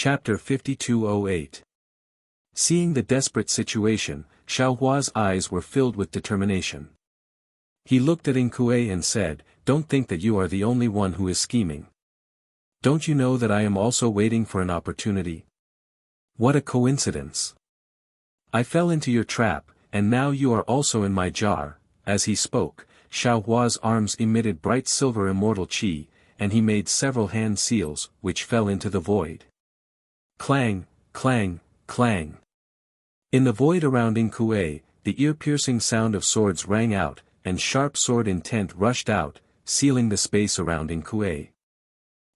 Chapter 5208. Seeing the desperate situation, Xiaohua's eyes were filled with determination. He looked at Yingkui and said, "Don't think that you are the only one who is scheming. Don't you know that I am also waiting for an opportunity? What a coincidence! I fell into your trap, and now you are also in my jar." As he spoke, Xiaohua's arms emitted bright silver immortal qi, and he made several hand seals, which fell into the void. Clang, clang, clang. In the void around Yingkui, the ear-piercing sound of swords rang out, and sharp sword intent rushed out, sealing the space around Yingkui.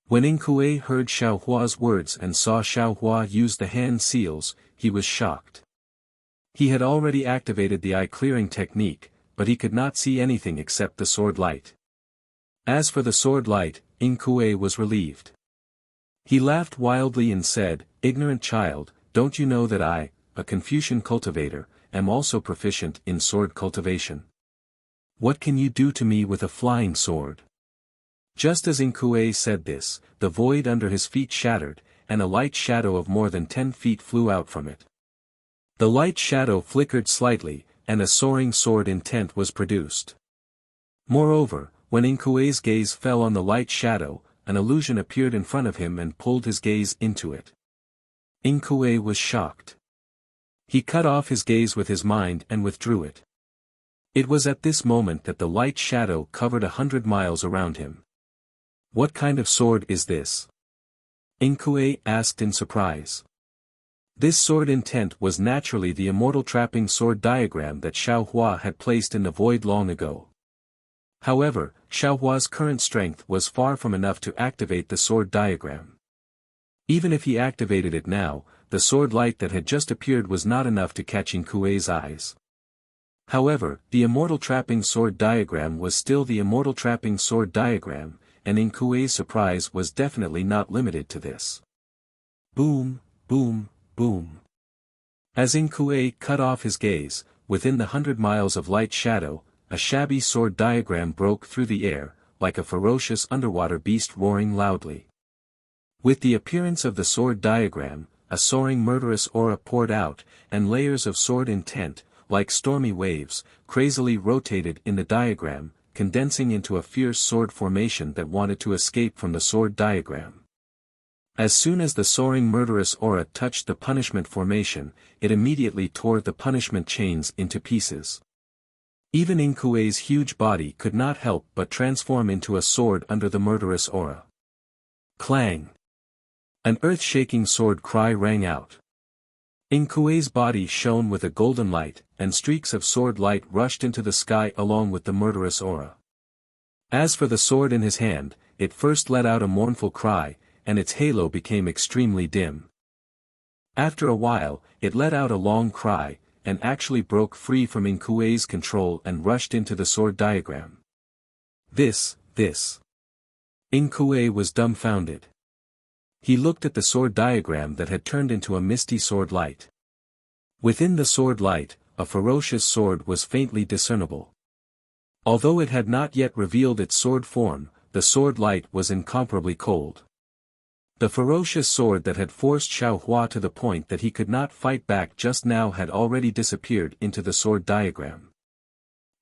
When Yingkui heard Xiaohua's words and saw Xiaohua use the hand seals, he was shocked. He had already activated the eye-clearing technique, but he could not see anything except the sword light. As for the sword light, Yingkui was relieved. He laughed wildly and said, "Ignorant child, don't you know that I, a Confucian cultivator, am also proficient in sword cultivation? What can you do to me with a flying sword?" Just as Yingkui said this, the void under his feet shattered, and a light shadow of more than 10 feet flew out from it. The light shadow flickered slightly, and a soaring sword intent was produced. Moreover, when Yingkui's gaze fell on the light shadow, an illusion appeared in front of him and pulled his gaze into it. Yingkui was shocked. He cut off his gaze with his mind and withdrew it. It was at this moment that the light shadow covered 100 miles around him. "What kind of sword is this?" Yingkui asked in surprise. This sword intent was naturally the immortal trapping sword diagram that Xiaohua had placed in the void long ago. However, Xiaohua's current strength was far from enough to activate the sword diagram. Even if he activated it now, the sword light that had just appeared was not enough to catch Yingkui's eyes. However, the immortal trapping sword diagram was still the immortal trapping sword diagram, and Yingkui's surprise was definitely not limited to this. Boom, boom, boom. As Yingkui cut off his gaze, within the 100 miles of light shadow, a shabby sword diagram broke through the air, like a ferocious underwater beast roaring loudly. With the appearance of the sword diagram, a soaring murderous aura poured out, and layers of sword intent, like stormy waves, crazily rotated in the diagram, condensing into a fierce sword formation that wanted to escape from the sword diagram. As soon as the soaring murderous aura touched the punishment formation, it immediately tore the punishment chains into pieces. Even Yingkui's huge body could not help but transform into a sword under the murderous aura. Clang! An earth-shaking sword cry rang out. Yingkui's body shone with a golden light, and streaks of sword light rushed into the sky along with the murderous aura. As for the sword in his hand, it first let out a mournful cry, and its halo became extremely dim. After a while, it let out a long cry, and actually broke free from Yingkui's control and rushed into the sword diagram. This. Yingkui was dumbfounded. He looked at the sword diagram that had turned into a misty sword light. Within the sword light, a ferocious sword was faintly discernible. Although it had not yet revealed its sword form, the sword light was incomparably cold. The ferocious sword that had forced Xiaohua to the point that he could not fight back just now had already disappeared into the sword diagram.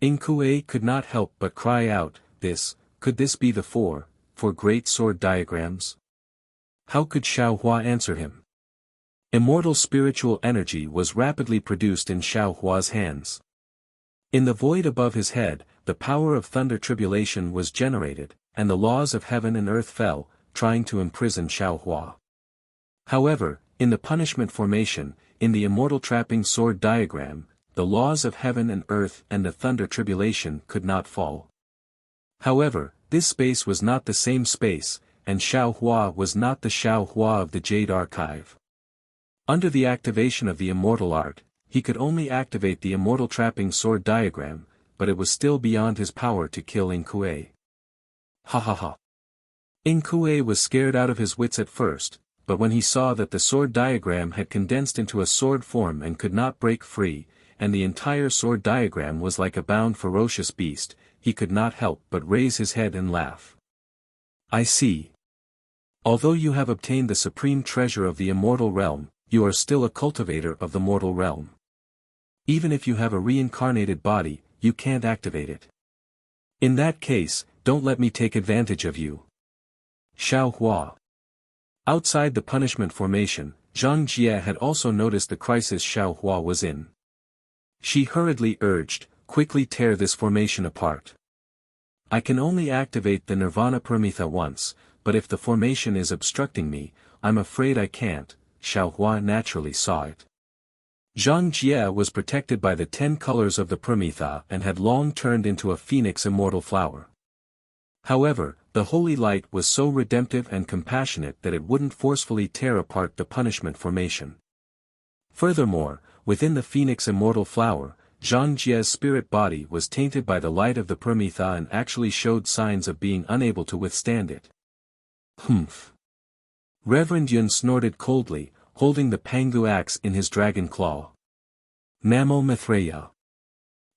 Yingkui could not help but cry out, could this be the four great sword diagrams? How could Xiaohua answer him? Immortal spiritual energy was rapidly produced in Xiaohua's hands. In the void above his head, the power of thunder tribulation was generated, and the laws of heaven and earth fell, trying to imprison Xiaohua. However, in the punishment formation, in the immortal trapping sword diagram, the laws of heaven and earth and the thunder tribulation could not fall. However, this space was not the same space, and Xiaohua was not the Xiaohua of the Jade Archive. Under the activation of the immortal art, he could only activate the immortal trapping sword diagram, but it was still beyond his power to kill Yingkui. Ha ha ha. Yingkui was scared out of his wits at first, but when he saw that the sword diagram had condensed into a sword form and could not break free, and the entire sword diagram was like a bound ferocious beast, he could not help but raise his head and laugh. I see. Although you have obtained the supreme treasure of the immortal realm, you are still a cultivator of the mortal realm. Even if you have a reincarnated body, you can't activate it. In that case, don't let me take advantage of you. Xiao Hua. Outside the punishment formation, Zhang Jie had also noticed the crisis Xiao Hua was in. She hurriedly urged, quickly tear this formation apart. I can only activate the Nirvana Paramitha once, but if the formation is obstructing me, I'm afraid I can't. Xiao Hua naturally saw it. Zhang Jie was protected by the 10 colors of the Paramitha and had long turned into a phoenix immortal flower. However, the holy light was so redemptive and compassionate that it wouldn't forcefully tear apart the punishment formation. Furthermore, within the phoenix immortal flower, Zhang Jie's spirit body was tainted by the light of the Paramitha and actually showed signs of being unable to withstand it. Humph. Reverend Yun snorted coldly, holding the Pangu axe in his dragon claw. Namo Maitreya.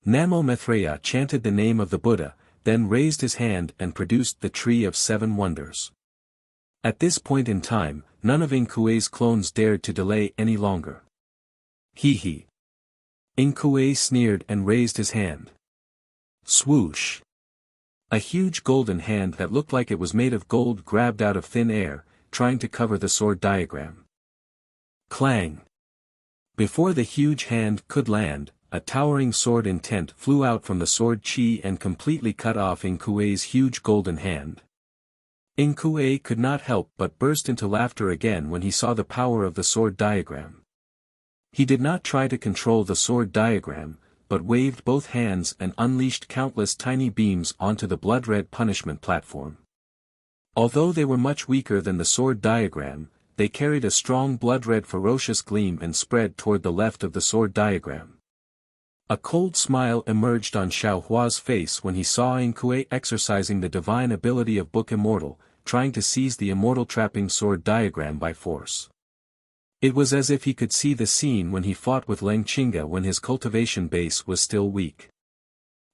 Namo Maitreya chanted the name of the Buddha, then raised his hand and produced the Tree of Seven Wonders. At this point in time, none of Inkue's clones dared to delay any longer. Hee hee. Inkue sneered and raised his hand. Swoosh. A huge golden hand that looked like it was made of gold grabbed out of thin air, trying to cover the sword diagram. Clang. Before the huge hand could land, a towering sword intent flew out from the sword chi and completely cut off Inkue's huge golden hand. Inkue could not help but burst into laughter again when he saw the power of the sword diagram. He did not try to control the sword diagram, but waved both hands and unleashed countless tiny beams onto the blood-red punishment platform. Although they were much weaker than the sword diagram, they carried a strong blood-red ferocious gleam and spread toward the left of the sword diagram. A cold smile emerged on Xiao Hua's face when he saw Inkue exercising the divine ability of Book Immortal, trying to seize the immortal trapping sword diagram by force. It was as if he could see the scene when he fought with Leng Qinga when his cultivation base was still weak.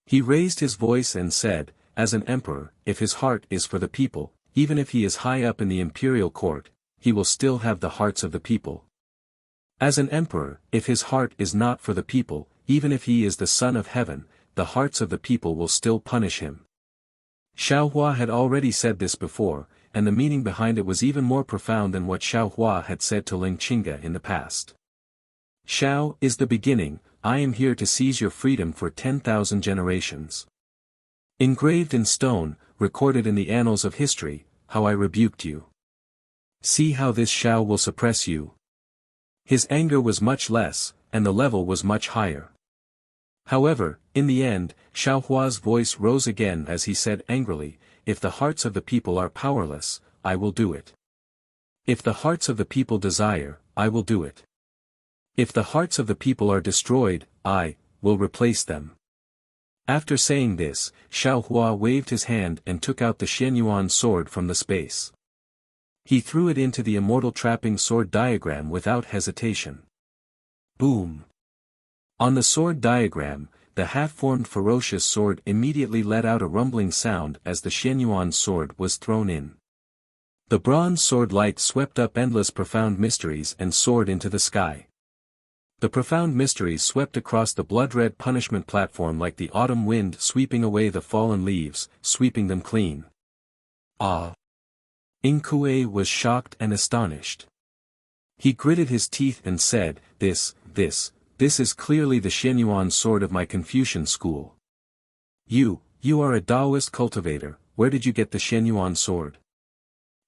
He raised his voice and said, as an emperor, if his heart is for the people, even if he is high up in the imperial court, he will still have the hearts of the people. As an emperor, if his heart is not for the people, even if he is the son of heaven, the hearts of the people will still punish him. Xiao Hua had already said this before, and the meaning behind it was even more profound than what Xiao Hua had said to Leng Qinga in the past. Xiao is the beginning, I am here to seize your freedom for 10,000 generations. Engraved in stone, recorded in the annals of history, how I rebuked you. See how this Xiao will suppress you. His anger was much less, and the level was much higher. However, in the end, Xiao Hua's voice rose again as he said angrily, if the hearts of the people are powerless, I will do it. If the hearts of the people desire, I will do it. If the hearts of the people are destroyed, I will replace them. After saying this, Xiao Hua waved his hand and took out the Xianyuan sword from the space. He threw it into the immortal trapping sword diagram without hesitation. Boom! On the sword diagram, the half-formed ferocious sword immediately let out a rumbling sound as the Xianyuan sword was thrown in. The bronze sword light swept up endless profound mysteries and soared into the sky. The profound mysteries swept across the blood-red punishment platform like the autumn wind sweeping away the fallen leaves, sweeping them clean. Ah! Inkue was shocked and astonished. He gritted his teeth and said, This is clearly the Xianyuan sword of my Confucian school. You are a Taoist cultivator, where did you get the Xianyuan sword?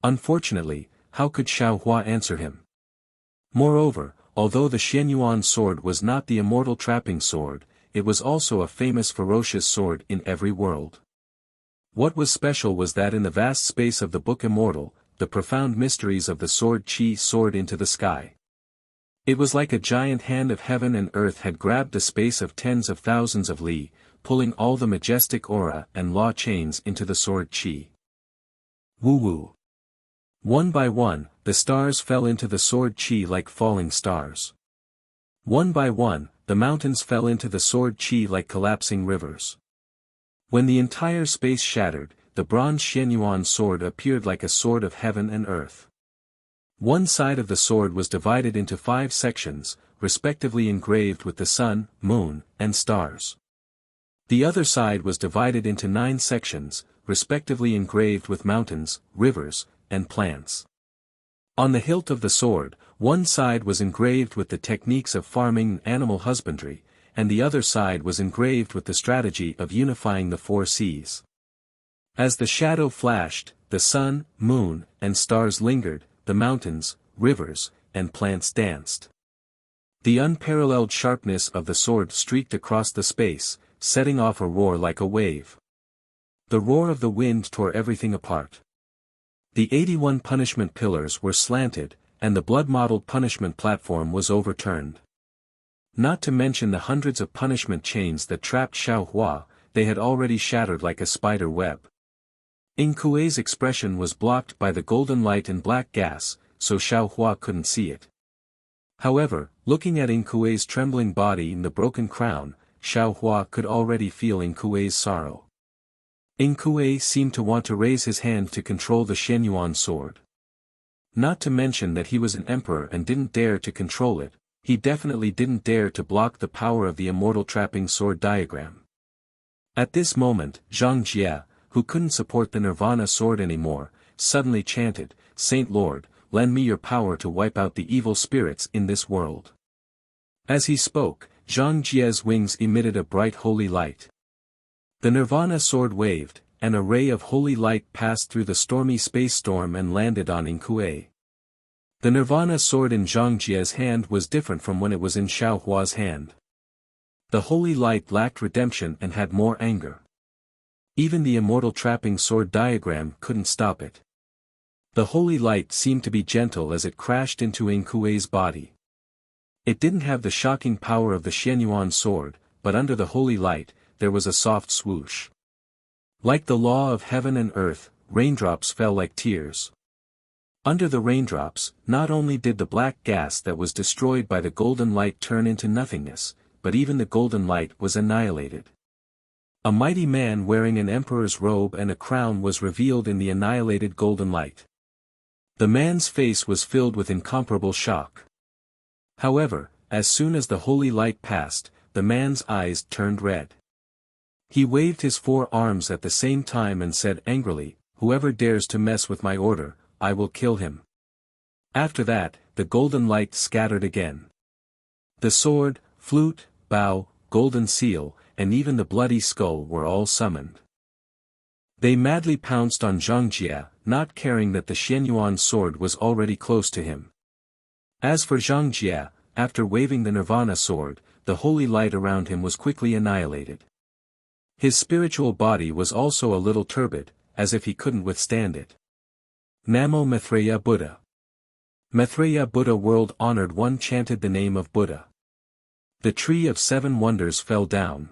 Unfortunately, how could Xiao Hua answer him? Moreover, although the Xianyuan sword was not the immortal trapping sword, it was also a famous ferocious sword in every world. What was special was that in the vast space of the Book Immortal, the profound mysteries of the sword chi soared into the sky. It was like a giant hand of heaven and earth had grabbed the space of tens of thousands of li, pulling all the majestic aura and law chains into the sword chi. Woo-woo. One by one, the stars fell into the sword chi like falling stars. One by one, the mountains fell into the sword chi like collapsing rivers. When the entire space shattered, the bronze Xianyuan sword appeared like a sword of heaven and earth. One side of the sword was divided into 5 sections, respectively engraved with the sun, moon, and stars. The other side was divided into 9 sections, respectively engraved with mountains, rivers, and plants. On the hilt of the sword, one side was engraved with the techniques of farming and animal husbandry, and the other side was engraved with the strategy of unifying the 4 seas. As the shadow flashed, the sun, moon, and stars lingered, the mountains, rivers, and plants danced. The unparalleled sharpness of the sword streaked across the space, setting off a roar like a wave. The roar of the wind tore everything apart. The 81 punishment pillars were slanted, and the blood-mottled punishment platform was overturned. Not to mention the hundreds of punishment chains that trapped Xiao Hua, they had already shattered like a spider web. Yin Kuei's expression was blocked by the golden light and black gas, so Xiao Hua couldn't see it. However, looking at Yin Kuei's trembling body and the broken crown, Xiao Hua could already feel Yin Kuei's sorrow. Yin Kuei seemed to want to raise his hand to control the Shenyuan sword. Not to mention that he was an emperor and didn't dare to control it, he definitely didn't dare to block the power of the immortal trapping sword diagram. At this moment, Zhang Jie, who couldn't support the Nirvana sword anymore, suddenly chanted, "Saint Lord, lend me your power to wipe out the evil spirits in this world." As he spoke, Zhang Jie's wings emitted a bright holy light. The Nirvana sword waved, and a ray of holy light passed through the stormy space storm and landed on Yin Kuei. The Nirvana sword in Zhang Jie's hand was different from when it was in Xiao Hua's hand. The holy light lacked redemption and had more anger. Even the immortal trapping sword diagram couldn't stop it. The holy light seemed to be gentle as it crashed into Yin Kuei's body. It didn't have the shocking power of the Shenyuan sword, but under the holy light, there was a soft swoosh. Like the law of heaven and earth, raindrops fell like tears. Under the raindrops, not only did the black gas that was destroyed by the golden light turn into nothingness, but even the golden light was annihilated. A mighty man wearing an emperor's robe and a crown was revealed in the annihilated golden light. The man's face was filled with incomparable shock. However, as soon as the holy light passed, the man's eyes turned red. He waved his 4 arms at the same time and said angrily, "Whoever dares to mess with my order, I will kill him." After that, the golden light scattered again. The sword, flute, bow, golden seal, and even the bloody skull were all summoned. They madly pounced on Zhang Jie, not caring that the Shenyuan sword was already close to him. As for Zhang Jie, after waving the Nirvana sword, the holy light around him was quickly annihilated. His spiritual body was also a little turbid, as if he couldn't withstand it. Namo Maitreya Buddha. Maitreya Buddha world-honored one chanted the name of Buddha. The tree of 7 wonders fell down.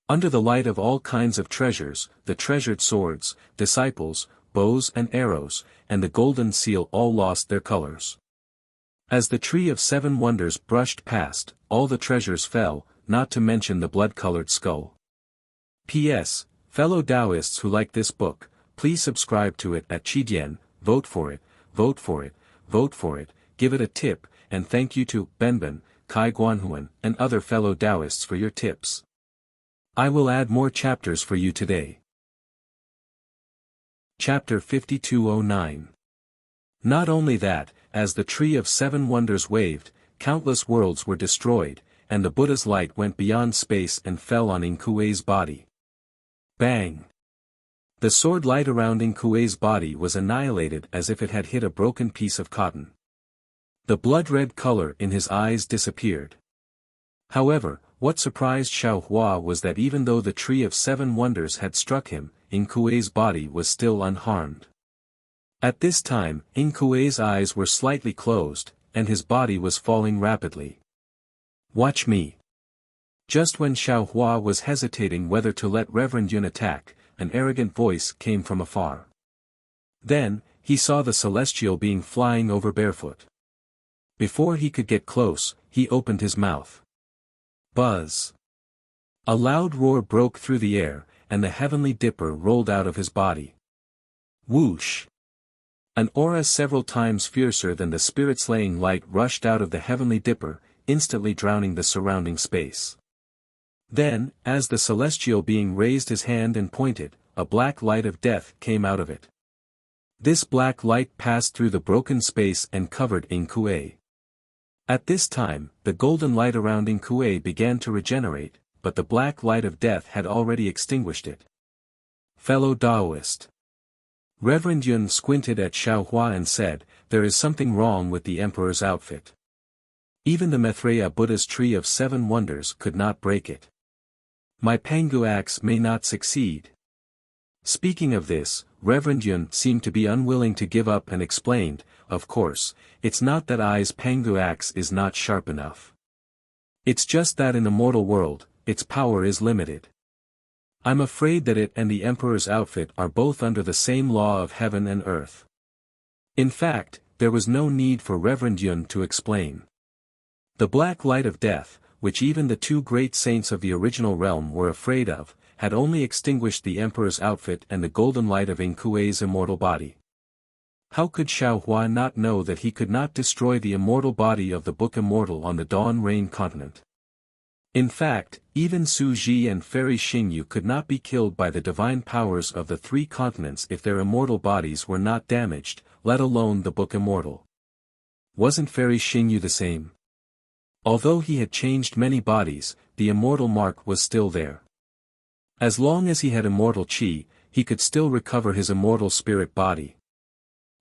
Under the light of all kinds of treasures, the treasured swords, disciples, bows and arrows, and the golden seal all lost their colors. As the tree of 7 wonders brushed past, all the treasures fell, not to mention the blood-colored skull. P.S. Fellow Taoists who like this book, please subscribe to it at Qidian, vote for it, vote for it, vote for it, give it a tip, and thank you to Benben, Kai Guanhuan, and other fellow Taoists for your tips. I will add more chapters for you today. Chapter 5209. Not only that, as the tree of 7 wonders waved, countless worlds were destroyed, and the Buddha's light went beyond space and fell on Yin Kuei's body. Bang! The sword light around Yin Kuei's body was annihilated as if it had hit a broken piece of cotton. The blood-red color in his eyes disappeared. However, what surprised Xiao Hua was that even though the tree of 7 wonders had struck him, Yin Kuei's body was still unharmed. At this time, Yin Kuei's eyes were slightly closed, and his body was falling rapidly. "Watch me." Just when Xiao Hua was hesitating whether to let Reverend Yun attack, an arrogant voice came from afar. Then, he saw the celestial being flying over barefoot. Before he could get close, he opened his mouth. Buzz! A loud roar broke through the air, and the heavenly dipper rolled out of his body. Whoosh! An aura several times fiercer than the spirit-slaying light rushed out of the heavenly dipper, instantly drowning the surrounding space. Then, as the celestial being raised his hand and pointed, a black light of death came out of it. This black light passed through the broken space and covered Inkue. At this time, the golden light around Inkue began to regenerate, but the black light of death had already extinguished it. Fellow Taoist. Reverend Yun squinted at Xiaohua and said, "There is something wrong with the emperor's outfit. Even the Maitreya Buddha's tree of 7 wonders could not break it. My Pangu axe may not succeed." Speaking of this, Reverend Yun seemed to be unwilling to give up and explained, "Of course, it's not that I's Pangu axe is not sharp enough. It's just that in the mortal world, its power is limited. I'm afraid that it and the Emperor's outfit are both under the same law of heaven and earth." In fact, there was no need for Reverend Yun to explain. The black light of death, which even the 2 great saints of the original realm were afraid of, had only extinguished the Emperor's outfit and the golden light of Inkue's immortal body. How could Xiaohua not know that he could not destroy the immortal body of the Book Immortal on the Dawn Rain continent? In fact, even Su Ji and Fairy Xingyu could not be killed by the divine powers of the 3 continents if their immortal bodies were not damaged, let alone the Book Immortal. Wasn't Fairy Xingyu the same? Although he had changed many bodies, the immortal mark was still there. As long as he had immortal qi, he could still recover his immortal spirit body.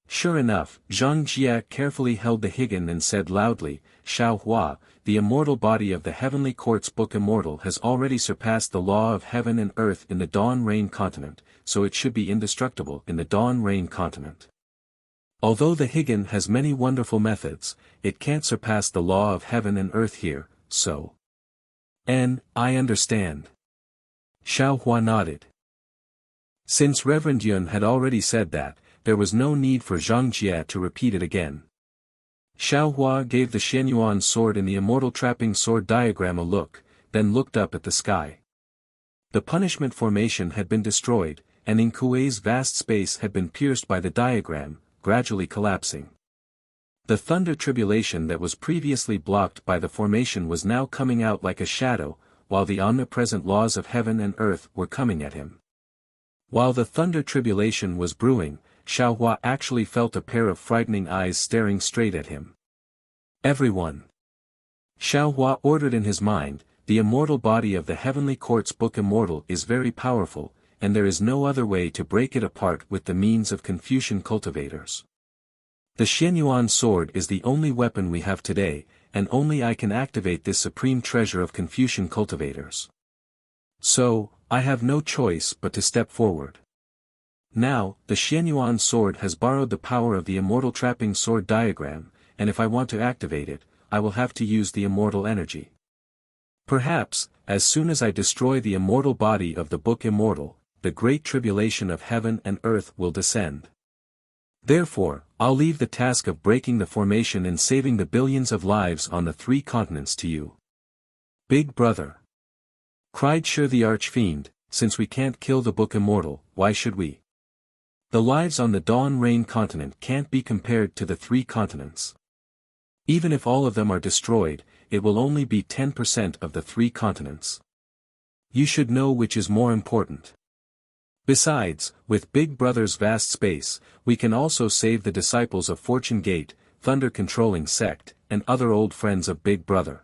Sure enough, Zhang Jia carefully held the higan and said loudly, "Xiaohua, the immortal body of the Heavenly Court's Book Immortal has already surpassed the law of heaven and earth in the Dawn Rain continent, so it should be indestructible in the Dawn Rain continent. Although the higan has many wonderful methods, it can't surpass the law of heaven and earth here, so." I understand." Xiaohua nodded. Since Reverend Yun had already said that, there was no need for Zhang Jia to repeat it again. Xiaohua gave the Xianyuan sword in the immortal trapping sword diagram a look, then looked up at the sky. The punishment formation had been destroyed, and Inkue's vast space had been pierced by the diagram, gradually collapsing. The thunder tribulation that was previously blocked by the formation was now coming out like a shadow, while the omnipresent laws of heaven and earth were coming at him. While the thunder tribulation was brewing, Xiaohua actually felt a pair of frightening eyes staring straight at him. "Everyone!" Xiaohua ordered in his mind, "The immortal body of the Heavenly Court's Book Immortal is very powerful, and there is no other way to break it apart with the means of Confucian cultivators. The Xianyuan sword is the only weapon we have today, and only I can activate this supreme treasure of Confucian cultivators. So, I have no choice but to step forward. Now, the Xianyuan sword has borrowed the power of the immortal trapping sword diagram, and if I want to activate it, I will have to use the immortal energy. Perhaps, as soon as I destroy the immortal body of the Book Immortal, the great tribulation of heaven and earth will descend. Therefore, I'll leave the task of breaking the formation and saving the billions of lives on the 3 continents to you." "Big brother!" cried Shi the Archfiend, "since we can't kill the Book Immortal, why should we? The lives on the Dawn Rain continent can't be compared to the 3 continents. Even if all of them are destroyed, it will only be 10% of the 3 continents. You should know which is more important. Besides, with Big Brother's vast space, we can also save the disciples of Fortune Gate, Thunder Controlling Sect, and other old friends of Big Brother."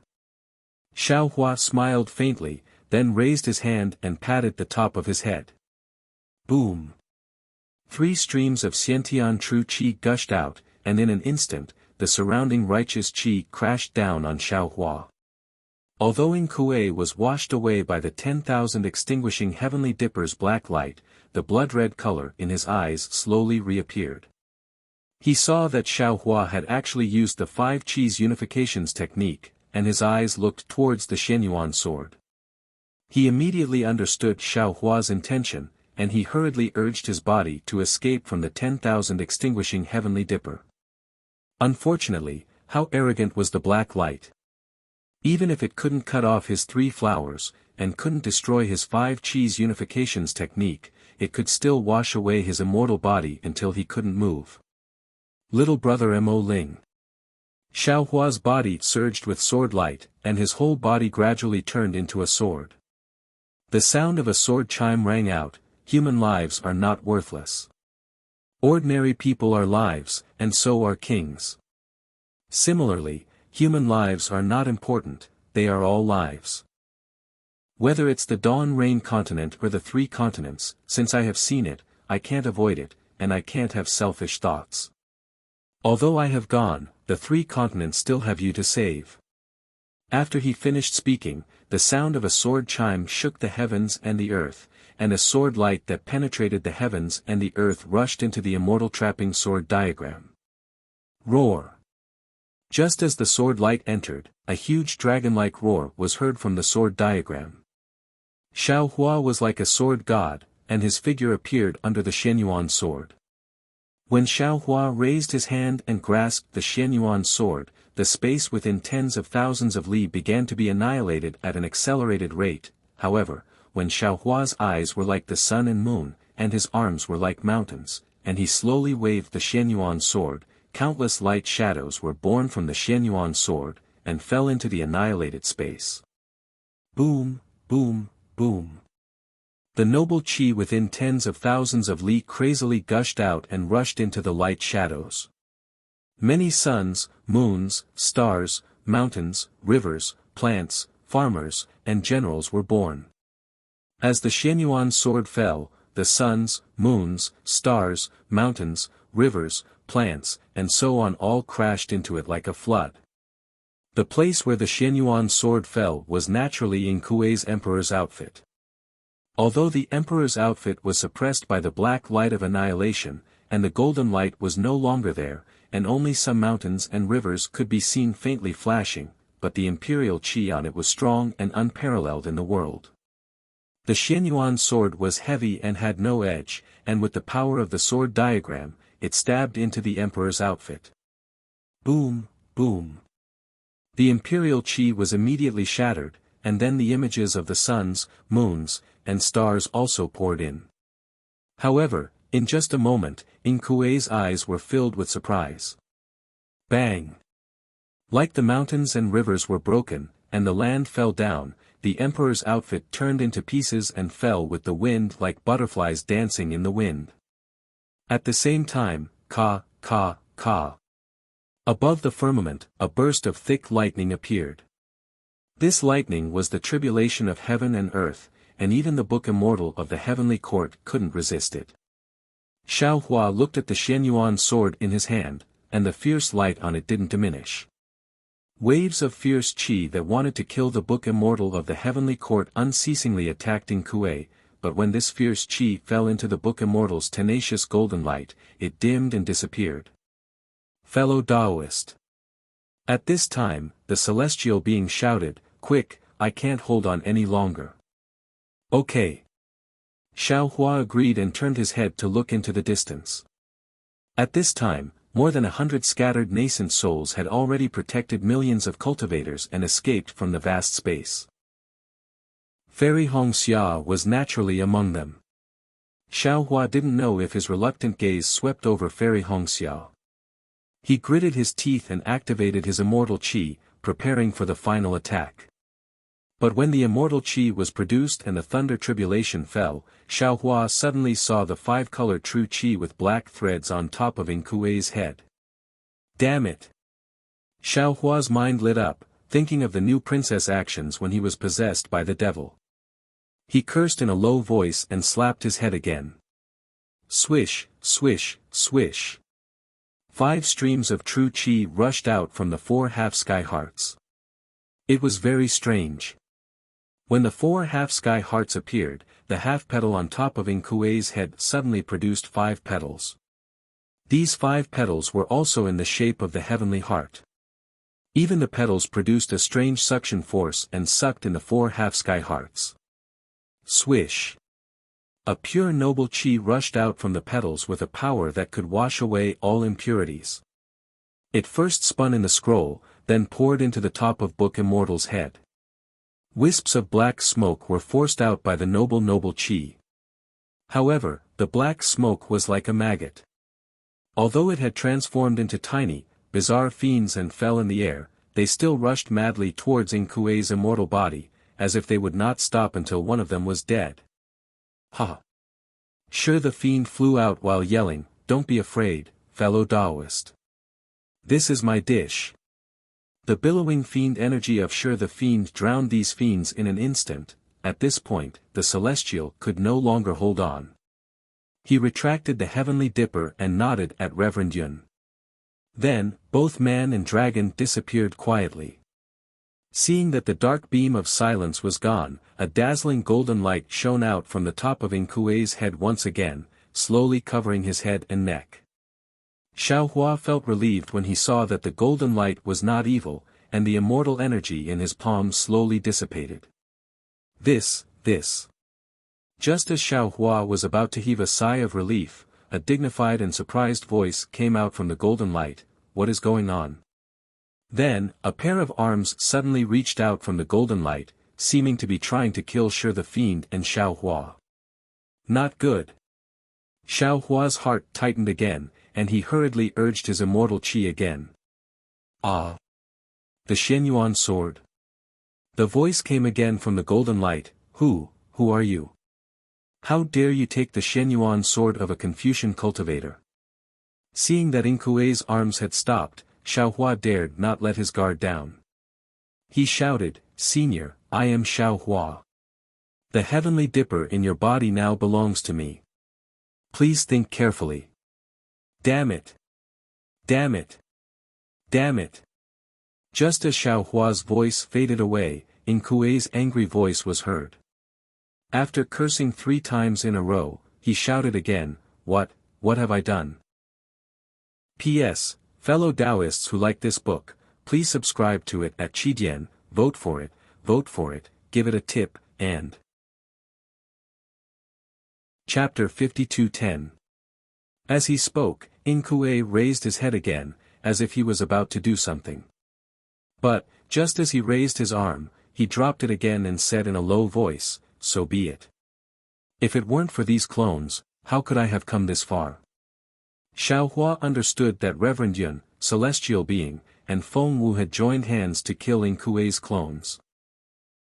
Xiaohua smiled faintly, then raised his hand and patted the top of his head. Boom! 3 streams of Xiantian true qi gushed out, and in an instant, the surrounding righteous qi crashed down on Xiaohua. Although Inkue was washed away by the 10,000 extinguishing heavenly dipper's black light, the blood-red color in his eyes slowly reappeared. He saw that Xiaohua had actually used the 5 qi's unifications technique, and his eyes looked towards the Xianyuan sword. He immediately understood Xiaohua's intention, and he hurriedly urged his body to escape from the 10,000 extinguishing heavenly dipper. Unfortunately, how arrogant was the black light. Even if it couldn't cut off his 3 flowers, and couldn't destroy his 5 qi's unifications technique, it could still wash away his immortal body until he couldn't move. Little brother Mo Ling. Xiao Hua's body surged with sword light, and his whole body gradually turned into a sword. The sound of a sword chime rang out. Human lives are not worthless. Ordinary people are lives, and so are kings. Similarly, human lives are not important, they are all lives. Whether it's the Dawn Rain continent or the three continents, since I have seen it, I can't avoid it, and I can't have selfish thoughts. Although I have gone, the three continents still have you to save. After he finished speaking, the sound of a sword chime shook the heavens and the earth, and a sword light that penetrated the heavens and the earth rushed into the immortal trapping sword diagram. Roar! Just as the sword light entered, a huge dragon-like roar was heard from the sword diagram. Xiao Hua was like a sword god, and his figure appeared under the Xianyuan sword. When Xiao Hua raised his hand and grasped the Xianyuan sword, the space within tens of thousands of li began to be annihilated at an accelerated rate. However, when Xiao Hua's eyes were like the sun and moon, and his arms were like mountains, and he slowly waved the Xianyuan sword, countless light shadows were born from the Xianyuan sword, and fell into the annihilated space. Boom, boom, boom. The noble qi within tens of thousands of li crazily gushed out and rushed into the light shadows. Many suns, moons, stars, mountains, rivers, plants, farmers, and generals were born. As the Xianyuan sword fell, the suns, moons, stars, mountains, rivers, plants, and so on all crashed into it like a flood. The place where the Xianyuan sword fell was naturally in Kuei's emperor's outfit. Although the emperor's outfit was suppressed by the black light of annihilation, and the golden light was no longer there, and only some mountains and rivers could be seen faintly flashing, but the imperial qi on it was strong and unparalleled in the world. The Xianyuan sword was heavy and had no edge, and with the power of the sword diagram, it stabbed into the emperor's outfit. Boom, boom. The imperial qi was immediately shattered, and then the images of the suns, moons, and stars also poured in. However, in just a moment, In Kuei's eyes were filled with surprise. Bang! Like the mountains and rivers were broken, and the land fell down, the emperor's outfit turned into pieces and fell with the wind like butterflies dancing in the wind. At the same time, ka, ka, ka. Above the firmament, a burst of thick lightning appeared. This lightning was the tribulation of heaven and earth, and even the book immortal of the heavenly court couldn't resist it. Xiao Hua looked at the Xianyuan sword in his hand, and the fierce light on it didn't diminish. Waves of fierce qi that wanted to kill the book immortal of the heavenly court unceasingly attacked In Kuei, but when this fierce qi fell into the book immortal's tenacious golden light, it dimmed and disappeared. Fellow Taoist. At this time, the celestial being shouted, "Quick, I can't hold on any longer." Okay. Xiao Hua agreed and turned his head to look into the distance. At this time, more than 100 scattered nascent souls had already protected millions of cultivators and escaped from the vast space. Fairy Hongxia was naturally among them. Xiao Hua didn't know if his reluctant gaze swept over Fairy Hongxia. He gritted his teeth and activated his immortal qi, preparing for the final attack. But when the immortal qi was produced and the thunder tribulation fell, Xiao Hua suddenly saw the five-colored true qi with black threads on top of In Kuei's head. Damn it! Xiao Hua's mind lit up, thinking of the new princess actions when he was possessed by the devil. He cursed in a low voice and slapped his head again. Swish, swish, swish. 5 streams of true qi rushed out from the 4 half-sky hearts. It was very strange. When the 4 half-sky hearts appeared, the half-petal on top of In Kuei's head suddenly produced 5 petals. These 5 petals were also in the shape of the heavenly heart. Even the petals produced a strange suction force and sucked in the 4 half-sky hearts. Swish! A pure noble qi rushed out from the petals with a power that could wash away all impurities. It first spun in the scroll, then poured into the top of Book Immortal's head. Wisps of black smoke were forced out by the noble qi. However, the black smoke was like a maggot. Although it had transformed into tiny, bizarre fiends and fell in the air, they still rushed madly towards Inkue's immortal body, as if they would not stop until one of them was dead. Ha! Sure, the fiend flew out while yelling, "Don't be afraid, fellow Taoist. This is my dish." The billowing fiend energy of Sure the fiend drowned these fiends in an instant. At this point, the Celestial could no longer hold on. He retracted the heavenly dipper and nodded at Reverend Yun. Then, both man and dragon disappeared quietly. Seeing that the dark beam of silence was gone, a dazzling golden light shone out from the top of Inkue's head once again, slowly covering his head and neck. Xiaohua felt relieved when he saw that the golden light was not evil, and the immortal energy in his palm slowly dissipated. This. Just as Xiaohua was about to heave a sigh of relief, a dignified and surprised voice came out from the golden light. "What is going on?" Then, a pair of arms suddenly reached out from the golden light, seeming to be trying to kill Sure the fiend and Xiaohua. Not good. Xiaohua's heart tightened again, and he hurriedly urged his immortal qi again. "Ah! The Xianyuan sword." The voice came again from the golden light. Who are you? How dare you take the Xianyuan sword of a Confucian cultivator?" Seeing that Inkue's arms had stopped, Xiaohua dared not let his guard down. He shouted, "Senior, I am Xiaohua. The heavenly dipper in your body now belongs to me. Please think carefully." "Damn it! Damn it! Damn it!" Just as Xiaohua's voice faded away, Inkue's angry voice was heard. After cursing 3 times in a row, he shouted again, What have I done?" P.S. Fellow Taoists who like this book, please subscribe to it at Qidian, vote for it, give it a tip, and Chapter 52:10. As he spoke, Inkue raised his head again, as if he was about to do something. But, just as he raised his arm, he dropped it again and said in a low voice, "So be it. If it weren't for these clones, how could I have come this far?" Xiaohua understood that Reverend Yun, celestial being, and Feng Wu had joined hands to kill Inkue's clones.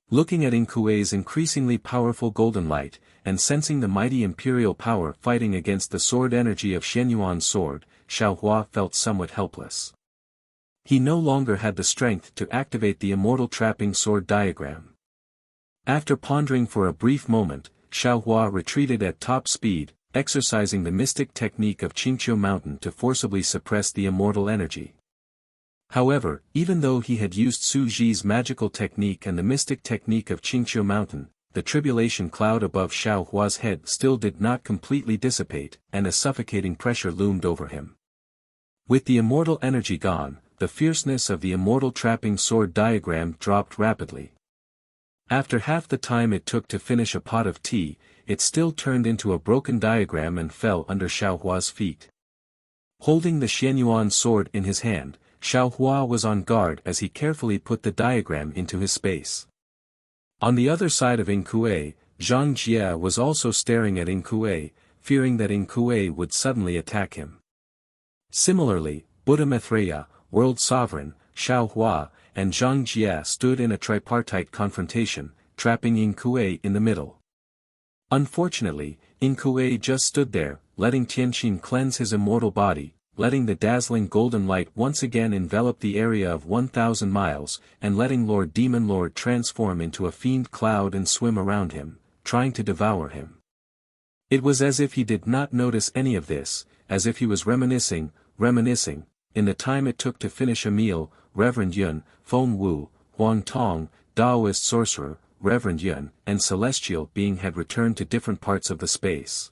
Looking at Inkue's increasingly powerful golden light, and sensing the mighty imperial power fighting against the sword energy of Xianyuan's sword, Xiaohua felt somewhat helpless. He no longer had the strength to activate the immortal trapping sword diagram. After pondering for a brief moment, Xiaohua retreated at top speed, exercising the mystic technique of Qingqiu Mountain to forcibly suppress the immortal energy. However, even though he had used Su Ji's magical technique and the mystic technique of Qingqiu Mountain, the tribulation cloud above Xiaohua's head still did not completely dissipate, and a suffocating pressure loomed over him. With the immortal energy gone, the fierceness of the immortal trapping sword diagram dropped rapidly. After half the time it took to finish a pot of tea, it still turned into a broken diagram and fell under Xiaohua's feet. Holding the Xianyuan sword in his hand, Xiaohua was on guard as he carefully put the diagram into his space. On the other side of Inkue, Zhang Jie was also staring at Inkue, fearing that Inkue would suddenly attack him. Similarly, Buddha Maitreya, World Sovereign, Xiaohua, and Zhang Jie stood in a tripartite confrontation, trapping Inkue in the middle. Unfortunately, Inkue just stood there, letting Tianqin cleanse his immortal body, letting the dazzling golden light once again envelop the area of 1,000 miles, and letting Lord Demon Lord transform into a fiend cloud and swim around him, trying to devour him. It was as if he did not notice any of this, as if he was reminiscing, in the time it took to finish a meal. Reverend Yun, Feng Wu, Huang Tong, Taoist sorcerer, Reverend Yun, and celestial being had returned to different parts of the space.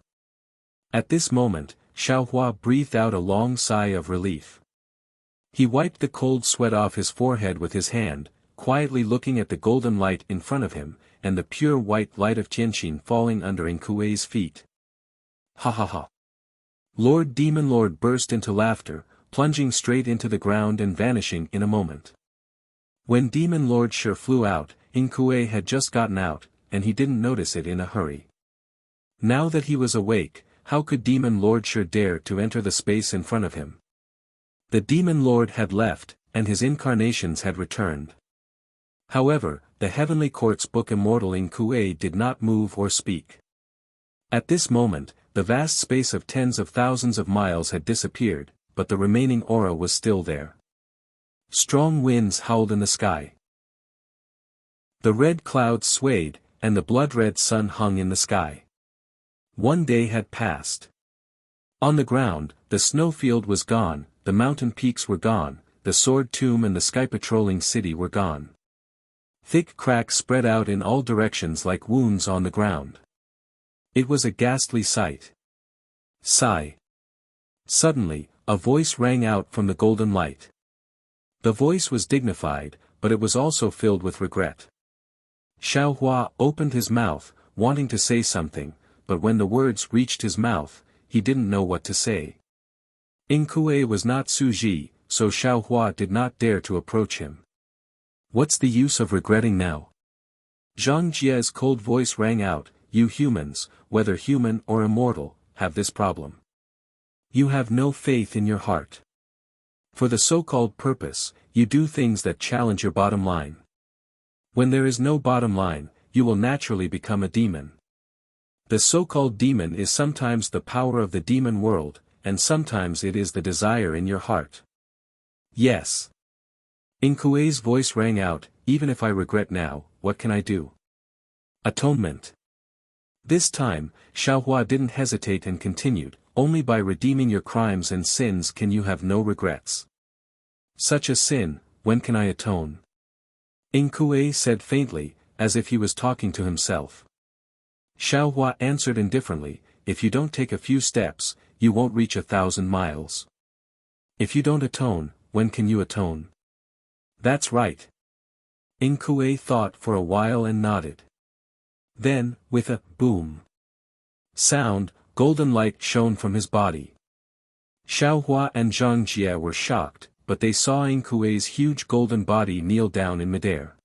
At this moment, Xiaohua breathed out a long sigh of relief. He wiped the cold sweat off his forehead with his hand, quietly looking at the golden light in front of him, and the pure white light of Tianqin falling under Inkue's feet. Ha ha ha! Lord Demon Lord burst into laughter, plunging straight into the ground and vanishing in a moment. When Demon Lord Shi flew out, Inkue had just gotten out, and he didn't notice it in a hurry. Now that he was awake, how could Demon Lord Shi dare to enter the space in front of him? The Demon Lord had left, and his incarnations had returned. However, the Heavenly Court's book immortal in Kuei did not move or speak. At this moment, the vast space of tens of thousands of miles had disappeared, but the remaining aura was still there. Strong winds howled in the sky. The red clouds swayed, and the blood-red sun hung in the sky. One day had passed. On the ground, the snowfield was gone, the mountain peaks were gone, the sword tomb and the sky-patrolling city were gone. Thick cracks spread out in all directions like wounds on the ground. It was a ghastly sight. Sigh. Suddenly, a voice rang out from the golden light. The voice was dignified, but it was also filled with regret. Xiaohua opened his mouth, wanting to say something, but when the words reached his mouth, he didn't know what to say. Kuei was not Suji, so Xiaohua did not dare to approach him. What's the use of regretting now? Zhang Jie's cold voice rang out, you humans, whether human or immortal, have this problem. You have no faith in your heart. For the so-called purpose, you do things that challenge your bottom line. When there is no bottom line, you will naturally become a demon. The so-called demon is sometimes the power of the demon world, and sometimes it is the desire in your heart. Yes. Kuei's voice rang out, even if I regret now, what can I do? Atonement. This time, Xiaohua didn't hesitate and continued, only by redeeming your crimes and sins can you have no regrets. Such a sin, when can I atone? Kuei said faintly, as if he was talking to himself. Xiaohua answered indifferently, if you don't take a few steps, you won't reach 1,000 miles. If you don't atone, when can you atone? That's right. Kuei thought for a while and nodded. Then, with a boom sound, golden light shone from his body. Xiaohua and Zhang Jie were shocked, but they saw Kuei's huge golden body kneel down in midair.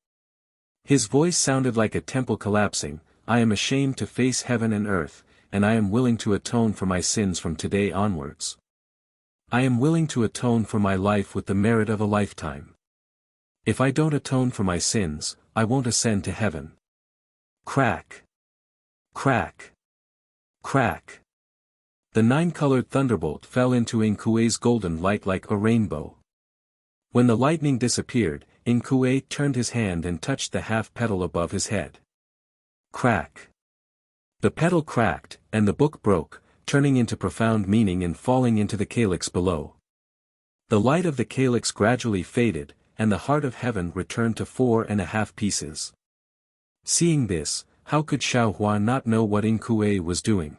His voice sounded like a temple collapsing, I am ashamed to face heaven and earth, and I am willing to atone for my sins from today onwards. I am willing to atone for my life with the merit of a lifetime. If I don't atone for my sins, I won't ascend to heaven. Crack. Crack. Crack. The 9-colored thunderbolt fell into Kuei's golden light like a rainbow. When the lightning disappeared, Kuei turned his hand and touched the half-petal above his head. Crack. The petal cracked, and the book broke, turning into profound meaning and falling into the calyx below. The light of the calyx gradually faded, and the heart of heaven returned to 4.5 pieces. Seeing this, how could Xiaohua not know what Kuei was doing?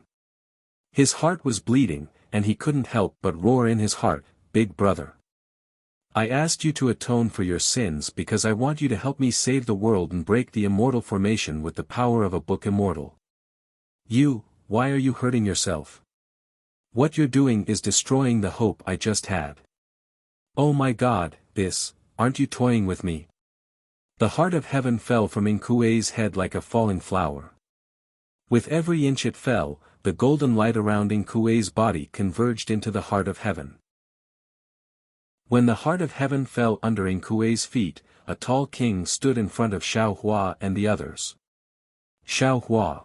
His heart was bleeding, and he couldn't help but roar in his heart, Big Brother. I asked you to atone for your sins because I want you to help me save the world and break the immortal formation with the power of a book immortal. Why are you hurting yourself? What you're doing is destroying the hope I just had. Oh my God, aren't you toying with me? The heart of heaven fell from Kuei's head like a falling flower. With every inch it fell, the golden light around Kuei's body converged into the heart of heaven. When the heart of heaven fell under Kuei's feet, a tall king stood in front of Xiaohua and the others. Xiaohua.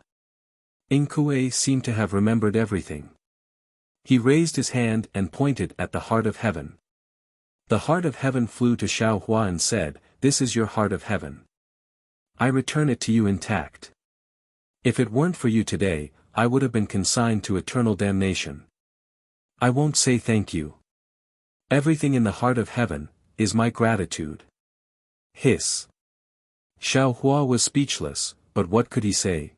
Kuei seemed to have remembered everything. He raised his hand and pointed at the heart of heaven. The heart of heaven flew to Xiaohua and said, this is your heart of heaven. I return it to you intact. If it weren't for you today, I would have been consigned to eternal damnation. I won't say thank you. Everything in the heart of heaven is my gratitude. Hiss. Xiaohua was speechless, but what could he say?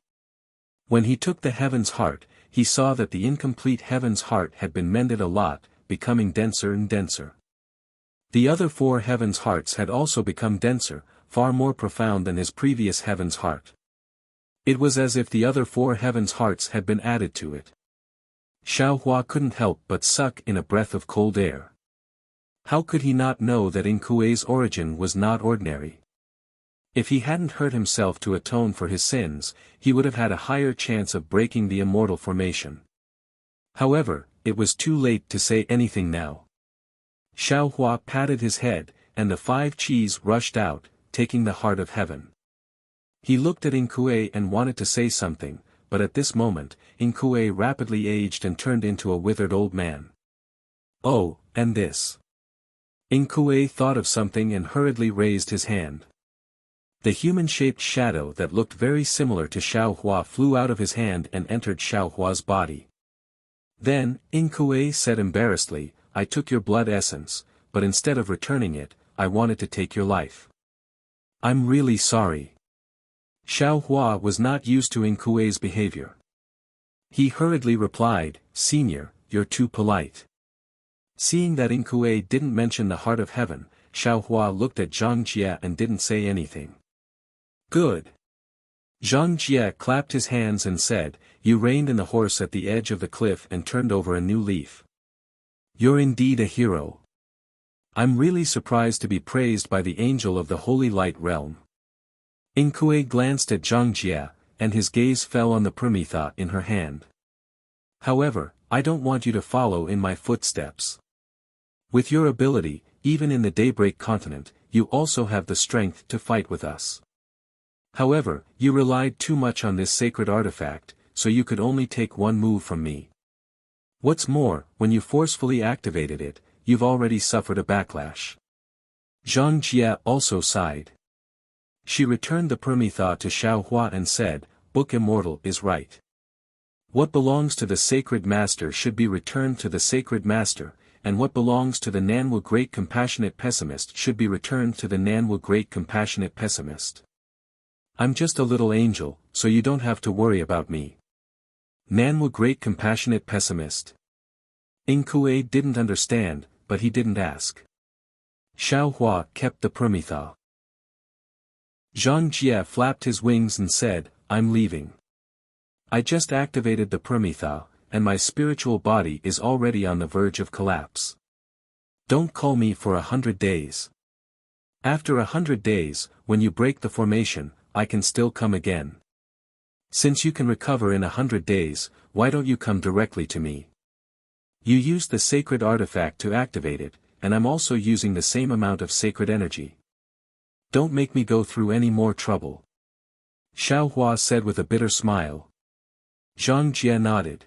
When he took the heaven's heart, he saw that the incomplete heaven's heart had been mended a lot, becoming denser and denser. The other 4 heaven's hearts had also become denser, far more profound than his previous heaven's heart. It was as if the other 4 heaven's hearts had been added to it. Xiaohua couldn't help but suck in a breath of cold air. How could he not know that Kuei's origin was not ordinary? If he hadn't hurt himself to atone for his sins, he would have had a higher chance of breaking the immortal formation. However, it was too late to say anything now. Xiao Hua patted his head, and the 5 Qis rushed out, taking the heart of heaven. He looked at Inkue and wanted to say something, but at this moment, Inkue rapidly aged and turned into a withered old man. Oh, and this. Inkue thought of something and hurriedly raised his hand. The human-shaped shadow that looked very similar to Xiao Hua flew out of his hand and entered Xiao Hua's body. Then, Inkue said embarrassedly, I took your blood essence, but instead of returning it, I wanted to take your life. I'm really sorry. Xiao Hua was not used to Inkue's behavior. He hurriedly replied, Senior, you're too polite. Seeing that Inkue didn't mention the heart of heaven, Xiao Hua looked at Zhang Jie and didn't say anything. Good. Zhang Jie clapped his hands and said, You reined in the horse at the edge of the cliff and turned over a new leaf. You're indeed a hero. I'm really surprised to be praised by the angel of the Holy Light Realm. Inkue glanced at Zhang Jie, and his gaze fell on the Prometha in her hand. However, I don't want you to follow in my footsteps. With your ability, even in the Daybreak continent, you also have the strength to fight with us. However, you relied too much on this sacred artifact, so you could only take one move from me. What's more, when you forcefully activated it, you've already suffered a backlash. Zhang Jie also sighed. She returned the Prometha to Xiao Hua and said, Book Immortal is right. What belongs to the Sacred Master should be returned to the Sacred Master, and what belongs to the Nanwu Great Compassionate Pessimist should be returned to the Nanwu Great Compassionate Pessimist. I'm just a little angel, so you don't have to worry about me. Nanwu Great Compassionate Pessimist. Inkue didn't understand, but he didn't ask. Xiao Hua kept the Prometha. Zhang Jie flapped his wings and said, I'm leaving. I just activated the Prometha, and my spiritual body is already on the verge of collapse. Don't call me for 100 days. After 100 days, when you break the formation, I can still come again. Since you can recover in 100 days, why don't you come directly to me? You used the sacred artifact to activate it, and I'm also using the same amount of sacred energy. Don't make me go through any more trouble. Xiao Hua said with a bitter smile. Zhang Jie nodded.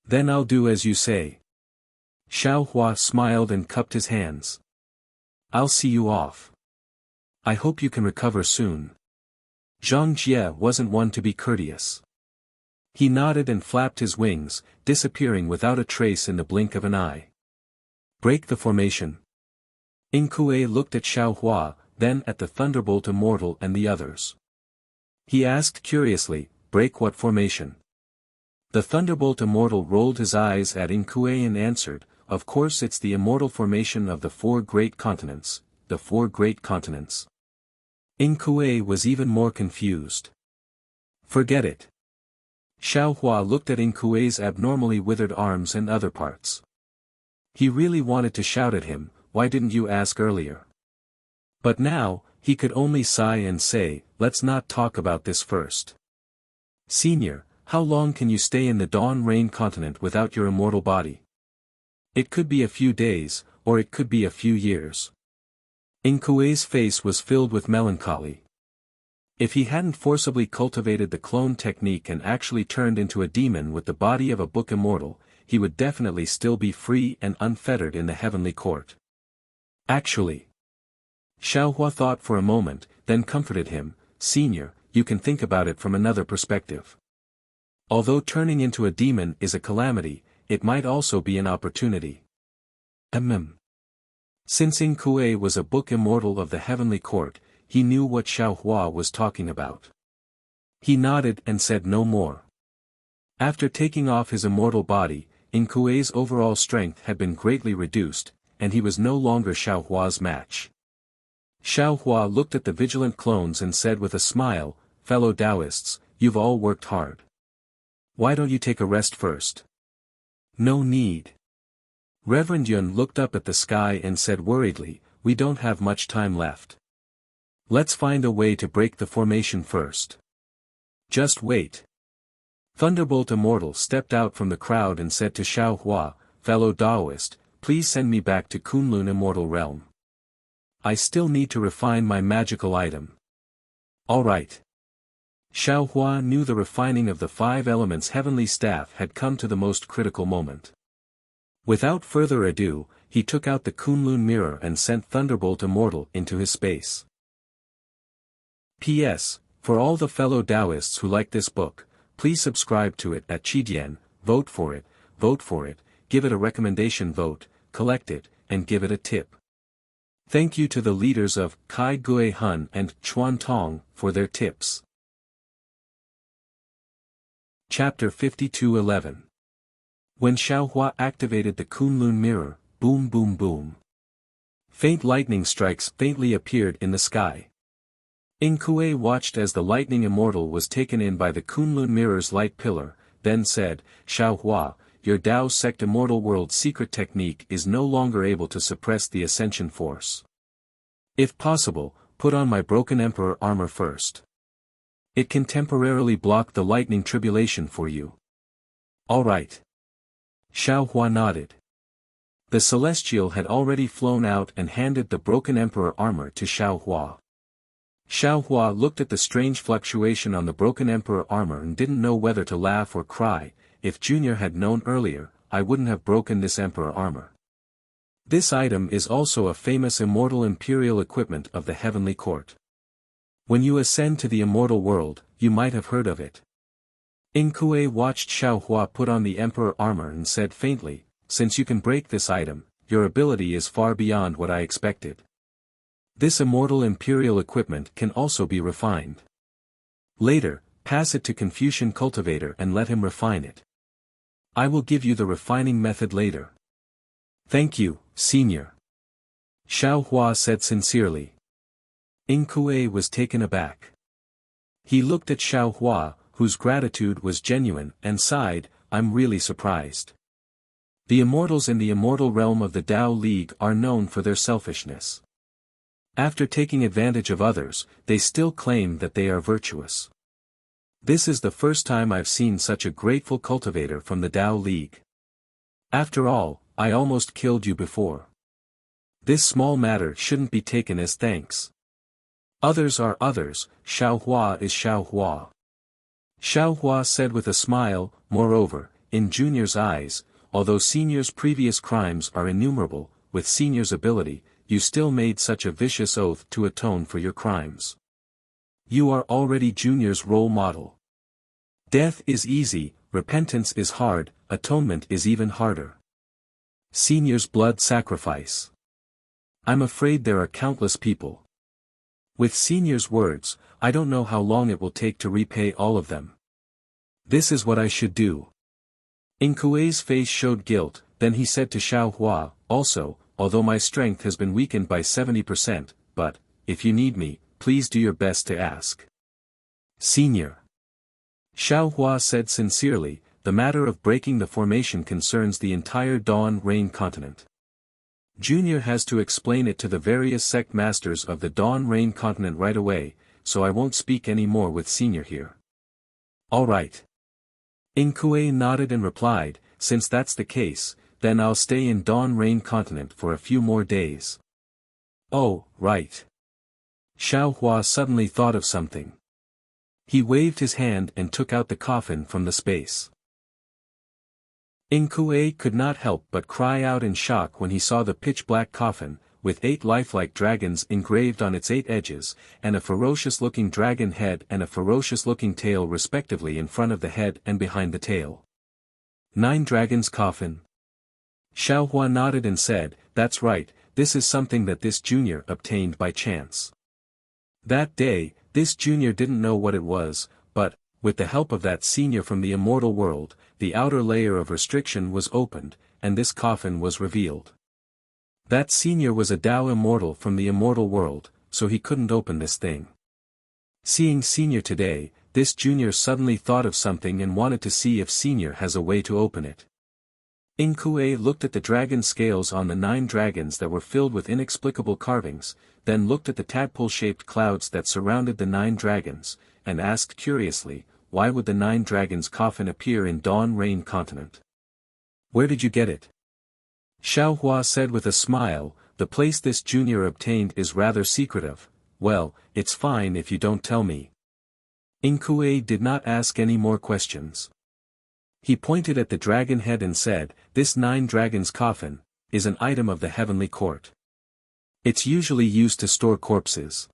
Then I'll do as you say. Xiao Hua smiled and cupped his hands. I'll see you off. I hope you can recover soon. Zhang Jie wasn't one to be courteous. He nodded and flapped his wings, disappearing without a trace in the blink of an eye. Break the formation. Inkue looked at Xiao Hua, then at the Thunderbolt Immortal and the others. He asked curiously, break what formation? The Thunderbolt Immortal rolled his eyes at Inkue and answered, of course it's the immortal formation of the 4 great continents, the 4 great continents. Inkue was even more confused. Forget it. Xiao Hua looked at Inkue's abnormally withered arms and other parts. He really wanted to shout at him, why didn't you ask earlier? But now, he could only sigh and say, let's not talk about this first. Senior, how long can you stay in the Dawn Rain continent without your immortal body? It could be a few days, or it could be a few years. Inkue's face was filled with melancholy. If he hadn't forcibly cultivated the clone technique and actually turned into a demon with the body of a book immortal, he would definitely still be free and unfettered in the heavenly court. Actually. Xiao Hua thought for a moment, then comforted him, Senior, you can think about it from another perspective. Although turning into a demon is a calamity, it might also be an opportunity. Since Inkue was a book immortal of the heavenly court, he knew what Xiao Hua was talking about. He nodded and said no more. After taking off his immortal body, Inkue's overall strength had been greatly reduced, and he was no longer Xiao Hua's match. Xiao Hua looked at the vigilant clones and said with a smile, fellow Taoists, you've all worked hard. Why don't you take a rest first? No need. Reverend Yun looked up at the sky and said worriedly, we don't have much time left. Let's find a way to break the formation first. Just wait. Thunderbolt Immortal stepped out from the crowd and said to Xiao Hua, fellow Taoist, please send me back to Kunlun Immortal Realm. I still need to refine my magical item. Alright. Xiao Hua knew the refining of the 5 elements heavenly staff had come to the most critical moment. Without further ado, he took out the Kunlun mirror and sent Thunderbolt Immortal into his space. P.S. For all the fellow Taoists who like this book, please subscribe to it at Qidian, vote for it, give it a recommendation vote, collect it, and give it a tip. Thank you to the leaders of Kai Gui Hun and Chuan Tong for their tips. Chapter 52:11. When Xiao Hua activated the Kunlun mirror, boom boom boom. Faint lightning strikes faintly appeared in the sky. Inkue watched as the lightning immortal was taken in by the Kunlun mirror's light pillar, then said, Xiao Hua, your Dao sect immortal world's secret technique is no longer able to suppress the ascension force. If possible, put on my broken emperor armor first. It can temporarily block the lightning tribulation for you. Alright. Xiao Hua nodded. The celestial had already flown out and handed the broken emperor armor to Xiao Hua. Xiao Hua looked at the strange fluctuation on the broken emperor armor and didn't know whether to laugh or cry. If Junior had known earlier, I wouldn't have broken this emperor armor. This item is also a famous immortal imperial equipment of the heavenly court. When you ascend to the immortal world, you might have heard of it. Inkue watched Xiao Hua put on the emperor armor and said faintly, since you can break this item, your ability is far beyond what I expected. This immortal imperial equipment can also be refined. Later, pass it to Confucian Cultivator and let him refine it. I will give you the refining method later. Thank you, Senior. Xiao Hua said sincerely. Inkue was taken aback. He looked at Xiao Hua, whose gratitude was genuine, and sighed, I'm really surprised. The immortals in the immortal realm of the Tao League are known for their selfishness. After taking advantage of others, they still claim that they are virtuous. This is the first time I've seen such a grateful cultivator from the Tao League. After all, I almost killed you before. This small matter shouldn't be taken as thanks. Others are others, Xiao Hua is Xiao Hua. Xiao Hua said with a smile, moreover, in Junior's eyes, although Senior's previous crimes are innumerable, with Senior's ability, you still made such a vicious oath to atone for your crimes. You are already Junior's role model. Death is easy, repentance is hard, atonement is even harder. Senior's blood sacrifice. I'm afraid there are countless people. With Senior's words, I don't know how long it will take to repay all of them. This is what I should do. Inkue's face showed guilt, then he said to Xiao Hua, also, although my strength has been weakened by 70%, but, if you need me, please do your best to ask. Senior. Xiao Hua said sincerely, the matter of breaking the formation concerns the entire Dawn Rain continent. Junior has to explain it to the various sect masters of the Dawn Rain continent right away, so I won't speak any more with Senior here. Alright. Inkue nodded and replied, since that's the case, then I'll stay in Dawn Rain continent for a few more days. Oh, right. Xiao Hua suddenly thought of something. He waved his hand and took out the coffin from the space. Inkue could not help but cry out in shock when he saw the pitch-black coffin, with 8 lifelike dragons engraved on its 8 edges, and a ferocious-looking dragon head and a ferocious-looking tail respectively in front of the head and behind the tail. 9 dragons coffin. Xiao Hua nodded and said, that's right, this is something that this junior obtained by chance. That day, this junior didn't know what it was, but, with the help of that senior from the immortal world, the outer layer of restriction was opened, and this coffin was revealed. That senior was a Tao immortal from the immortal world, so he couldn't open this thing. Seeing senior today, this junior suddenly thought of something and wanted to see if senior has a way to open it. Inkue looked at the dragon scales on the 9 dragons that were filled with inexplicable carvings, then looked at the tadpole-shaped clouds that surrounded the 9 dragons, and asked curiously, why would the 9 dragons coffin appear in Dawn Rain continent? Where did you get it? Xiao Hua said with a smile, the place this junior obtained is rather secretive. Well, it's fine if you don't tell me. Inkue did not ask any more questions. He pointed at the dragon head and said, this 9 dragons coffin is an item of the heavenly court. It's usually used to store corpses.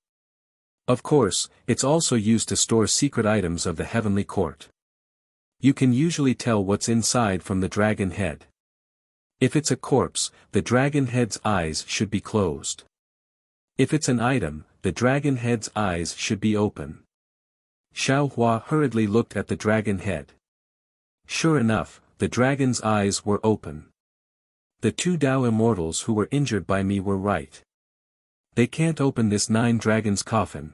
Of course, it's also used to store secret items of the heavenly court. You can usually tell what's inside from the dragon head. If it's a corpse, the dragon head's eyes should be closed. If it's an item, the dragon head's eyes should be open. Xiao Hua hurriedly looked at the dragon head. Sure enough, the dragon's eyes were open. The 2 Dao immortals who were injured by me were right. They can't open this 9 dragons coffin.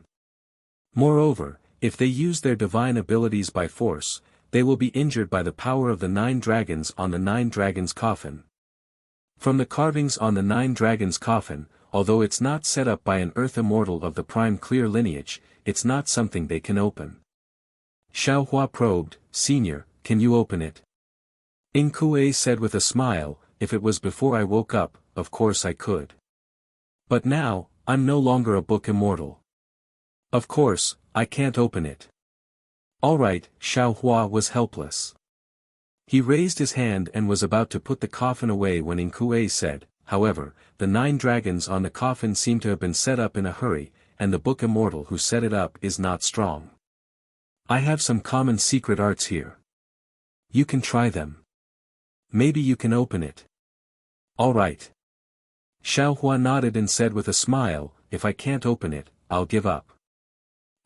Moreover, if they use their divine abilities by force, they will be injured by the power of the 9 dragons on the 9 dragons coffin. From the carvings on the 9 dragons coffin, although it's not set up by an earth immortal of the prime clear lineage, it's not something they can open. Xiao Hua probed, Senior, can you open it? Inkue said with a smile, if it was before I woke up, of course I could. But now, I'm no longer a book immortal. Of course, I can't open it. Alright, Xiao Hua was helpless. He raised his hand and was about to put the coffin away when Inkue said, however, the 9 dragons on the coffin seem to have been set up in a hurry, and the book immortal who set it up is not strong. I have some common secret arts here. You can try them. Maybe you can open it. Alright. Xiao Hua nodded and said with a smile, if I can't open it, I'll give up.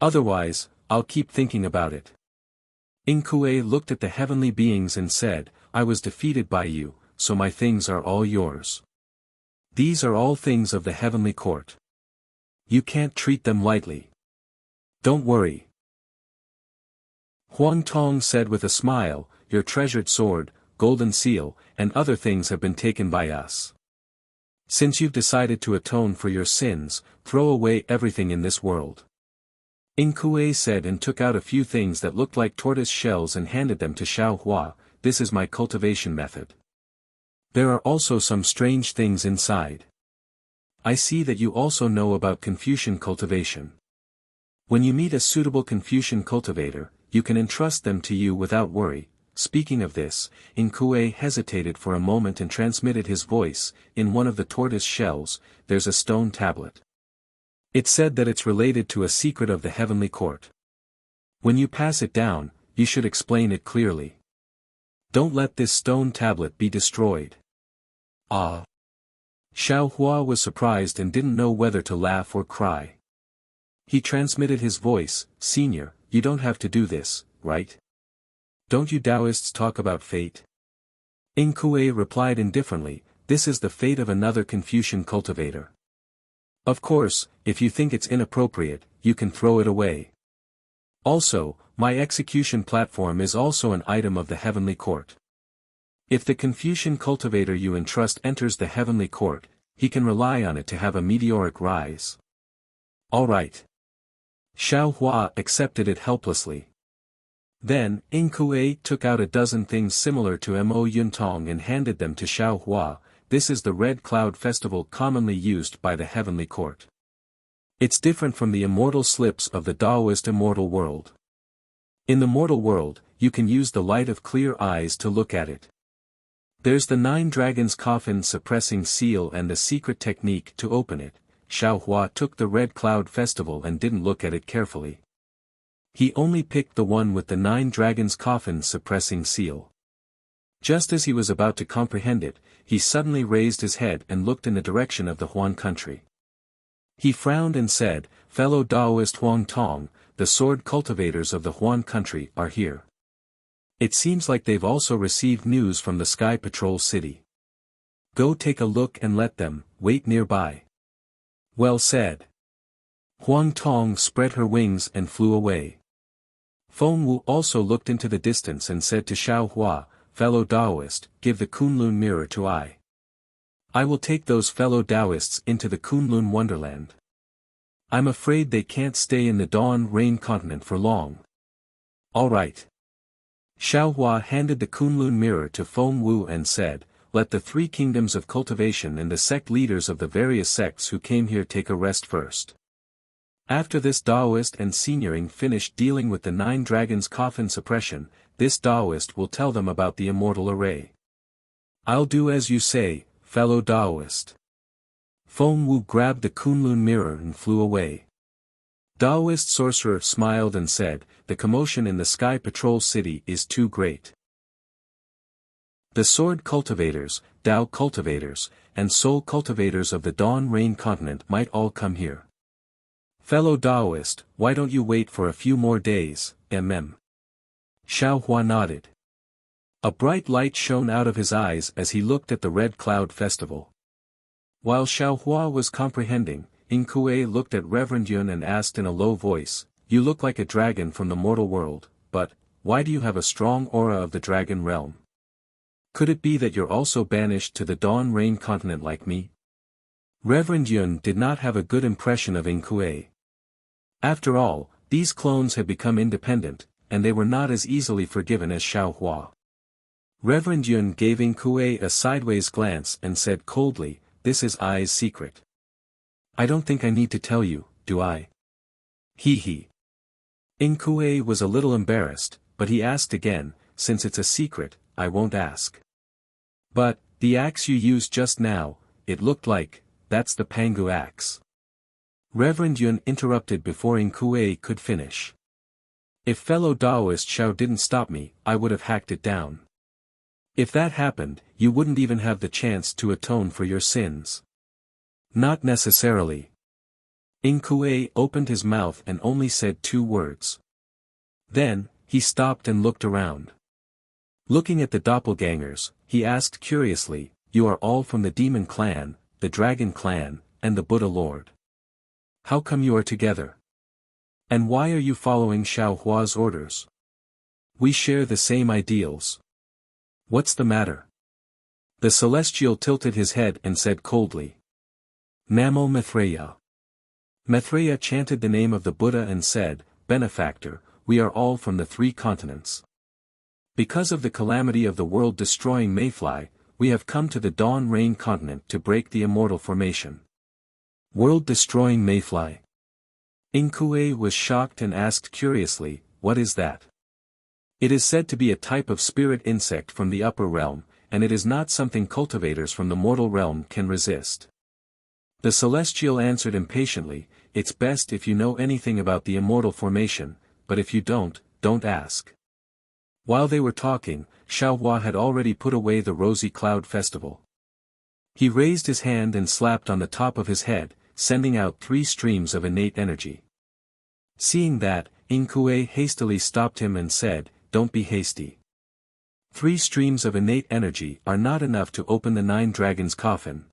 Otherwise, I'll keep thinking about it. Inkue looked at the heavenly beings and said, I was defeated by you, so my things are all yours. These are all things of the heavenly court. You can't treat them lightly. Don't worry. Huang Tong said with a smile, your treasured sword, golden seal, and other things have been taken by us. Since you've decided to atone for your sins, throw away everything in this world. Inkue said and took out a few things that looked like tortoise shells and handed them to Xiao Hua, this is my cultivation method. There are also some strange things inside. I see that you also know about Confucian cultivation. When you meet a suitable Confucian cultivator, you can entrust them to you without worry. Speaking of this, Inkue hesitated for a moment and transmitted his voice, in one of the tortoise shells, there's a stone tablet. It said that it's related to a secret of the heavenly court. When you pass it down, you should explain it clearly. Don't let this stone tablet be destroyed. Ah. Xiao Hua was surprised and didn't know whether to laugh or cry. He transmitted his voice, Senior, you don't have to do this, right? Don't you Taoists talk about fate? Inkue replied indifferently, this is the fate of another Confucian cultivator. Of course, if you think it's inappropriate, you can throw it away. Also, my execution platform is also an item of the heavenly court. If the Confucian cultivator you entrust enters the heavenly court, he can rely on it to have a meteoric rise. Alright. Xiao Hua accepted it helplessly. Then, Inkue took out a dozen things similar to Mo Yuntong and handed them to Xiao Hua, this is the Red Cloud Festival commonly used by the heavenly court. It's different from the immortal slips of the Taoist immortal world. In the mortal world, you can use the light of clear eyes to look at it. There's the 9 dragons coffin suppressing seal and the secret technique to open it. Xiao Hua took the Red Cloud Festival and didn't look at it carefully. He only picked the one with the 9 dragons coffin suppressing seal. Just as he was about to comprehend it, he suddenly raised his head and looked in the direction of the Huan country. He frowned and said, fellow Taoist Huang Tong, the sword cultivators of the Huan country are here. It seems like they've also received news from the Sky Patrol City. Go take a look and let them wait nearby. Well said. Huang Tong spread her wings and flew away. Feng Wu also looked into the distance and said to Xiao Hua, fellow Taoist, give the Kunlun mirror to I. I will take those fellow Taoists into the Kunlun wonderland. I'm afraid they can't stay in the Dawn Rain continent for long. All right. Xiaohua handed the Kunlun mirror to Feng Wu and said, let the three kingdoms of cultivation and the sect leaders of the various sects who came here take a rest first. After this Taoist and Signoring finish dealing with the 9 dragons' coffin suppression, this Taoist will tell them about the immortal array. I'll do as you say, fellow Taoist. Feng Wu grabbed the Kunlun mirror and flew away. Taoist sorcerer smiled and said, the commotion in the Sky Patrol City is too great. The sword cultivators, Tao cultivators, and soul cultivators of the Dawn Rain continent might all come here. Fellow Taoist, why don't you wait for a few more days, Xiaohua nodded. A bright light shone out of his eyes as he looked at the Red Cloud Festival. While Xiaohua was comprehending, Inkue looked at Reverend Yun and asked in a low voice, you look like a dragon from the mortal world, but, why do you have a strong aura of the dragon realm? Could it be that you're also banished to the Dawn Rain continent like me? Reverend Yun did not have a good impression of Inkue. After all, these clones had become independent, and they were not as easily forgiven as Xiaohua. Reverend Yun gave Inkue a sideways glance and said coldly, this is I's secret. I don't think I need to tell you, do I? He. Inkue was a little embarrassed, but he asked again, since it's a secret, I won't ask. But, the axe you used just now, it looked like, that's the Pangu axe. Reverend Yun interrupted before Inkue could finish. If fellow Taoist Xiao didn't stop me, I would have hacked it down. If that happened, you wouldn't even have the chance to atone for your sins. Not necessarily. Inkue opened his mouth and only said 2 words. Then, he stopped and looked around. Looking at the doppelgangers, he asked curiously, you are all from the Demon Clan, the Dragon Clan, and the Buddha Lord. How come you are together? And why are you following Xiaohua's orders? We share the same ideals. What's the matter? The Celestial tilted his head and said coldly. Namo Maitreya. Maitreya chanted the name of the Buddha and said, Benefactor, we are all from the 3 continents. Because of the calamity of the world-destroying Mayfly, we have come to the Dawn Rain continent to break the immortal formation. World-destroying Mayfly. Inkue was shocked and asked curiously, what is that? It is said to be a type of spirit insect from the upper realm, and it is not something cultivators from the mortal realm can resist. The Celestial answered impatiently, it's best if you know anything about the immortal formation, but if you don't ask. While they were talking, Xiaohua had already put away the Rosy Cloud Festival. He raised his hand and slapped on the top of his head, sending out 3 streams of innate energy. Seeing that, Inkue hastily stopped him and said, don't be hasty. 3 streams of innate energy are not enough to open the 9 dragons' coffin.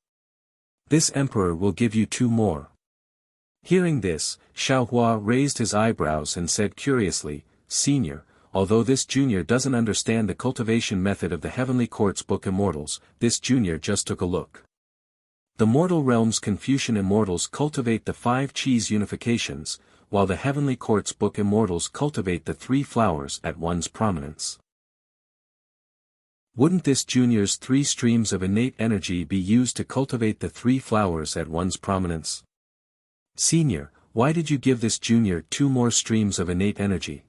This emperor will give you 2 more. Hearing this, Xiaohua raised his eyebrows and said curiously, Senior, although this junior doesn't understand the cultivation method of the Heavenly Court's Book Immortals, this junior just took a look. The mortal realm's Confucian Immortals cultivate the 5 Qis unifications, while the Heavenly Court's Book Immortals cultivate the 3 flowers at one's prominence. Wouldn't this junior's 3 streams of innate energy be used to cultivate the 3 flowers at one's prominence? Senior, why did you give this junior 2 more streams of innate energy?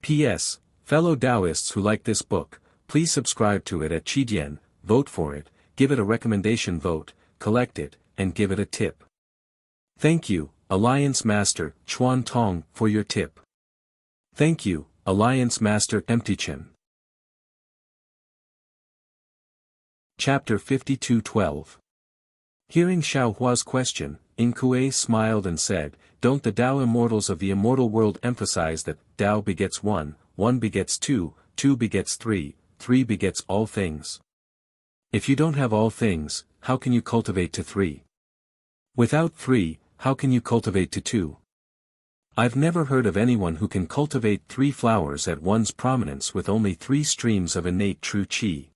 P.S. Fellow Taoists who like this book, please subscribe to it at Qidian, vote for it, give it a recommendation vote, collect it, and give it a tip. Thank you, Alliance Master Chuan Tong, for your tip. Thank you, Alliance Master Emptychen. Chapter 52:12. Hearing Xiaohua's question, Inkue smiled and said, don't the Tao immortals of the immortal world emphasize that Tao begets 1, 1 begets 2, 2 begets 3, 3 begets all things? If you don't have all things, how can you cultivate to 3? Without 3, how can you cultivate to 2? I've never heard of anyone who can cultivate 3 flowers at one's prominence with only 3 streams of innate true qi.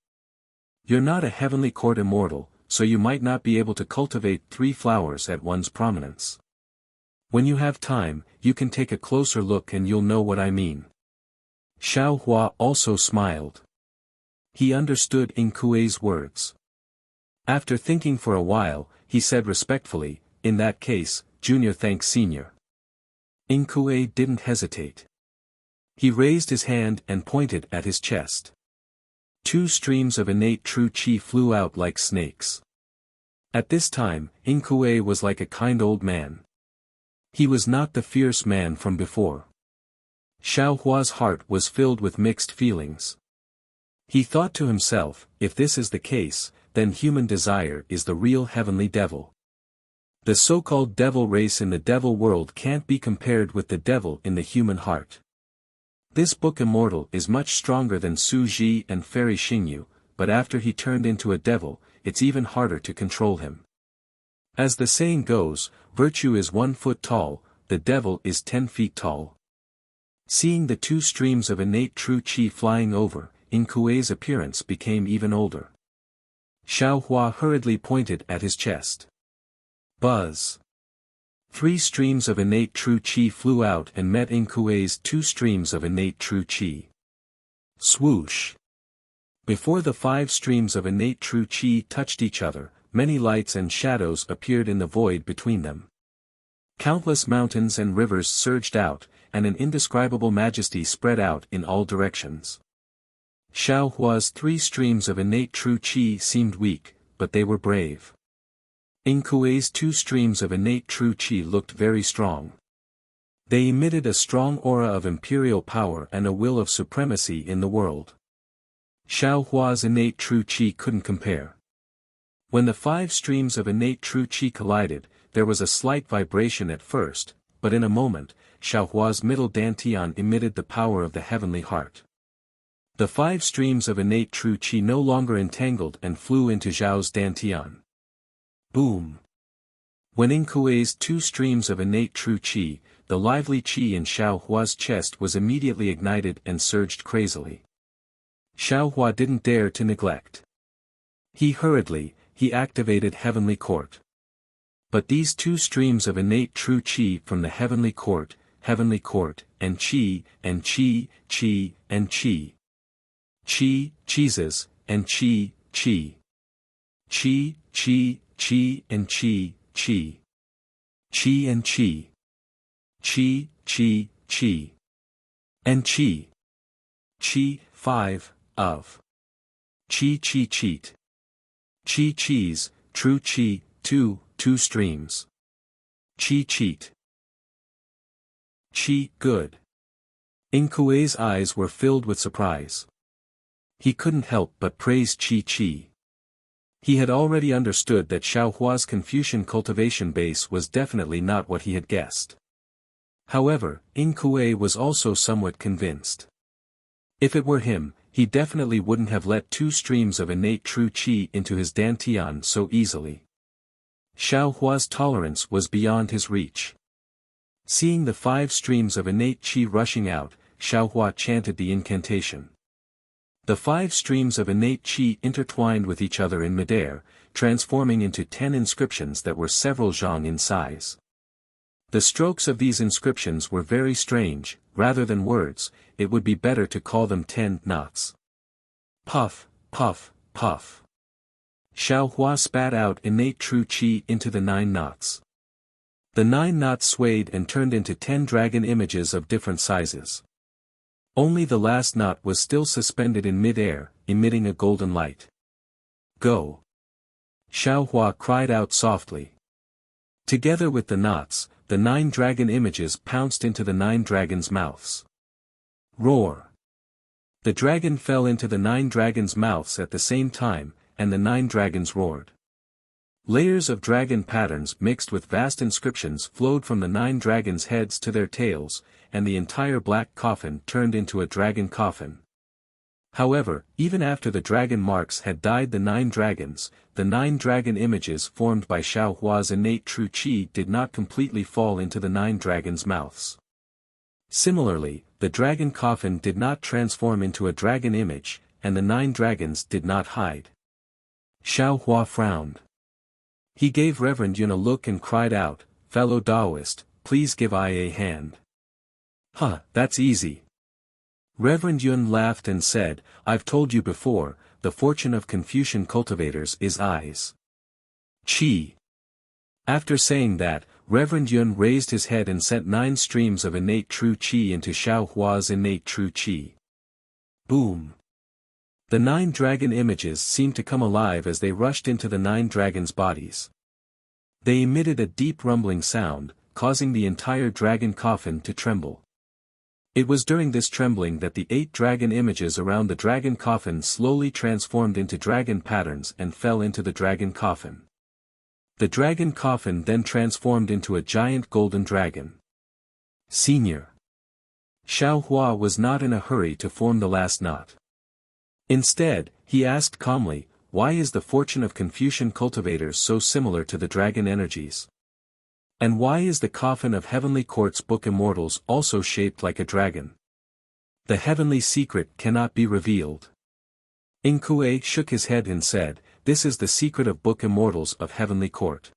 You're not a Heavenly Court immortal, so you might not be able to cultivate 3 flowers at one's prominence. When you have time, you can take a closer look and you'll know what I mean. Xiao Hua also smiled. He understood Ing Kuei's words. After thinking for a while, he said respectfully, "In that case, Junior thanks Senior." Ing Kuei didn't hesitate. He raised his hand and pointed at his chest. 2 streams of innate true qi flew out like snakes. At this time, Ing Kuei was like a kind old man. He was not the fierce man from before. Xiao Hua's heart was filled with mixed feelings. He thought to himself, if this is the case, then human desire is the real heavenly devil. The so-called devil race in the devil world can't be compared with the devil in the human heart. This book immortal is much stronger than Su Ji and Fairy Xingyu, but after he turned into a devil, it's even harder to control him. As the saying goes, virtue is 1 foot tall, the devil is 10 feet tall. Seeing the 2 streams of innate true qi flying over, Ing Kuei's appearance became even older. Xiao Hua hurriedly pointed at his chest. Buzz! 3 streams of innate true qi flew out and met Ing Kuei's 2 streams of innate true qi. Swoosh! Before the 5 streams of innate true qi touched each other, many lights and shadows appeared in the void between them. Countless mountains and rivers surged out, and an indescribable majesty spread out in all directions. Xiao Hua's 3 streams of innate true qi seemed weak, but they were brave. Ing Kuei's 2 streams of innate true qi looked very strong. They emitted a strong aura of imperial power and a will of supremacy in the world. Xiao Hua's innate true qi couldn't compare. When the 5 streams of innate true qi collided, there was a slight vibration at first, but in a moment, Xiao Hua's middle dantian emitted the power of the heavenly heart. The 5 streams of innate true qi no longer entangled and flew into Zhao's dantian. Boom! When Ing Kuei's 2 streams of innate true qi, the lively qi in Xiao Hua's chest was immediately ignited and surged crazily. Xiao Hua didn't dare to neglect. He activated Heavenly Court. But these 2 streams of innate true qi from the Heavenly Court, and qi, and qi, qi, and qi. Qi, cheeses, and qi, qi. Qi, qi, qi, and qi, qi. Qi and qi. Qi, qi, qi. And qi. Qi, 5, of. Qi, qi, cheat. Qi, cheese, true qi, 2 streams. Qi, cheat. Qi, good. Ing Kuei's eyes were filled with surprise. He couldn't help but praise Qi Qi. He had already understood that Xiao Hua's Confucian cultivation base was definitely not what he had guessed. However, Ing Kuei was also somewhat convinced. If it were him, he definitely wouldn't have let 2 streams of innate true qi into his dantian so easily. Xiao Hua's tolerance was beyond his reach. Seeing the 5 streams of innate qi rushing out, Xiao Hua chanted the incantation. The 5 streams of innate qi intertwined with each other in midair, transforming into 10 inscriptions that were several zhang in size. The strokes of these inscriptions were very strange. Rather than words, it would be better to call them 10 knots. Puff, puff, puff. Xiao Hua spat out innate true qi into the 9 knots. The 9 knots swayed and turned into 10 dragon images of different sizes. Only the last knot was still suspended in mid-air, emitting a golden light. Go! Xiao Hua cried out softly. Together with the knots, the 9 dragon images pounced into the 9 dragons' mouths. Roar! The dragon fell into the 9 dragons' mouths at the same time, and the 9 dragons roared. Layers of dragon patterns mixed with vast inscriptions flowed from the 9 dragons' heads to their tails, and the entire black coffin turned into a dragon coffin. However, even after the dragon marks had dyed the 9 dragons, the 9 dragon images formed by Xiao Hua's innate true qi did not completely fall into the 9 dragons' mouths. Similarly, the dragon coffin did not transform into a dragon image, and the 9 dragons did not hide. Xiao Hua frowned. He gave Reverend Yun a look and cried out, "Fellow Taoist, please give I a hand." "Huh, that's easy. Reverend Yun laughed and said, I've told you before, the fortune of Confucian cultivators is eyes. Qi. After saying that, Reverend Yun raised his head and sent 9 streams of innate true qi into Xiao Hua's innate true qi. Boom. The 9 dragon images seemed to come alive as they rushed into the 9 dragons' bodies. They emitted a deep rumbling sound, causing the entire dragon coffin to tremble. It was during this trembling that the 8 dragon images around the dragon coffin slowly transformed into dragon patterns and fell into the dragon coffin. The dragon coffin then transformed into a giant golden dragon. Senior. Xiao Hua was not in a hurry to form the last knot. Instead, he asked calmly, why is the fortune of Confucian cultivators so similar to the dragon energies? And why is the coffin of Heavenly Court's Book Immortals also shaped like a dragon? The heavenly secret cannot be revealed. Kue shook his head and said, this is the secret of Book Immortals of Heavenly Court.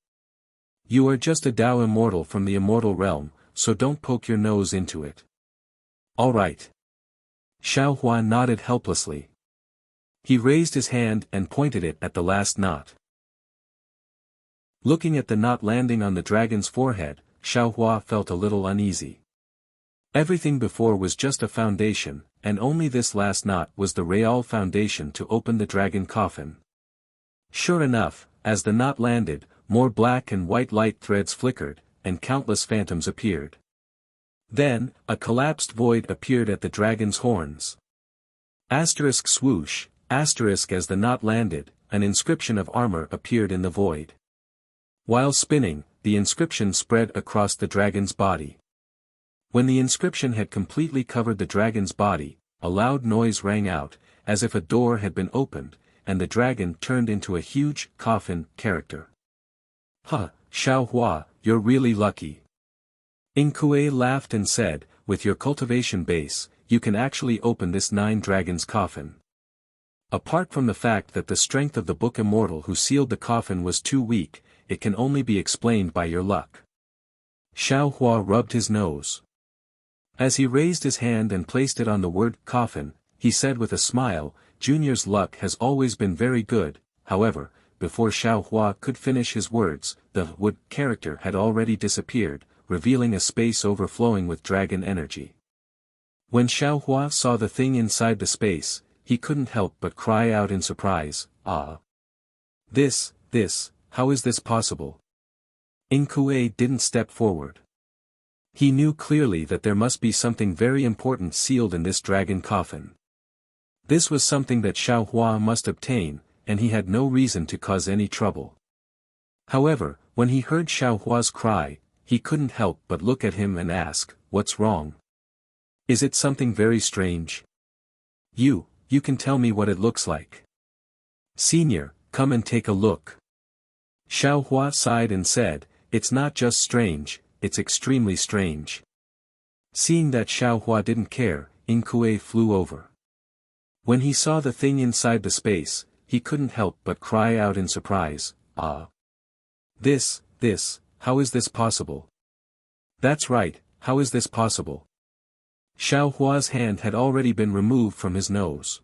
You are just a Tao immortal from the immortal realm, so don't poke your nose into it. All right. Xiao Hua nodded helplessly. He raised his hand and pointed it at the last knot. Looking at the knot landing on the dragon's forehead, Xiao Hua felt a little uneasy. Everything before was just a foundation, and only this last knot was the real foundation to open the dragon coffin. Sure enough, as the knot landed, more black and white light threads flickered, and countless phantoms appeared. Then, a collapsed void appeared at the dragon's horns. Asterisk swoosh, asterisk as the knot landed, an inscription of armor appeared in the void. While spinning, the inscription spread across the dragon's body. When the inscription had completely covered the dragon's body, a loud noise rang out, as if a door had been opened, and the dragon turned into a huge, coffin, character. Huh, Xiao Hua, you're really lucky. Kue laughed and said, with your cultivation base, you can actually open this 9 dragons coffin. Apart from the fact that the strength of the Book Immortal who sealed the coffin was too weak, it can only be explained by your luck. Xiao Hua rubbed his nose. As he raised his hand and placed it on the word coffin, he said with a smile, Junior's luck has always been very good. However, before Xiao Hua could finish his words, the wood character had already disappeared, revealing a space overflowing with dragon energy. When Xiao Hua saw the thing inside the space, he couldn't help but cry out in surprise, ah! This, how is this possible? Kue didn't step forward. He knew clearly that there must be something very important sealed in this dragon coffin. This was something that Xiao Hua must obtain, and he had no reason to cause any trouble. However, when he heard Xiao Hua's cry, he couldn't help but look at him and ask, what's wrong? Is it something very strange? You can tell me what it looks like. Senior, come and take a look. Xiao Hua sighed and said, it's not just strange, it's extremely strange. Seeing that Xiao Hua didn't care, Kue flew over. When he saw the thing inside the space, he couldn't help but cry out in surprise, ah! This, how is this possible? That's right, how is this possible? Xiao Hua's hand had already been removed from his nose.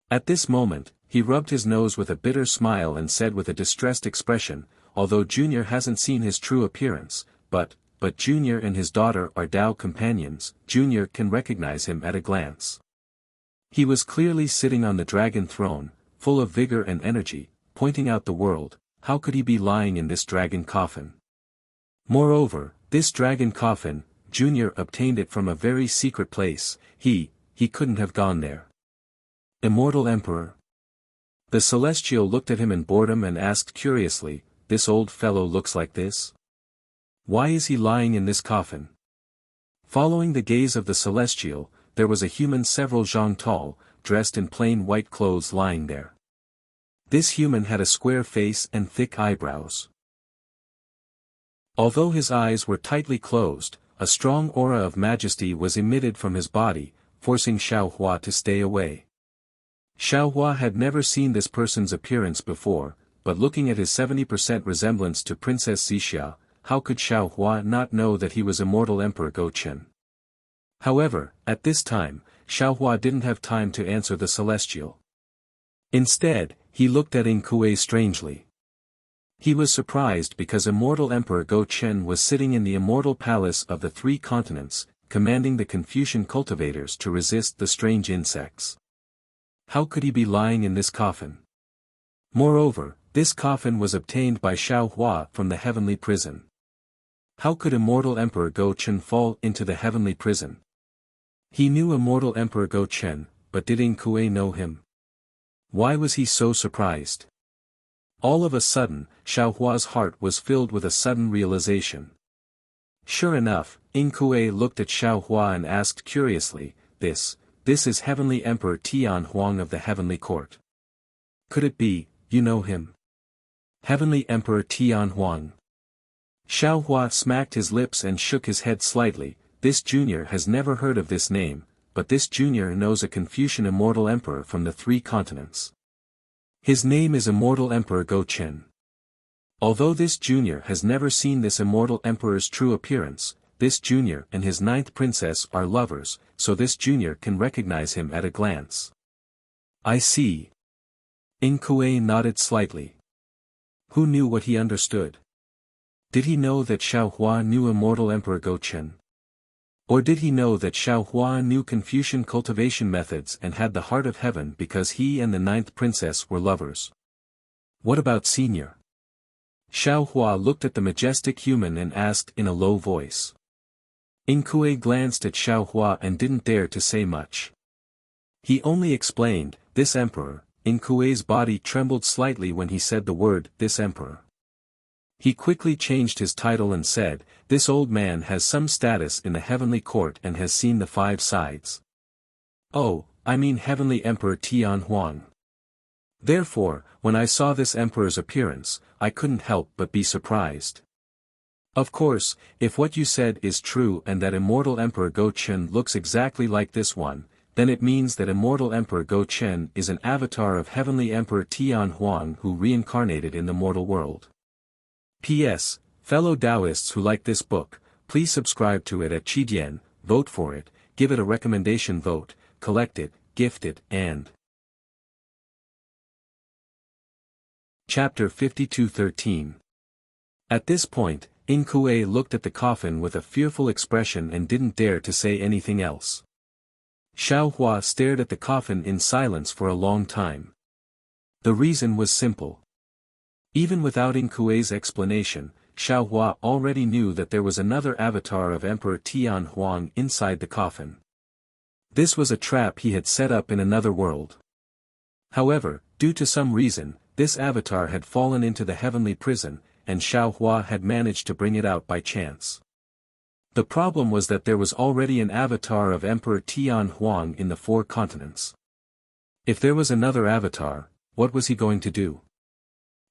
At this moment, he rubbed his nose with a bitter smile and said with a distressed expression, although Junior hasn't seen his true appearance, but Junior and his daughter are Tao companions, Junior can recognize him at a glance. He was clearly sitting on the dragon throne, full of vigor and energy, pointing out the world. How could he be lying in this dragon coffin? Moreover, this dragon coffin, Junior obtained it from a very secret place, he couldn't have gone there. Immortal Emperor. The Celestial looked at him in boredom and asked curiously, this old fellow looks like this? Why is he lying in this coffin? Following the gaze of the Celestial, there was a human several zhang tall, dressed in plain white clothes lying there. This human had a square face and thick eyebrows. Although his eyes were tightly closed, a strong aura of majesty was emitted from his body, forcing Xiao Hua to stay away. Xiao Hua had never seen this person's appearance before, but looking at his 70% resemblance to Princess Xixia, how could Xiao Hua not know that he was Immortal Emperor Go Chen? However, at this time, Xiaohua didn't have time to answer the celestial. Instead, he looked at Ing Kuei strangely. He was surprised because immortal Emperor Go Chen was sitting in the immortal palace of the three continents, commanding the Confucian cultivators to resist the strange insects. How could he be lying in this coffin? Moreover, this coffin was obtained by Xiaohua from the heavenly prison. How could immortal Emperor Go Chen fall into the heavenly prison? He knew immortal Emperor Go Chen, but did Ing Kuei know him? Why was he so surprised? All of a sudden, Xiaohua's heart was filled with a sudden realization. Sure enough, Ing Kuei looked at Xiaohua and asked curiously, This is Heavenly Emperor Tian Huang of the Heavenly Court. Could it be, you know him? Heavenly Emperor Tian Huang. Xiaohua smacked his lips and shook his head slightly. This junior has never heard of this name, but this junior knows a Confucian immortal emperor from the three continents. His name is Immortal Emperor Go Chen. Although this junior has never seen this immortal emperor's true appearance, this junior and his ninth princess are lovers, so this junior can recognize him at a glance. I see. Ing Kuei nodded slightly. Who knew what he understood? Did he know that Xiaohua knew immortal Emperor Go Chen? Or did he know that Xiaohua knew Confucian cultivation methods and had the heart of heaven because he and the ninth princess were lovers? What about Senior? Xiaohua looked at the majestic human and asked in a low voice. Ing Kuei glanced at Xiaohua and didn't dare to say much. He only explained, this emperor. Ing Kuei's body trembled slightly when he said the word, this emperor. He quickly changed his title and said, this old man has some status in the heavenly court and has seen the five sides. Oh, I mean Heavenly Emperor Tian Huang. Therefore, when I saw this emperor's appearance, I couldn't help but be surprised. Of course, if what you said is true and that immortal Emperor Go Chen looks exactly like this one, then it means that immortal Emperor Go Chen is an avatar of Heavenly Emperor Tian Huang who reincarnated in the mortal world. P.S. Fellow Taoists who like this book, please subscribe to it at Qidian, vote for it, give it a recommendation vote, collect it, gift it, and... Chapter 52:13. At this point, Ing Kuei looked at the coffin with a fearful expression and didn't dare to say anything else. Xiaohua stared at the coffin in silence for a long time. The reason was simple. Even without Ing Kuei's explanation, Xiaohua already knew that there was another avatar of Emperor Tian Huang inside the coffin. This was a trap he had set up in another world. However, due to some reason, this avatar had fallen into the heavenly prison, and Xiaohua had managed to bring it out by chance. The problem was that there was already an avatar of Emperor Tian Huang in the four continents. If there was another avatar, what was he going to do?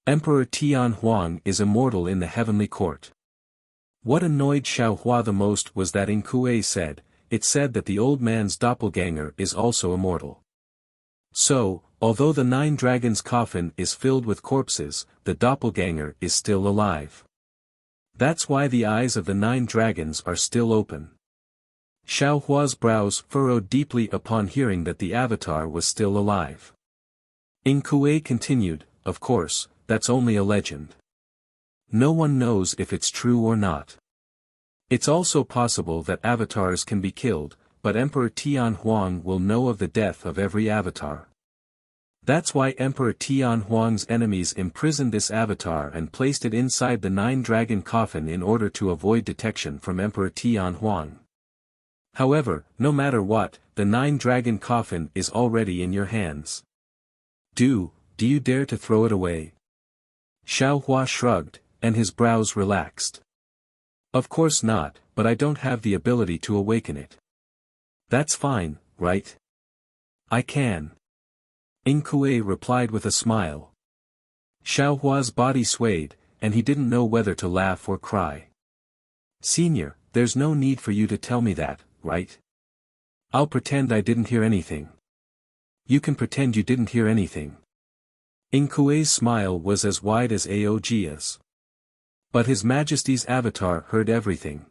Emperor Tian Huang is immortal in the heavenly court. What annoyed Xiaohua the most was that Ing Kuei said, it said that the old man's doppelganger is also immortal. So, although the nine dragons' coffin is filled with corpses, the doppelganger is still alive. That's why the eyes of the nine dragons are still open. Xiaohua's brows furrowed deeply upon hearing that the avatar was still alive. Ing Kuei continued, of course, that's only a legend. No one knows if it's true or not. It's also possible that avatars can be killed, but Emperor Tian Huang will know of the death of every avatar. That's why Emperor Tian Huang's enemies imprisoned this avatar and placed it inside the nine-dragon coffin in order to avoid detection from Emperor Tian Huang. However, no matter what, the nine-dragon coffin is already in your hands. Do you dare to throw it away? Xiaohua shrugged, and his brows relaxed. Of course not, but I don't have the ability to awaken it. That's fine, right? I can. Ing Kuei replied with a smile. Xiaohua's body swayed, and he didn't know whether to laugh or cry. Senior, there's no need for you to tell me that, right? I'll pretend I didn't hear anything. You can pretend you didn't hear anything. Ing Kuei's smile was as wide as Aojia's. But His Majesty's avatar heard everything.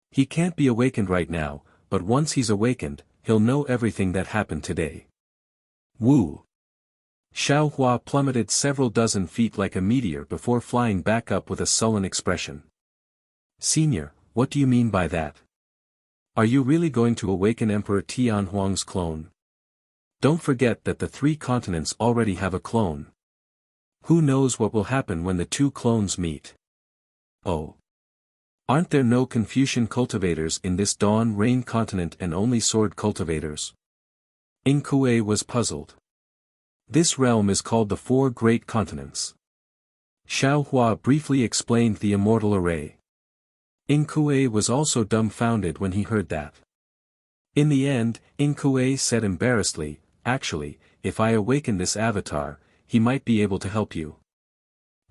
He can't be awakened right now, but once he's awakened, he'll know everything that happened today. Wu. Xiao Hua plummeted several dozen feet like a meteor before flying back up with a sullen expression. Senior, what do you mean by that? Are you really going to awaken Emperor Tianhuang's clone? Don't forget that the 3 continents already have a clone. Who knows what will happen when the 2 clones meet? Oh. Aren't there no Confucian cultivators in this Dawn Rain continent and only sword cultivators? Inkue was puzzled. This realm is called the 4 Great Continents. Xiao Hua briefly explained the immortal array. Inkue was also dumbfounded when he heard that. In the end, Inkue said embarrassedly, actually, if I awaken this avatar, he might be able to help you.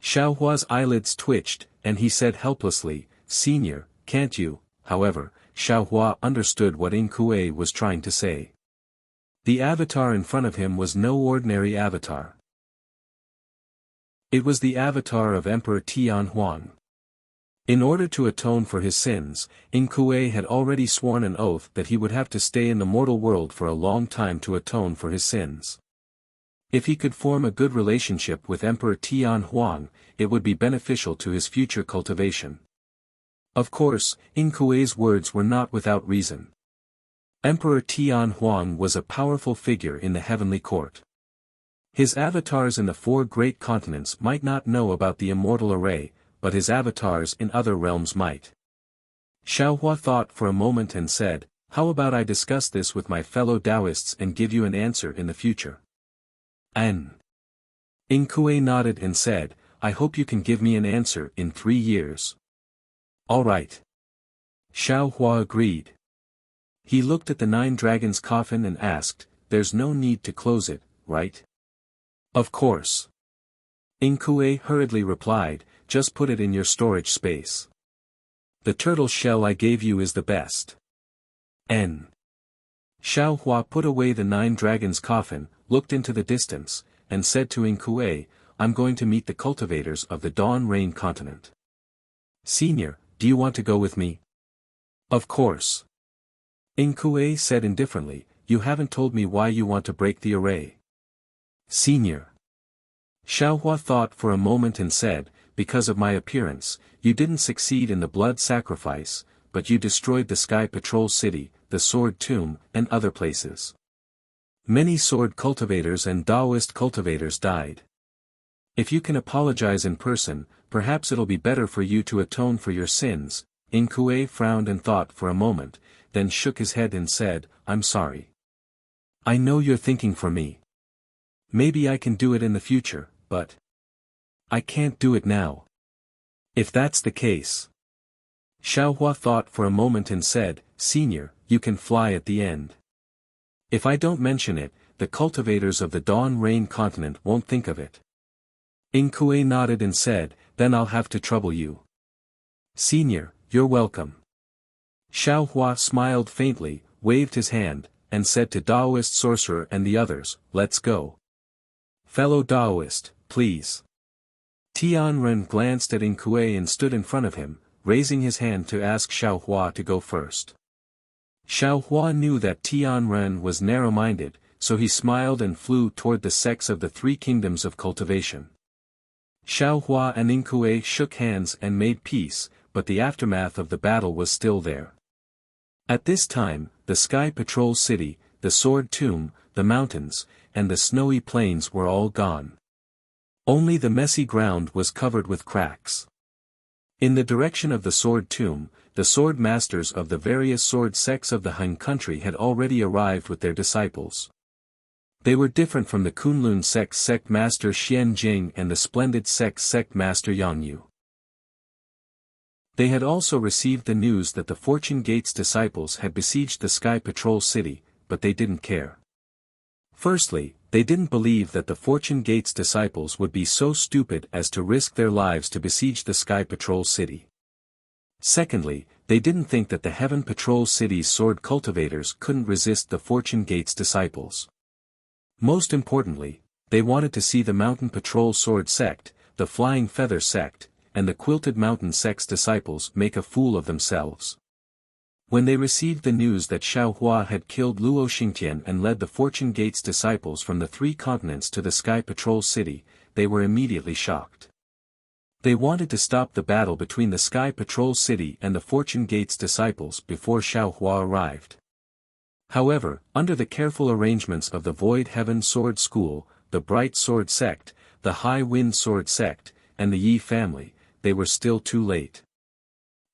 Xiao Hua's eyelids twitched, and he said helplessly, Senior, can't you? However, Xiao Hua understood what Inkue was trying to say. The avatar in front of him was no ordinary avatar. It was the avatar of Emperor Tianhuang. In order to atone for his sins, Inkue had already sworn an oath that he would have to stay in the mortal world for a long time to atone for his sins. If he could form a good relationship with Emperor Tianhuang, it would be beneficial to his future cultivation. Of course, Inkue's words were not without reason. Emperor Tianhuang was a powerful figure in the heavenly court. His avatars in the 4 Great Continents might not know about the immortal array, but his avatars in other realms might. Xiao Hua thought for a moment and said, how about I discuss this with my fellow Taoists and give you an answer in the future? Inkue nodded and said, I hope you can give me an answer in 3 years. All right. Xiao Hua agreed. He looked at the 9 dragons coffin and asked, there's no need to close it, right? Of course. Inkue hurriedly replied, just put it in your storage space. The turtle shell I gave you is the best. Xiao Hua put away the 9 dragons coffin, looked into the distance, and said to Inkue, I'm going to meet the cultivators of the Dawn Rain continent. Senior, do you want to go with me? Of course. Inkue said indifferently, you haven't told me why you want to break the array. Senior. Xiao Hua thought for a moment and said, because of my appearance, you didn't succeed in the blood sacrifice, but you destroyed the Sky Patrol City, the Sword Tomb, and other places. Many sword cultivators and Taoist cultivators died. If you can apologize in person, perhaps it'll be better for you to atone for your sins. Inkue frowned and thought for a moment, then shook his head and said, I'm sorry. I know you're thinking for me. Maybe I can do it in the future, but I can't do it now. If that's the case. Xiao Hua thought for a moment and said, Senior, you can fly at the end. If I don't mention it, the cultivators of the Dawn Rain continent won't think of it. Inkue nodded and said, then I'll have to trouble you. Senior, you're welcome. Xiao Hua smiled faintly, waved his hand, and said to Taoist sorcerer and the others, let's go. Fellow Taoist, please. Tianren glanced at Inkue and stood in front of him, raising his hand to ask Xiao Hua to go first. Xiao Hua knew that Tianren was narrow-minded, so he smiled and flew toward the sects of the 3 kingdoms of cultivation. Xiao Hua and Inkue shook hands and made peace, but the aftermath of the battle was still there. At this time, the Sky Patrol City, the Sword Tomb, the mountains, and the snowy plains were all gone. Only the messy ground was covered with cracks. In the direction of the Sword Tomb, the sword masters of the various sword sects of the Han country had already arrived with their disciples. They were different from the Kunlun sect master Xian Jing and the splendid sect master Yang Yu. They had also received the news that the Fortune Gate's disciples had besieged the Sky Patrol City, but they didn't care. Firstly, they didn't believe that the Fortune Gate's disciples would be so stupid as to risk their lives to besiege the Sky Patrol City. Secondly, they didn't think that the Heaven Patrol City's sword cultivators couldn't resist the Fortune Gate's disciples. Most importantly, they wanted to see the Mountain Patrol Sword Sect, the Flying Feather Sect, and the Quilted Mountain Sect's disciples make a fool of themselves. When they received the news that Xiao Hua had killed Luo Xingtian and led the Fortune Gate's disciples from the 3 continents to the Sky Patrol City, they were immediately shocked. They wanted to stop the battle between the Sky Patrol City and the Fortune Gate's disciples before Xiao Hua arrived. However, under the careful arrangements of the Void Heaven Sword School, the Bright Sword Sect, the High Wind Sword Sect, and the Yi family, they were still too late.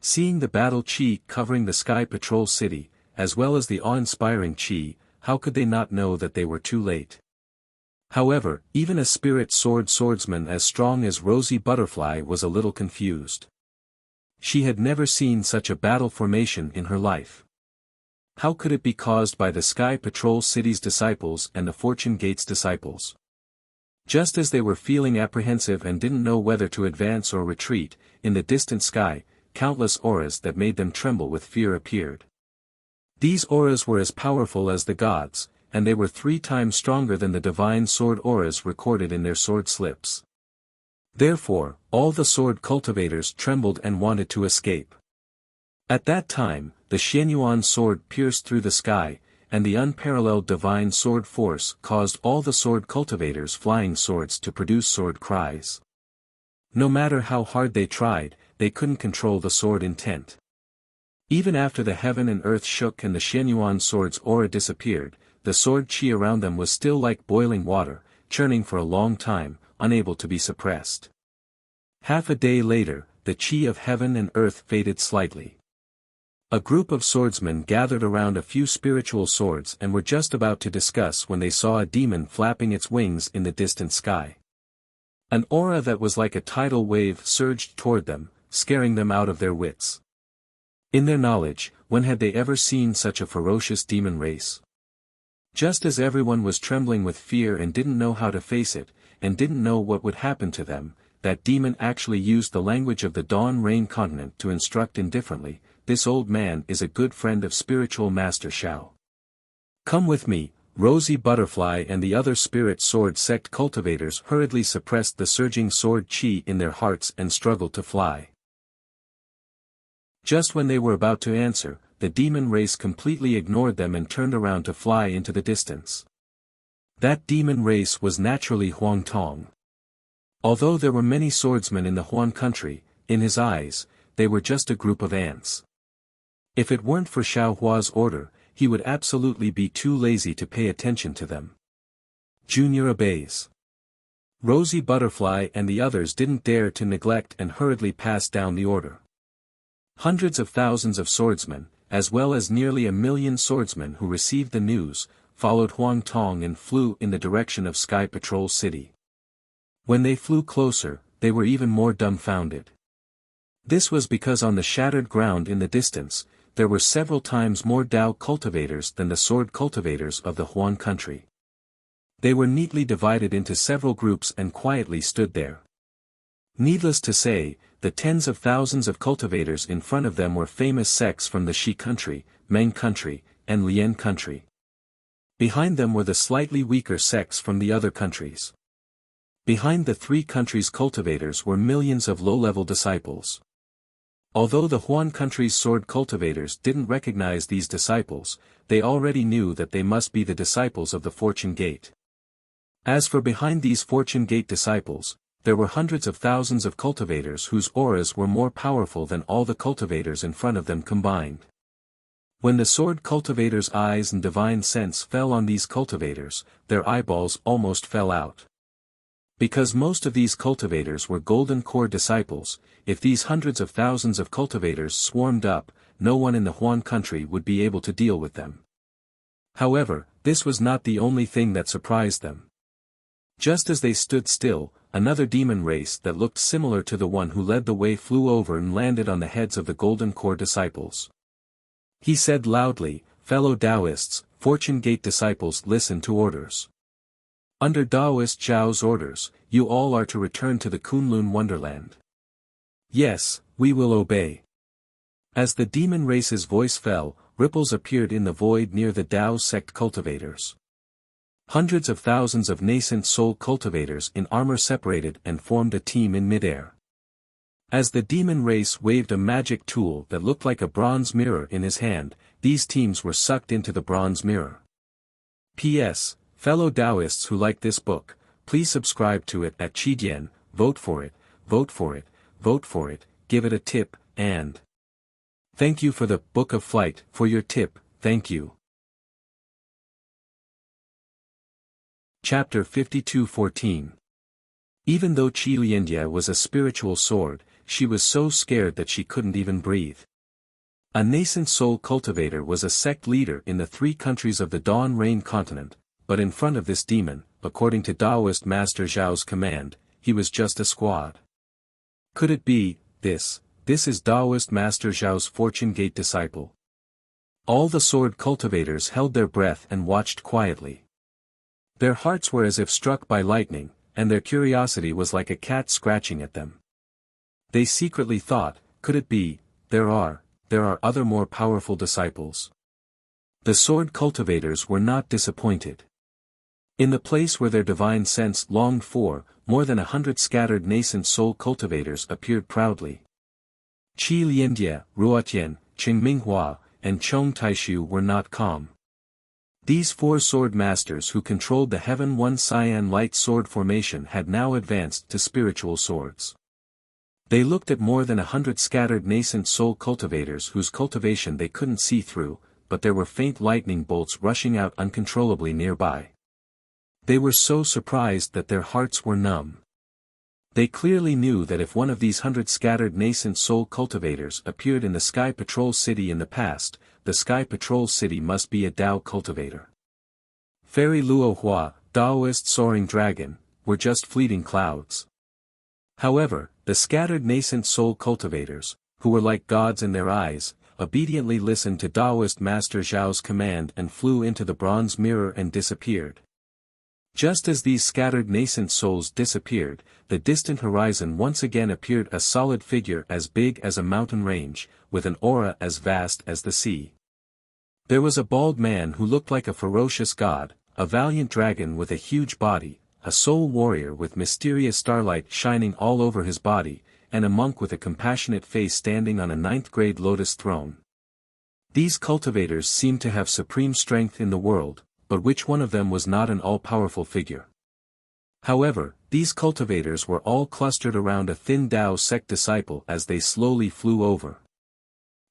Seeing the battle qi covering the Sky Patrol City, as well as the awe-inspiring qi, how could they not know that they were too late? However, even a spirit swordsman as strong as Rosy Butterfly was a little confused. She had never seen such a battle formation in her life. How could it be caused by the Sky Patrol City's disciples and the Fortune Gate's disciples? Just as they were feeling apprehensive and didn't know whether to advance or retreat, in the distant sky, countless auras that made them tremble with fear appeared. These auras were as powerful as the gods, and they were 3 times stronger than the divine sword auras recorded in their sword slips. Therefore, all the sword cultivators trembled and wanted to escape. At that time, the Xianyuan sword pierced through the sky, and the unparalleled divine sword force caused all the sword cultivators' flying swords to produce sword cries. No matter how hard they tried, they couldn't control the sword intent. Even after the heaven and earth shook and the Xianyuan sword's aura disappeared, the sword qi around them was still like boiling water, churning for a long time, unable to be suppressed. Half a day later, the qi of heaven and earth faded slightly. A group of swordsmen gathered around a few spiritual swords and were just about to discuss when they saw a demon flapping its wings in the distant sky. An aura that was like a tidal wave surged toward them, scaring them out of their wits. In their knowledge, when had they ever seen such a ferocious demon race? Just as everyone was trembling with fear and didn't know how to face it, and didn't know what would happen to them, that demon actually used the language of the Dawn Rain continent to instruct indifferently. This old man is a good friend of spiritual master Xiao. Come with me. Rosy Butterfly and the other spirit sword sect cultivators hurriedly suppressed the surging sword qi in their hearts and struggled to fly. Just when they were about to answer, the demon race completely ignored them and turned around to fly into the distance. That demon race was naturally Huang Tong. Although there were many swordsmen in the Huan country, in his eyes, they were just a group of ants. If it weren't for Xiao Hua's order, he would absolutely be too lazy to pay attention to them. Junior obeys. Rosy Butterfly and the others didn't dare to neglect and hurriedly passed down the order. Hundreds of thousands of swordsmen, as well as nearly 1 million swordsmen who received the news, followed Huang Tong and flew in the direction of Sky Patrol City. When they flew closer, they were even more dumbfounded. This was because on the shattered ground in the distance, there were several times more Dao cultivators than the sword cultivators of the Huan country. They were neatly divided into several groups and quietly stood there. Needless to say, the tens of thousands of cultivators in front of them were famous sects from the Shi country, Meng country, and Lian country. Behind them were the slightly weaker sects from the other countries. Behind the 3 countries' cultivators were millions of low-level disciples. Although the Huan country's sword cultivators didn't recognize these disciples, they already knew that they must be the disciples of the Fortune Gate. As for behind these Fortune Gate disciples, there were hundreds of thousands of cultivators whose auras were more powerful than all the cultivators in front of them combined. When the sword cultivators' eyes and divine sense fell on these cultivators, their eyeballs almost fell out. Because most of these cultivators were Golden Core disciples, if these hundreds of thousands of cultivators swarmed up, no one in the Huan country would be able to deal with them. However, this was not the only thing that surprised them. Just as they stood still, another demon race that looked similar to the one who led the way flew over and landed on the heads of the Golden Core disciples. He said loudly, "Fellow Taoists, Fortune Gate disciples, listen to orders. Under Taoist Zhao's orders, you all are to return to the Kunlun Wonderland." "Yes, we will obey." As the demon race's voice fell, ripples appeared in the void near the Dao sect cultivators. Hundreds of thousands of nascent soul cultivators in armor separated and formed a team in midair. As the demon race waved a magic tool that looked like a bronze mirror in his hand, these teams were sucked into the bronze mirror. P.S. Fellow Taoists who like this book, please subscribe to it at Qidian, vote for it, vote for it, vote for it, give it a tip, and thank you for the Book of Flight, for your tip, thank you. Chapter 52:14. Even though Qiliandya was a spiritual sword, she was so scared that she couldn't even breathe. A nascent soul cultivator was a sect leader in the 3 countries of the Dawn Rain continent, but in front of this demon, according to Taoist Master Zhao's command, he was just a squad. Could it be, this is Taoist Master Zhao's Fortune Gate disciple? All the sword cultivators held their breath and watched quietly. Their hearts were as if struck by lightning, and their curiosity was like a cat scratching at them. They secretly thought, could it be, there are other more powerful disciples? The sword cultivators were not disappointed. In the place where their divine sense longed for, more than 100 scattered nascent soul cultivators appeared proudly. Qi Liandye, Ruotian, Qingminghua, and Chong Taishu were not calm. These 4 sword masters who controlled the Heaven One Cyan Light Sword formation had now advanced to spiritual swords. They looked at more than 100 scattered nascent soul cultivators whose cultivation they couldn't see through, but there were faint lightning bolts rushing out uncontrollably nearby. They were so surprised that their hearts were numb. They clearly knew that if one of these 100 scattered nascent soul cultivators appeared in the Sky Patrol City in the past, the Sky Patrol City must be a Tao cultivator. Fairy Luo Hua, Taoist Soaring Dragon, were just fleeting clouds. However, the scattered nascent soul cultivators, who were like gods in their eyes, obediently listened to Taoist Master Zhao's command and flew into the bronze mirror and disappeared. Just as these scattered nascent souls disappeared, the distant horizon once again appeared a solid figure as big as a mountain range, with an aura as vast as the sea. There was a bald man who looked like a ferocious god, a valiant dragon with a huge body, a soul warrior with mysterious starlight shining all over his body, and a monk with a compassionate face standing on a 9th-grade lotus throne. These cultivators seemed to have supreme strength in the world, but which one of them was not an all-powerful figure? However, these cultivators were all clustered around a thin Tao sect disciple as they slowly flew over.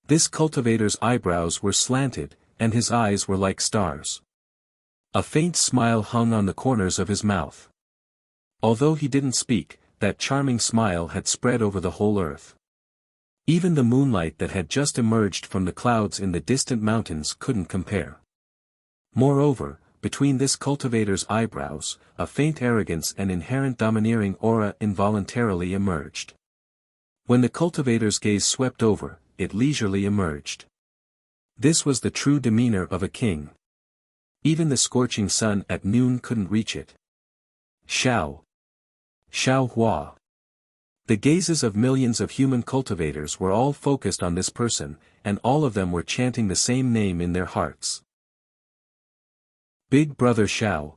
This cultivator's eyebrows were slanted, and his eyes were like stars. A faint smile hung on the corners of his mouth. Although he didn't speak, that charming smile had spread over the whole earth. Even the moonlight that had just emerged from the clouds in the distant mountains couldn't compare. Moreover, between this cultivator's eyebrows, a faint arrogance and inherent domineering aura involuntarily emerged. When the cultivator's gaze swept over, it leisurely emerged. This was the true demeanor of a king. Even the scorching sun at noon couldn't reach it. Xiao Hua. The gazes of millions of human cultivators were all focused on this person, and all of them were chanting the same name in their hearts. Big Brother Xiao.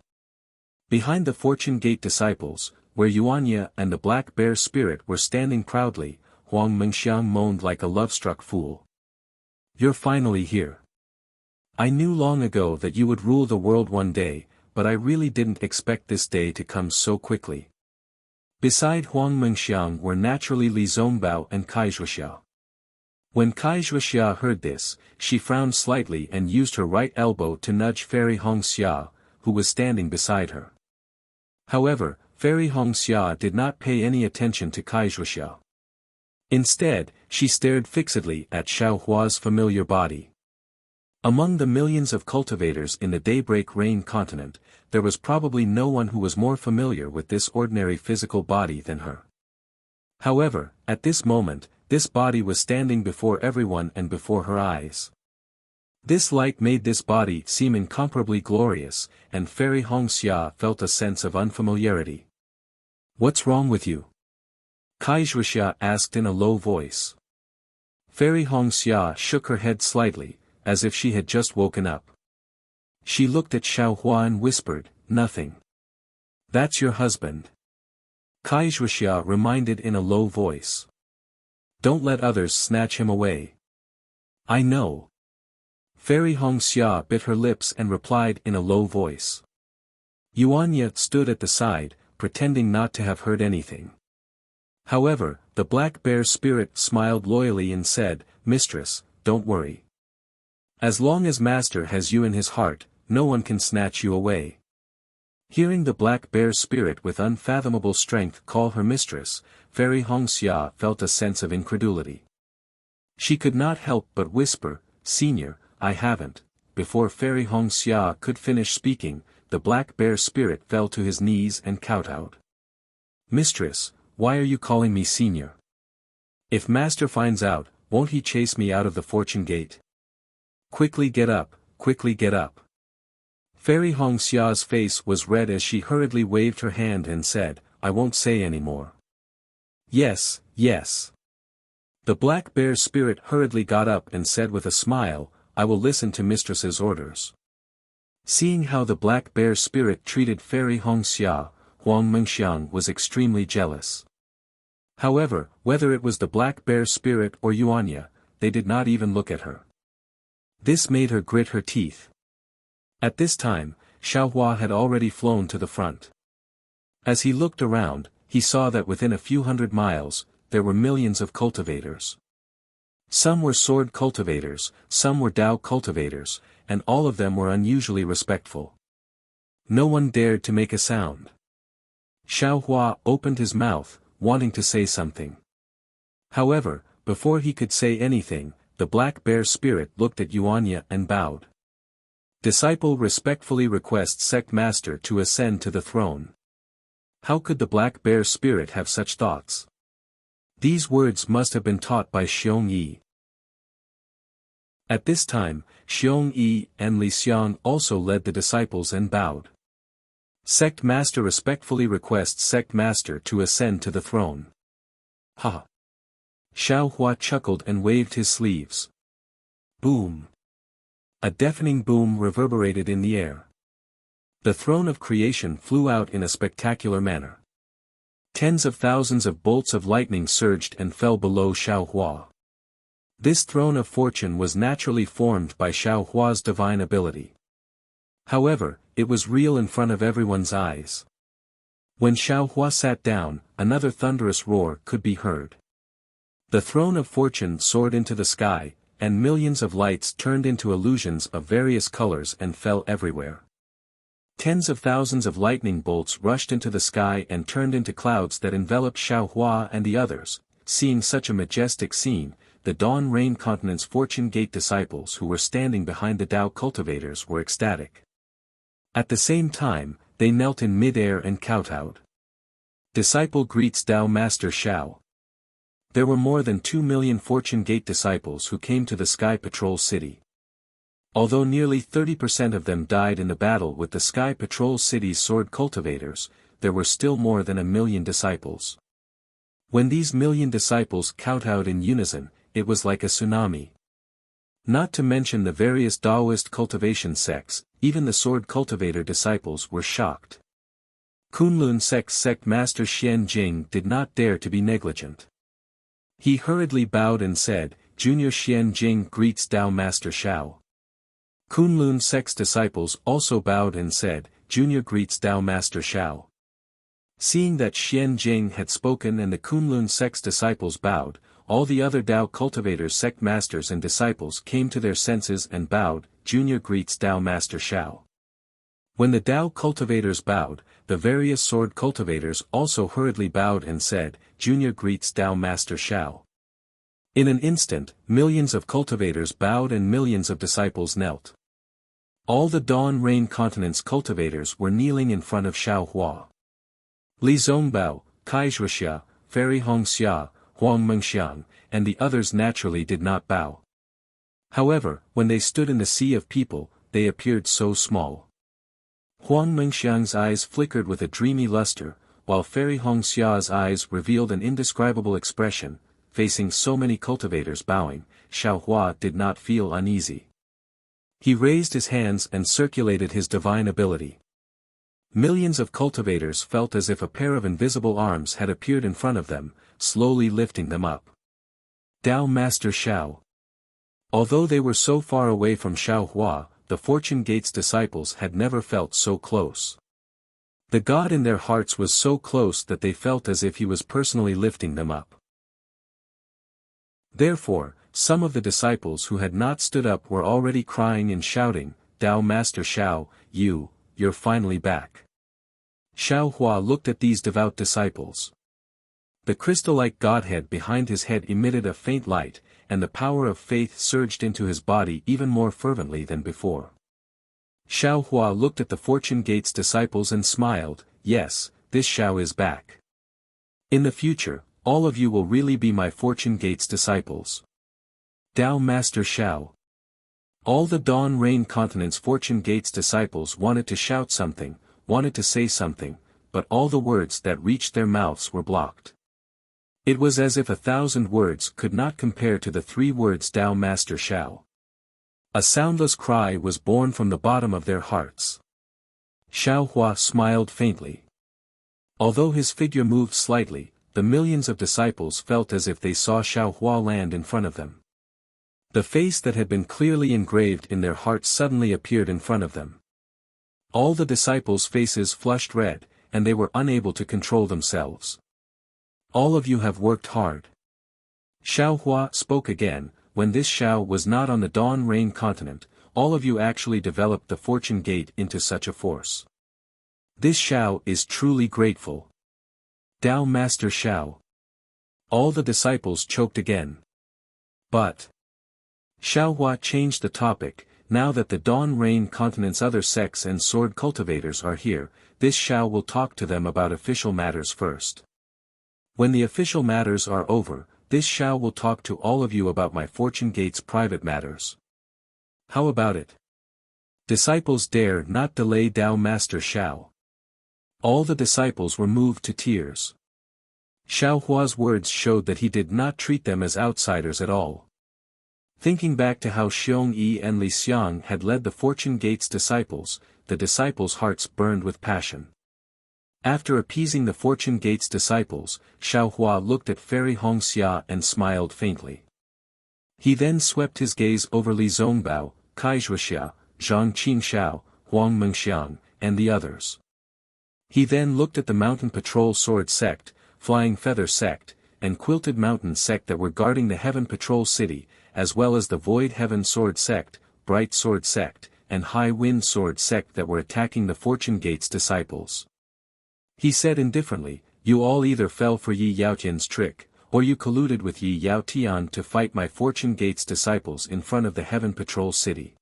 Behind the Fortune Gate disciples, where Yuanya and the Black Bear Spirit were standing proudly, Huang Mengxiang moaned like a love-struck fool. You're finally here. I knew long ago that you would rule the world one day, but I really didn't expect this day to come so quickly. Beside Huang Mengxiang were naturally Li Zongbao and Kai Zhuoxia. When Kai Zhuoxia heard this, she frowned slightly and used her right elbow to nudge Fairy Hongxia, who was standing beside her. However, Fairy Hongxia did not pay any attention to Kai Zhuoxia. Instead, she stared fixedly at Xiao Hua's familiar body. Among the millions of cultivators in the Daybreak Rain continent, there was probably no one who was more familiar with this ordinary physical body than her. However, at this moment, this body was standing before everyone and before her eyes. This light made this body seem incomparably glorious, and Fairy Hongxia felt a sense of unfamiliarity. What's wrong with you? Kai Zhuoxia asked in a low voice. Fairy Hongxia shook her head slightly, as if she had just woken up. She looked at Xiao Hua and whispered, "Nothing. That's your husband." Kai Zhuoxia reminded in a low voice. Don't let others snatch him away. I know. Fairy Hongxia bit her lips and replied in a low voice. Yuanya stood at the side, pretending not to have heard anything. However, the black bear spirit smiled loyally and said, Mistress, don't worry. As long as Master has you in his heart, no one can snatch you away. Hearing the black bear spirit with unfathomable strength call her mistress, Fairy Hongxia felt a sense of incredulity. She could not help but whisper, Senior, I haven't. Before Fairy Hongxia could finish speaking, the black bear spirit fell to his knees and kowtowed. Mistress, why are you calling me senior? If Master finds out, won't he chase me out of the fortune gate? Quickly get up, quickly get up. Fairy Hongxia's face was red as she hurriedly waved her hand and said, I won't say any more. Yes, yes. The black bear spirit hurriedly got up and said with a smile, I will listen to mistress's orders. Seeing how the black bear spirit treated Fairy Hongxia, Huang Mengxiang was extremely jealous. However, whether it was the black bear spirit or Yuanya, they did not even look at her. This made her grit her teeth. At this time, Xiaohua had already flown to the front. As he looked around, he saw that within a few hundred miles, there were millions of cultivators. Some were sword cultivators, some were Dao cultivators, and all of them were unusually respectful. No one dared to make a sound. Xiaohua opened his mouth, wanting to say something. However, before he could say anything, the black bear spirit looked at Yuanya and bowed. Disciple respectfully requests sect master to ascend to the throne. How could the black bear spirit have such thoughts? These words must have been taught by Xiong Yi. At this time, Xiong Yi and Li Xiang also led the disciples and bowed. Sect master respectfully requests sect master to ascend to the throne. Ha! Xiaohua chuckled and waved his sleeves. Boom! A deafening boom reverberated in the air. The throne of creation flew out in a spectacular manner. Tens of thousands of bolts of lightning surged and fell below Xiaohua. This throne of fortune was naturally formed by Xiaohua's divine ability. However, it was real in front of everyone's eyes. When Xiaohua sat down, another thunderous roar could be heard. The throne of fortune soared into the sky, and millions of lights turned into illusions of various colors and fell everywhere. Tens of thousands of lightning bolts rushed into the sky and turned into clouds that enveloped Xiaohua and the others. Seeing such a majestic scene, the Dawn Rain Continent's Fortune Gate disciples who were standing behind the Tao cultivators were ecstatic. At the same time, they knelt in mid-air and kowtowed. Disciple greets Tao Master Xiao. There were more than 2 million Fortune Gate disciples who came to the Sky Patrol City. Although nearly 30% of them died in the battle with the Sky Patrol City's sword cultivators, there were still more than 1 million disciples. When these million disciples kowtowed in unison, it was like a tsunami. Not to mention the various Taoist cultivation sects, even the sword cultivator disciples were shocked. Kunlun sect's sect master Xian Jing did not dare to be negligent. He hurriedly bowed and said, Junior Xian Jing greets Tao Master Xiao. Kunlun sect's disciples also bowed and said, Junior greets Tao Master Xiao. Seeing that Xian Jing had spoken and the Kunlun sect's disciples bowed, all the other Tao cultivators sect masters and disciples came to their senses and bowed, Junior greets Tao Master Xiao. When the Tao cultivators bowed, the various sword cultivators also hurriedly bowed and said, Junior greets Tao Master Xiao. In an instant, millions of cultivators bowed and millions of disciples knelt. All the Dawn Rain Continent's cultivators were kneeling in front of Xiaohua. Li Zongbao, Kai Zhuxia, Fairy Hongxia, Huang Mengxiang, and the others naturally did not bow. However, when they stood in the sea of people, they appeared so small. Huang Mengxiang's eyes flickered with a dreamy luster, while Fairy Hongxia's eyes revealed an indescribable expression. Facing so many cultivators bowing, Xiaohua did not feel uneasy. He raised his hands and circulated his divine ability. Millions of cultivators felt as if a pair of invisible arms had appeared in front of them, slowly lifting them up. Tao Master Xiao. Although they were so far away from Xiao Hua, the Fortune Gate's disciples had never felt so close. The God in their hearts was so close that they felt as if he was personally lifting them up. Therefore, some of the disciples who had not stood up were already crying and shouting, Tao Master Xiao, you're finally back. Xiao Hua looked at these devout disciples. The crystal-like Godhead behind his head emitted a faint light, and the power of faith surged into his body even more fervently than before. Xiao Hua looked at the Fortune Gate's disciples and smiled, yes, this Xiao is back. In the future, all of you will really be my Fortune Gate's disciples. Tao Master Xiao. All the Dawn Rain Continent's Fortune Gate's disciples wanted to shout something, wanted to say something, but all the words that reached their mouths were blocked. It was as if 1,000 words could not compare to the 3 words Tao Master Xiao. A soundless cry was born from the bottom of their hearts. Xiao Hua smiled faintly. Although his figure moved slightly, the millions of disciples felt as if they saw Xiao Hua land in front of them. The face that had been clearly engraved in their hearts suddenly appeared in front of them. All the disciples' faces flushed red, and they were unable to control themselves. All of you have worked hard. Xiao Hua spoke again, when this Xiao was not on the Dawn Rain Continent, all of you actually developed the Fortune Gate into such a force. This Xiao is truly grateful. Tao Master Xiao. All the disciples choked again. But Xiao Hua changed the topic. Now that the Dawn Rain Continent's other sects and sword cultivators are here, this Xiao will talk to them about official matters first. When the official matters are over, this Xiao will talk to all of you about my Fortune Gate's private matters. How about it? Disciples dared not delay Tao Master Xiao. All the disciples were moved to tears. Xiao Hua's words showed that he did not treat them as outsiders at all. Thinking back to how Xiong Yi and Li Xiang had led the Fortune Gate's disciples, the disciples' hearts burned with passion. After appeasing the Fortune Gate's disciples, Xiao Hua looked at Fairy Hongxia and smiled faintly. He then swept his gaze over Li Zongbao, Kai Zhuoxia, Zhang Qingxiao, Huang Mengxiang, and the others. He then looked at the Mountain Patrol Sword Sect, Flying Feather Sect, and Quilted Mountain Sect that were guarding the Heaven Patrol City, as well as the Void Heaven Sword Sect, Bright Sword Sect, and High Wind Sword Sect that were attacking the Fortune Gate's disciples. He said indifferently, you all either fell for Yi Yaotian's trick, or you colluded with Yi Yaotian to fight my Fortune Gate's disciples in front of the Heaven Patrol City.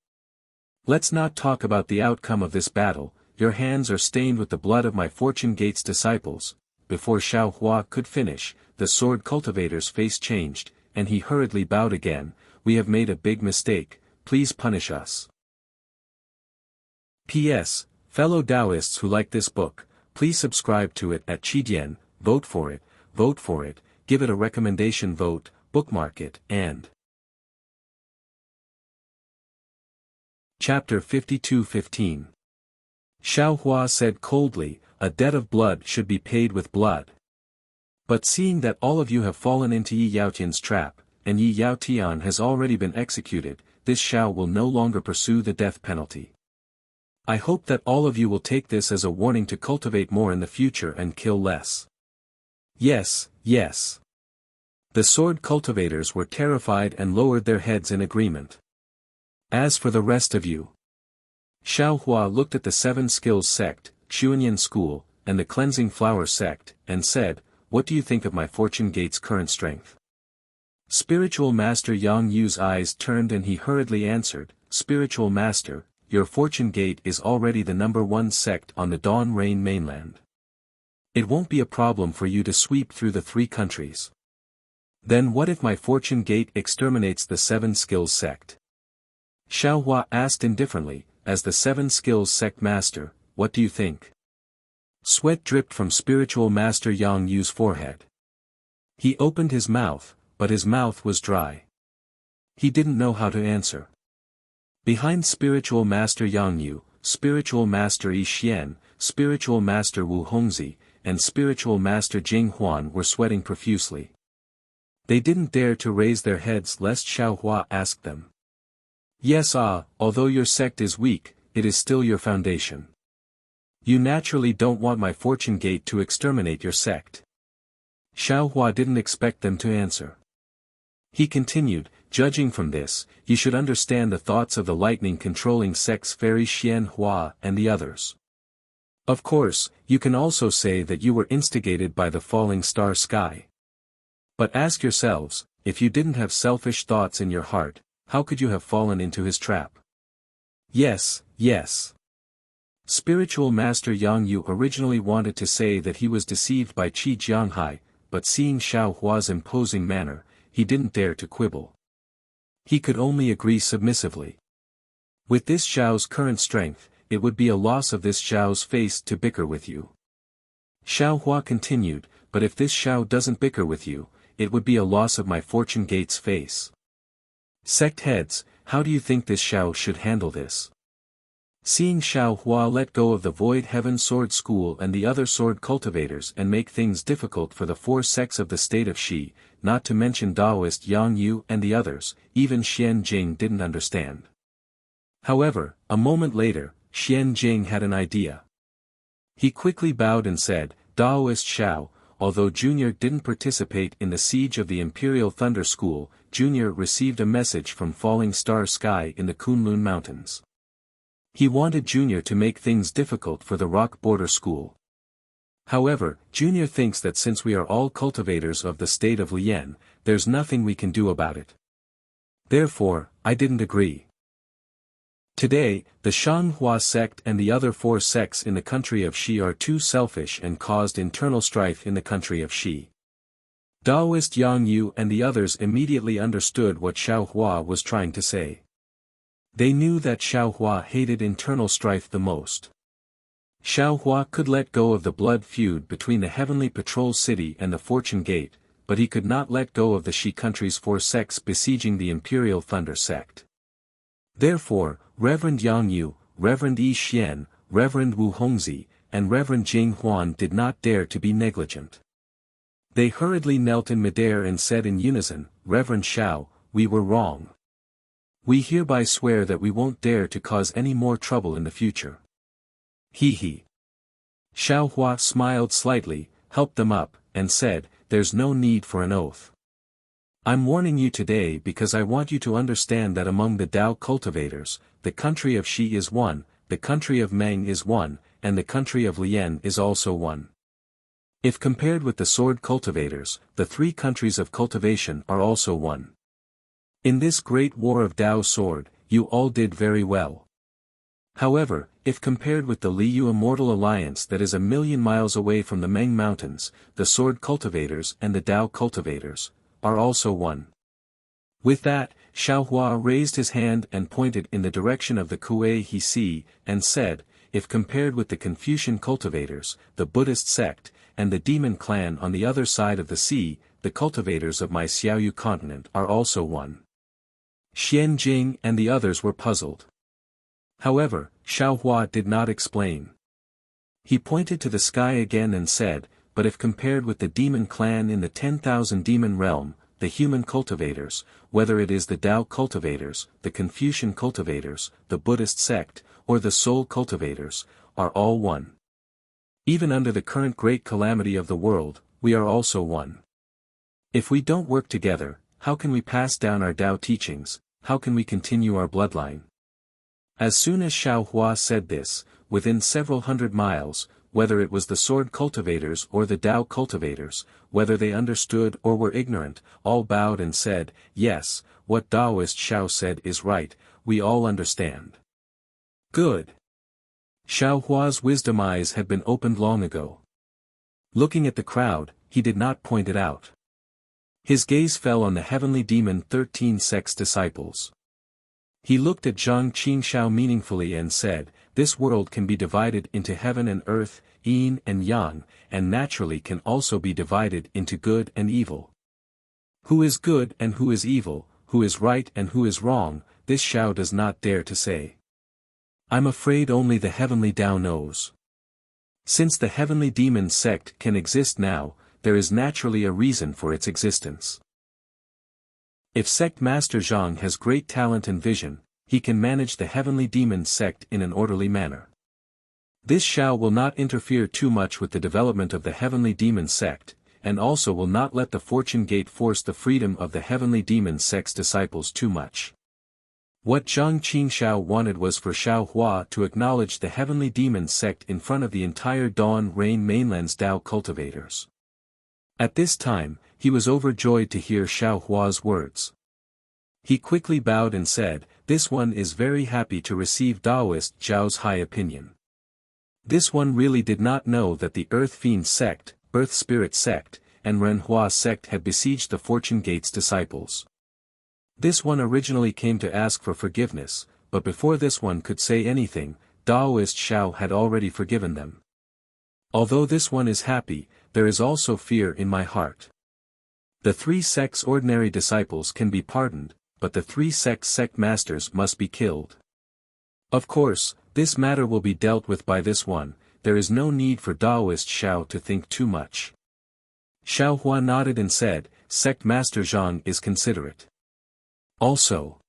Let's not talk about the outcome of this battle, your hands are stained with the blood of my Fortune Gate's disciples. Before Xiao Hua could finish, the sword cultivator's face changed, and he hurriedly bowed again, we have made a big mistake, please punish us. P.S. Fellow Taoists who like this book, please subscribe to it at Qidian, vote for it, give it a recommendation vote, bookmark it, and Chapter 52:15. Xiao Hua said coldly, a debt of blood should be paid with blood. But seeing that all of you have fallen into Yi Yaotian's trap, and Yi Yaotian has already been executed, this Xiao will no longer pursue the death penalty. I hope that all of you will take this as a warning to cultivate more in the future and kill less. Yes, yes. The sword cultivators were terrified and lowered their heads in agreement. As for the rest of you, Xiao Hua looked at the Seven Skills Sect, Xuanyan School, and the Cleansing Flower Sect, and said, what do you think of my Fortune Gate's current strength? Spiritual Master Yang Yu's eyes turned and he hurriedly answered, Spiritual Master, your Fortune Gate is already the #1 sect on the Dawn Rain mainland. It won't be a problem for you to sweep through the 3 countries. Then what if my Fortune Gate exterminates the Seven Skills Sect? Xiao Hua asked indifferently, as the Seven Skills Sect Master, what do you think? Sweat dripped from Spiritual Master Yang Yu's forehead. He opened his mouth, but his mouth was dry. He didn't know how to answer. Behind Spiritual Master Yang Yu, Spiritual Master Yi Xian, Spiritual Master Wu Hongzi, and Spiritual Master Jing Huan were sweating profusely. They didn't dare to raise their heads lest Xiao Hua ask them. Yes, although your sect is weak, it is still your foundation. You naturally don't want my fortune gate to exterminate your sect. Xiao Hua didn't expect them to answer. He continued, judging from this, you should understand the thoughts of the lightning-controlling sects Fairy Xian Hua and the others. Of course, you can also say that you were instigated by the falling star sky. But ask yourselves, if you didn't have selfish thoughts in your heart, how could you have fallen into his trap? Yes, yes. Spiritual Master Yang Yu originally wanted to say that he was deceived by Qi Jianghai, but seeing Xiao Hua's imposing manner, he didn't dare to quibble. He could only agree submissively. With this Xiao's current strength, it would be a loss of this Xiao's face to bicker with you. Xiao Hua continued, but if this Xiao doesn't bicker with you, it would be a loss of my fortune gate's face. Sect heads, how do you think this Xiao should handle this? Seeing Xiao Hua let go of the Void Heaven Sword School and the other sword cultivators and make things difficult for the four sects of the state of Shi, not to mention Taoist Yang Yu and the others, even Xian Jing didn't understand. However, a moment later, Xian Jing had an idea. He quickly bowed and said, Taoist Xiao, although Junior didn't participate in the siege of the Imperial Thunder School, Junior received a message from Falling Star Sky in the Kunlun Mountains. He wanted Junior to make things difficult for the Rock Border School. However, Junior thinks that since we are all cultivators of the state of Lian, there's nothing we can do about it. Therefore, I didn't agree. Today, the Shanghua sect and the other four sects in the country of Shi are too selfish and caused internal strife in the country of Shi. Taoist Yang Yu and the others immediately understood what Xiao Hua was trying to say. They knew that Xiao Hua hated internal strife the most. Xiao Hua could let go of the blood feud between the Heavenly Patrol City and the Fortune Gate, but he could not let go of the Shi country's four sects besieging the Imperial Thunder sect. Therefore, Reverend Yang Yu, Reverend Yi Xian, Reverend Wu Hongzi, and Reverend Jing Huan did not dare to be negligent. They hurriedly knelt in midair and said in unison, Reverend Xiao, we were wrong. We hereby swear that we won't dare to cause any more trouble in the future. He. Xiao Hua smiled slightly, helped them up, and said, there's no need for an oath. I'm warning you today because I want you to understand that among the Dao cultivators, the country of Shi is one, the country of Meng is one, and the country of Lian is also one. If compared with the sword cultivators, the three countries of cultivation are also one. In this great war of Dao sword, you all did very well. However, if compared with the Liu Immortal Alliance that is 1,000,000 miles away from the Meng Mountains, the sword cultivators and the Dao cultivators are also one. With that, Xiao Hua raised his hand and pointed in the direction of the Kuei He Si, and said, if compared with the Confucian cultivators, the Buddhist sect, and the demon clan on the other side of the sea, the cultivators of my Xiaoyu continent are also one. Xian Jing and the others were puzzled. However, Xiao Hua did not explain. He pointed to the sky again and said, but if compared with the demon clan in the 10,000 demon realm, the human cultivators, whether it is the Dao cultivators, the Confucian cultivators, the Buddhist sect, or the soul cultivators, are all one. Even under the current great calamity of the world, we are also one. If we don't work together, how can we pass down our Dao teachings, how can we continue our bloodline? As soon as Xiao Hua said this, within several hundred miles, whether it was the sword cultivators or the Dao cultivators, whether they understood or were ignorant, all bowed and said, yes, what Taoist Xiao said is right, we all understand. Good. Xiao Hua's wisdom eyes had been opened long ago. Looking at the crowd, he did not point it out. His gaze fell on the heavenly demon 13 sect's disciples. He looked at Zhang Qingshao meaningfully and said, this world can be divided into heaven and earth, yin and yang, and naturally can also be divided into good and evil. Who is good and who is evil, who is right and who is wrong, this Xiao does not dare to say. I'm afraid only the heavenly Dao knows. Since the heavenly demon sect can exist now, there is naturally a reason for its existence. If Sect Master Zhang has great talent and vision, he can manage the heavenly demon sect in an orderly manner. This Xiao will not interfere too much with the development of the heavenly demon sect, and also will not let the fortune gate force the freedom of the heavenly demon sect's disciples too much. What Zhang Qingxiao wanted was for Xiao Hua to acknowledge the heavenly demon sect in front of the entire Dawn Rain Mainland's Dao cultivators. At this time, he was overjoyed to hear Xiao Hua's words. He quickly bowed and said, "This one is very happy to receive Daoist Zhao's high opinion." This one really did not know that the Earth Fiend sect, Earth Spirit sect, and Renhua sect had besieged the Fortune Gate's disciples. This one originally came to ask for forgiveness, but before this one could say anything, Daoist Xiao had already forgiven them. Although this one is happy, there is also fear in my heart. The 3 sects' ordinary disciples can be pardoned, but the 3 sects' sect masters must be killed. Of course, this matter will be dealt with by this one, there is no need for Daoist Xiao to think too much. Xiao Hua nodded and said, "Sect Master Zhang is considerate." Also,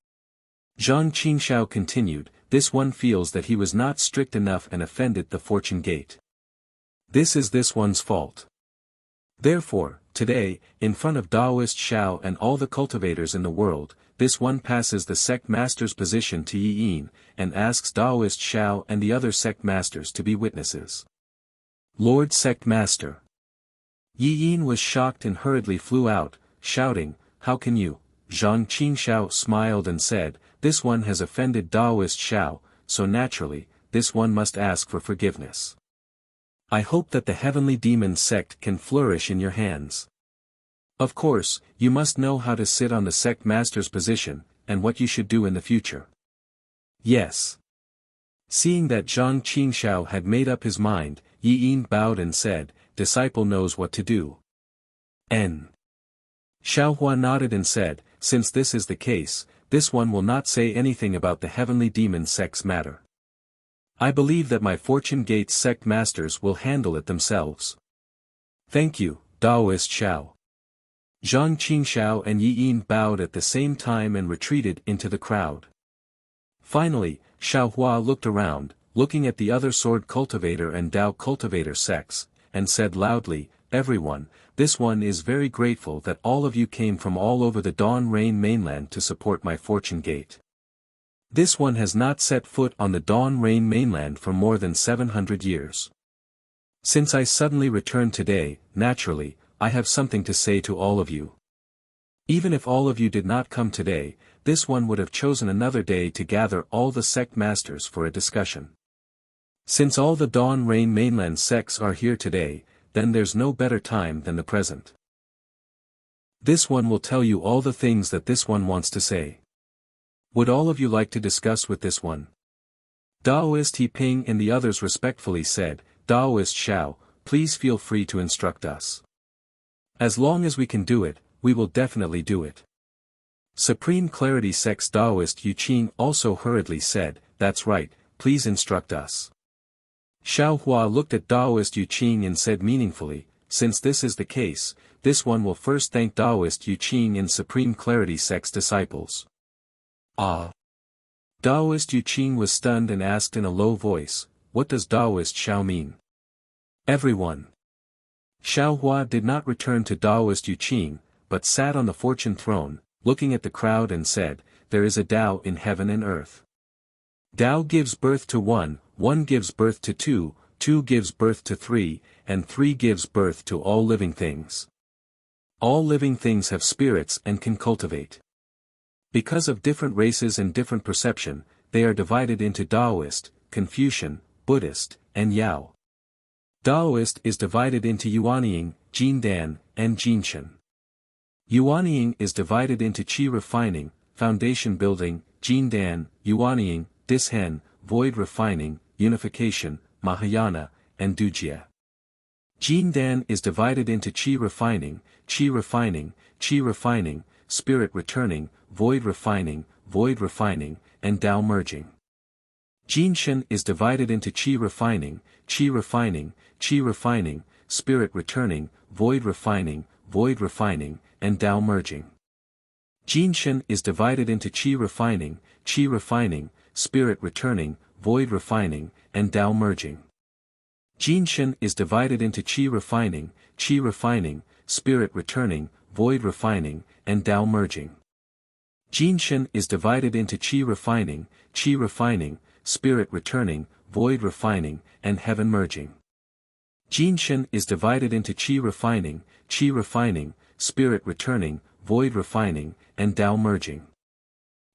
Zhang Qingxiao continued, "This one feels that he was not strict enough and offended the Fortune Gate. This is this one's fault. Therefore, today, in front of Daoist Xiao and all the cultivators in the world, this one passes the sect master's position to Yi Yin, and asks Daoist Xiao and the other sect masters to be witnesses." Lord Sect Master. Yi Yin was shocked and hurriedly flew out, shouting, "How can you?" Zhang Qingxiao smiled and said, "This one has offended Daoist Xiao, so naturally, this one must ask for forgiveness. I hope that the heavenly demon sect can flourish in your hands. Of course, you must know how to sit on the sect master's position, and what you should do in the future." Yes. Seeing that Zhang Qingxiao had made up his mind, Yi Yin bowed and said, "Disciple knows what to do." N. Xiao Hua nodded and said, "Since this is the case, this one will not say anything about the heavenly demon sect's matter. I believe that my Fortune Gate sect masters will handle it themselves." "Thank you, Daoist Xiao." Zhang Qingxiao and Yi Yin bowed at the same time and retreated into the crowd. Finally, Xiao Hua looked around, looking at the other sword cultivator and Dao cultivator sects, and said loudly, "Everyone, this one is very grateful that all of you came from all over the Dawn Rain Mainland to support my Fortune Gate. This one has not set foot on the Dawn Rain Mainland for more than 700 years. Since I suddenly returned today, naturally, I have something to say to all of you. Even if all of you did not come today, this one would have chosen another day to gather all the sect masters for a discussion. Since all the Dawn Rain Mainland sects are here today, then there's no better time than the present. This one will tell you all the things that this one wants to say. Would all of you like to discuss with this one?" Daoist He Ping and the others respectfully said, "Daoist Xiao, please feel free to instruct us. As long as we can do it, we will definitely do it." Supreme Clarity Sect's Daoist Yu Qing also hurriedly said, "That's right, please instruct us." Xiao Hua looked at Daoist Yu Qing and said meaningfully, "Since this is the case, this one will first thank Daoist Yu Qing and Supreme Clarity Sect's disciples." Ah! Daoist Yu Qing was stunned and asked in a low voice, "What does Daoist Xiao mean?" Everyone. Xiao Hua did not return to Daoist Yu Qing, but sat on the fortune throne, looking at the crowd and said, "There is a Tao in heaven and earth. Tao gives birth to one, one gives birth to two, two gives birth to three, and three gives birth to all living things. All living things have spirits and can cultivate. Because of different races and different perception, they are divided into Taoist, Confucian, Buddhist, and Yao. Taoist is divided into Yuanying, Jindan, and Jinshan. Yuanying is divided into Qi refining, foundation building, Jindan, Yuanying, Dishen, void refining, unification, Mahayana, and Dujia. Jindan is divided into Qi refining, spirit returning, void refining, and Tao merging. Jinshan is divided into Qi refining, spirit returning, void refining, and Tao merging. Jinshan is divided into qi refining, spirit returning, void refining, and Tao merging. Jinshan is divided into qi refining, spirit returning, void refining, and Tao merging. Jinshan is divided into qi refining, spirit returning, void refining, and heaven merging. Jinshan is divided into qi refining, spirit returning, void refining, and Tao merging.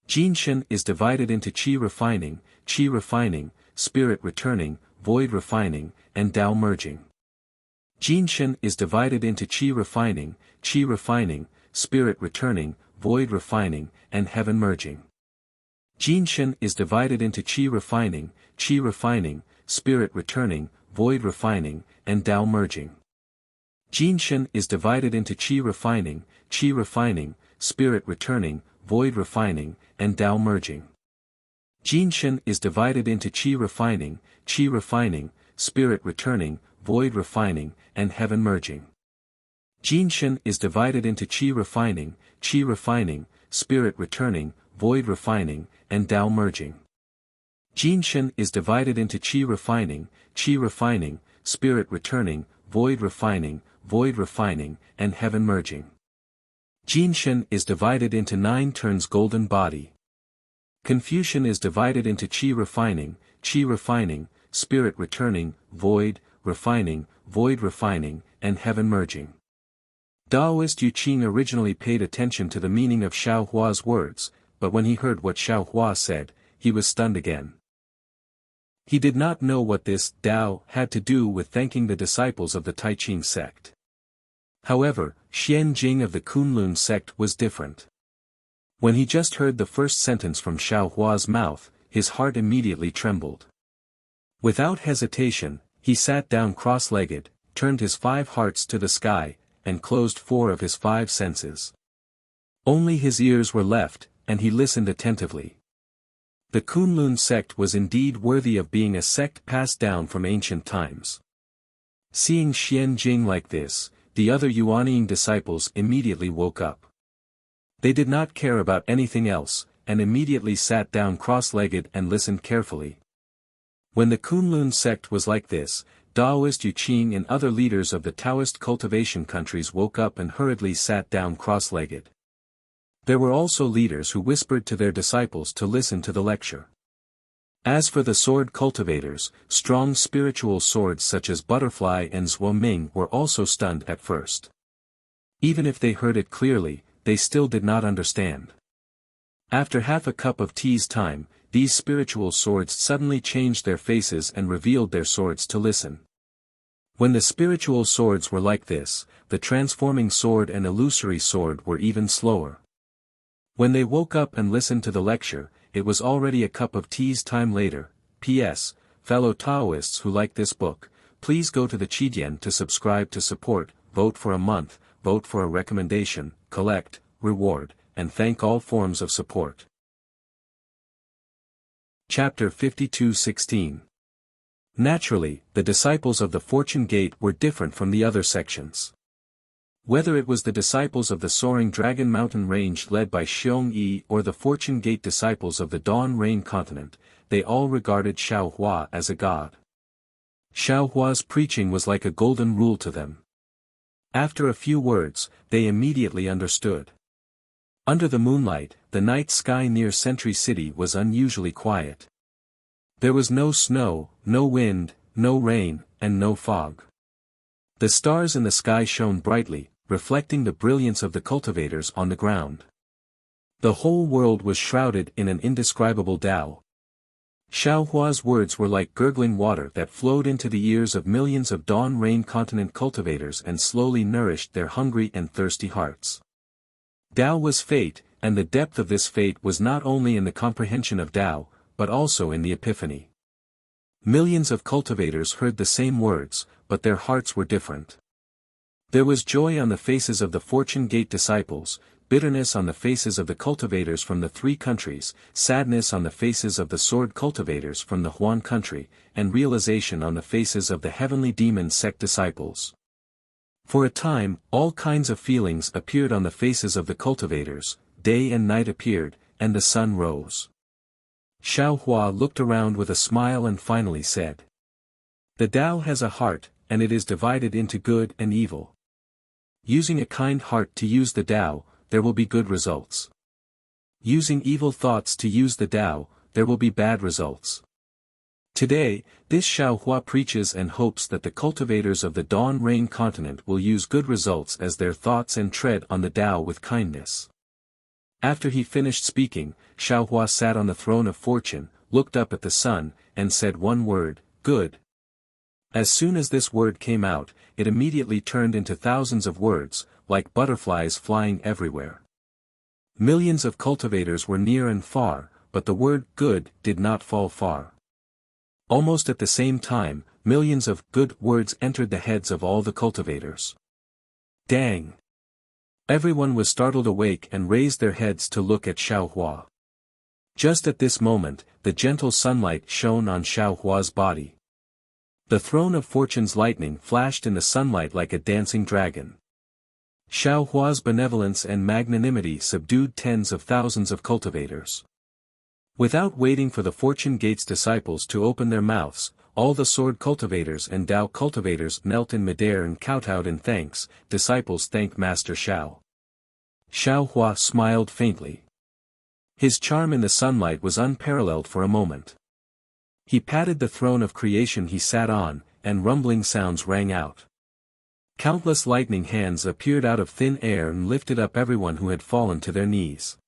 Jinshan is divided into qi refining, spirit returning, void refining, and Tao merging. Jinshan is divided into qi refining, spirit returning, void refining, and heaven merging. Jinshan is divided into qi refining, spirit returning, void refining, and Tao merging. Jinshan is divided into qi refining, spirit returning, void refining, and Tao merging. Jinshan is divided into qi refining, spirit returning, void refining, and heaven merging. Jinshan is divided into qi refining, spirit returning, void refining, and Tao merging. Jinshan is divided into qi refining, spirit returning, void refining, and heaven merging. Jinshan is divided into 9 turns golden body. Confucian is divided into qi refining, spirit returning, void refining, and heaven merging. Taoist Yu Qing originally paid attention to the meaning of Xiao Hua's words, but when he heard what Xiao Hua said, he was stunned again. He did not know what this Tao had to do with thanking the disciples of the Taiqing sect. However, Xian Jing of the Kunlun sect was different. When he just heard the first sentence from Xiao Hua's mouth, his heart immediately trembled. Without hesitation, he sat down cross-legged, turned his 5 hearts to the sky, and closed 4 of his 5 senses. Only his ears were left, and he listened attentively. The Kunlun sect was indeed worthy of being a sect passed down from ancient times. Seeing Xian Jing like this, the other Yuanying disciples immediately woke up. They did not care about anything else, and immediately sat down cross-legged and listened carefully. When the Kunlun sect was like this, Taoist Yu Qing and other leaders of the Taoist cultivation countries woke up and hurriedly sat down cross-legged. There were also leaders who whispered to their disciples to listen to the lecture. As for the sword cultivators, strong spiritual swords such as Butterfly and Zhuo Ming were also stunned at first. Even if they heard it clearly, they still did not understand. After half a cup of tea's time, these spiritual swords suddenly changed their faces and revealed their swords to listen. When the spiritual swords were like this, the transforming sword and illusory sword were even slower. When they woke up and listened to the lecture, it was already a cup of tea's time later. P.S. Fellow Taoists who like this book, please go to the Qidian to subscribe to support, vote for a month, vote for a recommendation, collect, reward, and thank all forms of support. Chapter 52:16. Naturally, the disciples of the Fortune Gate were different from the other sections. Whether it was the disciples of the Soaring Dragon Mountain Range led by Xiong Yi or the Fortune Gate disciples of the Dawn Rain Continent, they all regarded Xiao Hua as a god. Xiao Hua's preaching was like a golden rule to them. After a few words, they immediately understood. Under the moonlight, the night sky near Sentry City was unusually quiet. There was no snow, no wind, no rain, and no fog. The stars in the sky shone brightly, reflecting the brilliance of the cultivators on the ground. The whole world was shrouded in an indescribable Tao. Xiao Hua's words were like gurgling water that flowed into the ears of millions of Dawn Rain Continent cultivators and slowly nourished their hungry and thirsty hearts. Tao was fate, and the depth of this fate was not only in the comprehension of Tao, but also in the epiphany. Millions of cultivators heard the same words, but their hearts were different. There was joy on the faces of the Fortune Gate disciples, bitterness on the faces of the cultivators from the 3 countries, sadness on the faces of the sword cultivators from the Huan country, and realization on the faces of the Heavenly Demon sect disciples. For a time, all kinds of feelings appeared on the faces of the cultivators, day and night appeared, and the sun rose. Xiao Hua looked around with a smile and finally said, "The Tao has a heart, and it is divided into good and evil. Using a kind heart to use the Tao, there will be good results. Using evil thoughts to use the Tao, there will be bad results." Today, this Xiao Hua preaches and hopes that the cultivators of the Dawn Rain continent will use good results as their thoughts and tread on the Tao with kindness. After he finished speaking, Xiao Hua sat on the throne of fortune, looked up at the sun, and said one word, "Good." As soon as this word came out, it immediately turned into thousands of words, like butterflies flying everywhere. Millions of cultivators were near and far, but the word "good" did not fall far. Almost at the same time, millions of "good" words entered the heads of all the cultivators. Dang! Everyone was startled awake and raised their heads to look at Xiao Hua. Just at this moment, the gentle sunlight shone on Xiao Hua's body. The throne of fortune's lightning flashed in the sunlight like a dancing dragon. Xiao Hua's benevolence and magnanimity subdued tens of thousands of cultivators. Without waiting for the Fortune Gate's disciples to open their mouths, all the sword cultivators and Tao cultivators knelt in midair and kowtowed in thanks. Disciples thanked Master Xiao. Xiao Hua smiled faintly. His charm in the sunlight was unparalleled for a moment. He patted the throne of creation he sat on, and rumbling sounds rang out. Countless lightning hands appeared out of thin air and lifted up everyone who had fallen to their knees.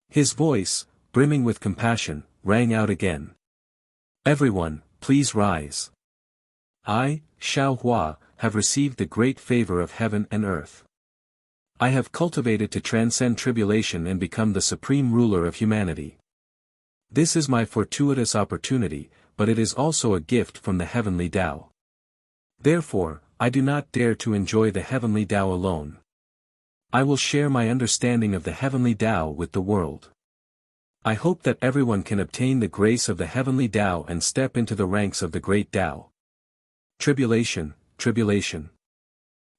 His voice, brimming with compassion, rang out again. "Everyone, please rise. I, Xiao Hua, have received the great favor of heaven and earth. I have cultivated to transcend tribulation and become the supreme ruler of humanity. This is my fortuitous opportunity, but it is also a gift from the heavenly Tao. Therefore, I do not dare to enjoy the heavenly Tao alone. I will share my understanding of the heavenly Tao with the world. I hope that everyone can obtain the grace of the heavenly Tao and step into the ranks of the great Tao." Tribulation, tribulation.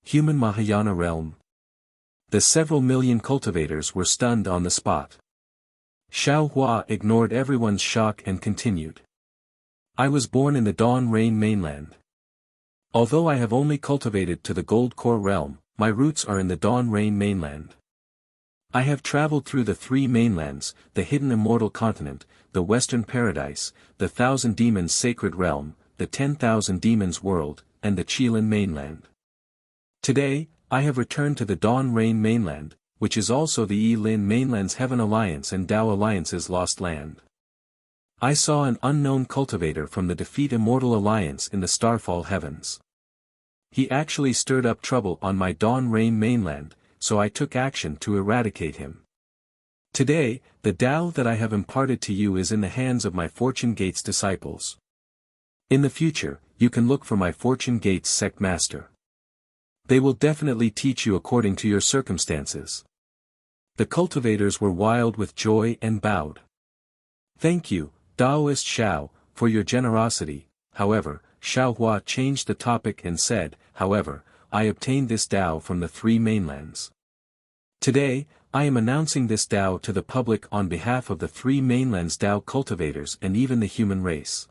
Human Mahayana realm. The several million cultivators were stunned on the spot. Xiao Hua ignored everyone's shock and continued. "I was born in the Dawn Rain mainland. Although I have only cultivated to the Gold Core realm, my roots are in the Dawn Rain mainland. I have traveled through the three mainlands, the hidden immortal continent, the Western Paradise, the Thousand Demons Sacred Realm, the 10,000 Demons World, and the Qilin mainland. Today, I have returned to the Dawn Rain mainland, which is also the Yi-Lin mainland's Heaven Alliance and Tao Alliance's lost land. I saw an unknown cultivator from the Defeat Immortal Alliance in the Starfall Heavens. He actually stirred up trouble on my Dawn Rain mainland, so I took action to eradicate him. Today, the Tao that I have imparted to you is in the hands of my Fortune Gate's disciples. In the future, you can look for my Fortune Gate's sect master. They will definitely teach you according to your circumstances." The cultivators were wild with joy and bowed. "Thank you, Taoist Xiao, for your generosity." However, Xiao Hua changed the topic and said, "However, I obtained this Tao from the three mainlands. Today, I am announcing this Tao to the public on behalf of the three mainlands' Tao cultivators and even the human race.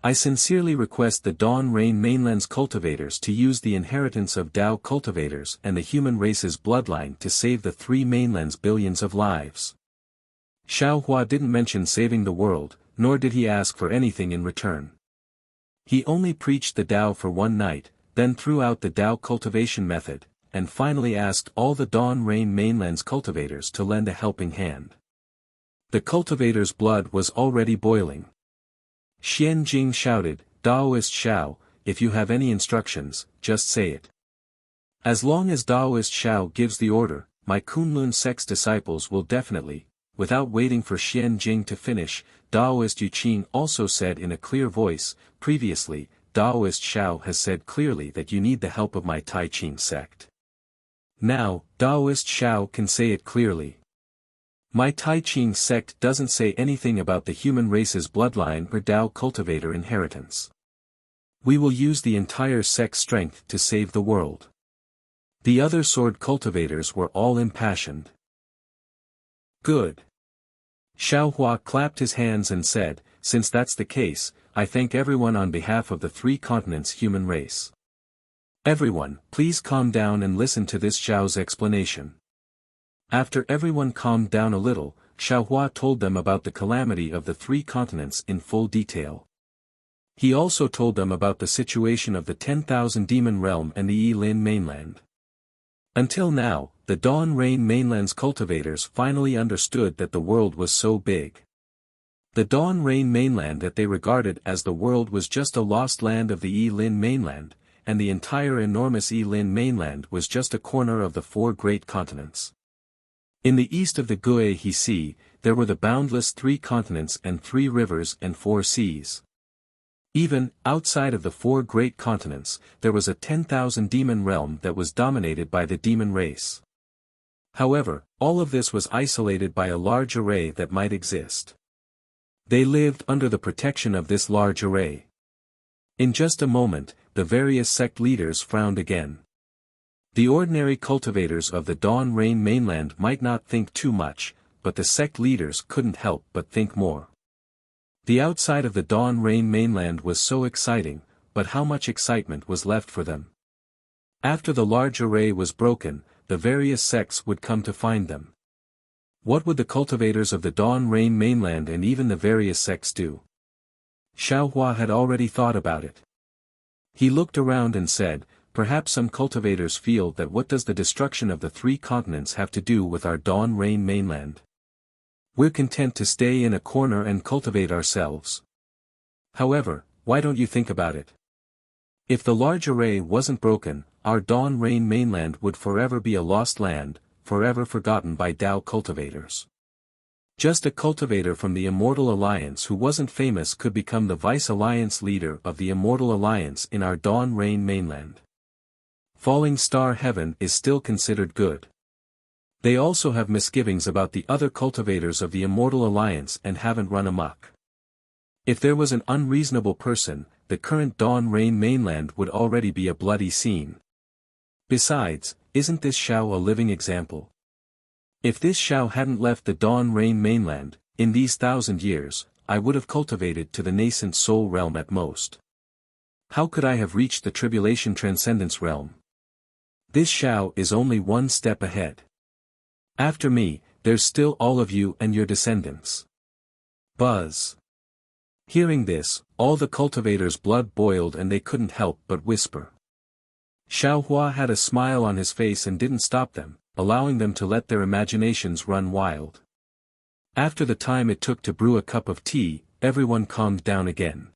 I sincerely request the Dawn Rain mainland's cultivators to use the inheritance of Tao cultivators and the human race's bloodline to save the three mainlands' billions of lives." Xiao Hua didn't mention saving the world, nor did he ask for anything in return. He only preached the Tao for one night, then threw out the Tao cultivation method, and finally asked all the Dawn Rain mainland's cultivators to lend a helping hand. The cultivators' blood was already boiling. Xian Jing shouted, "Taoist Xiao, if you have any instructions, just say it. As long as Taoist Xiao gives the order, my Kunlun sect's disciples will definitely." Without waiting for Xian Jing to finish, Taoist Yu Qing also said in a clear voice, "Previously, Taoist Xiao has said clearly that you need the help of my Tai Ching sect. Now, Taoist Xiao can say it clearly. My Tai Ching sect doesn't say anything about the human race's bloodline or Tao cultivator inheritance. We will use the entire sect's strength to save the world." The other sword cultivators were all impassioned. Good. Xiao Hua clapped his hands and said, since that's the case, I thank everyone on behalf of the 3 continents human race. Everyone, please calm down and listen to this Xiao's explanation. After everyone calmed down a little, Xiao Hua told them about the calamity of the 3 continents in full detail. He also told them about the situation of the 10,000 demon realm and the Yilin mainland. Until now, the Dawn Rain mainland's cultivators finally understood that the world was so big. The Dawn Rain mainland that they regarded as the world was just a lost land of the Yilin mainland, and the entire enormous Yilin mainland was just a corner of the 4 great continents. In the east of the Guihe Sea, there were the boundless 3 continents and 3 rivers and 4 seas. Even, outside of the 4 great continents, there was a 10,000 demon realm that was dominated by the demon race. However, all of this was isolated by a large array that might exist. They lived under the protection of this large array. In just a moment, the various sect leaders frowned again. The ordinary cultivators of the Dawn Rain mainland might not think too much, but the sect leaders couldn't help but think more. The outside of the Dawn Rain mainland was so exciting, but how much excitement was left for them? After the large array was broken, the various sects would come to find them. What would the cultivators of the Dawn Rain mainland and even the various sects do? Xiao Hua had already thought about it. He looked around and said, perhaps some cultivators feel that what does the destruction of the 3 continents have to do with our Dawn Rain mainland? We're content to stay in a corner and cultivate ourselves. However, why don't you think about it? If the large array wasn't broken, our Dawn Rain mainland would forever be a lost land, forever forgotten by Dao cultivators. Just a cultivator from the Immortal Alliance who wasn't famous could become the Vice Alliance leader of the Immortal Alliance in our Dawn Rain mainland. Falling Star Heaven is still considered good. They also have misgivings about the other cultivators of the Immortal Alliance and haven't run amok. If there was an unreasonable person, the current Dawn Rain mainland would already be a bloody scene. Besides, isn't this Xiao a living example? If this Xiao hadn't left the Dawn Rain mainland, in these 1,000 years, I would have cultivated to the nascent soul realm at most. How could I have reached the Tribulation Transcendence realm? This Xiao is only 1 step ahead. After me, there's still all of you and your descendants. Buzz. Hearing this, all the cultivators' blood boiled and they couldn't help but whisper. Xiao Hua had a smile on his face and didn't stop them, allowing them to let their imaginations run wild. After the time it took to brew a cup of tea, everyone calmed down again.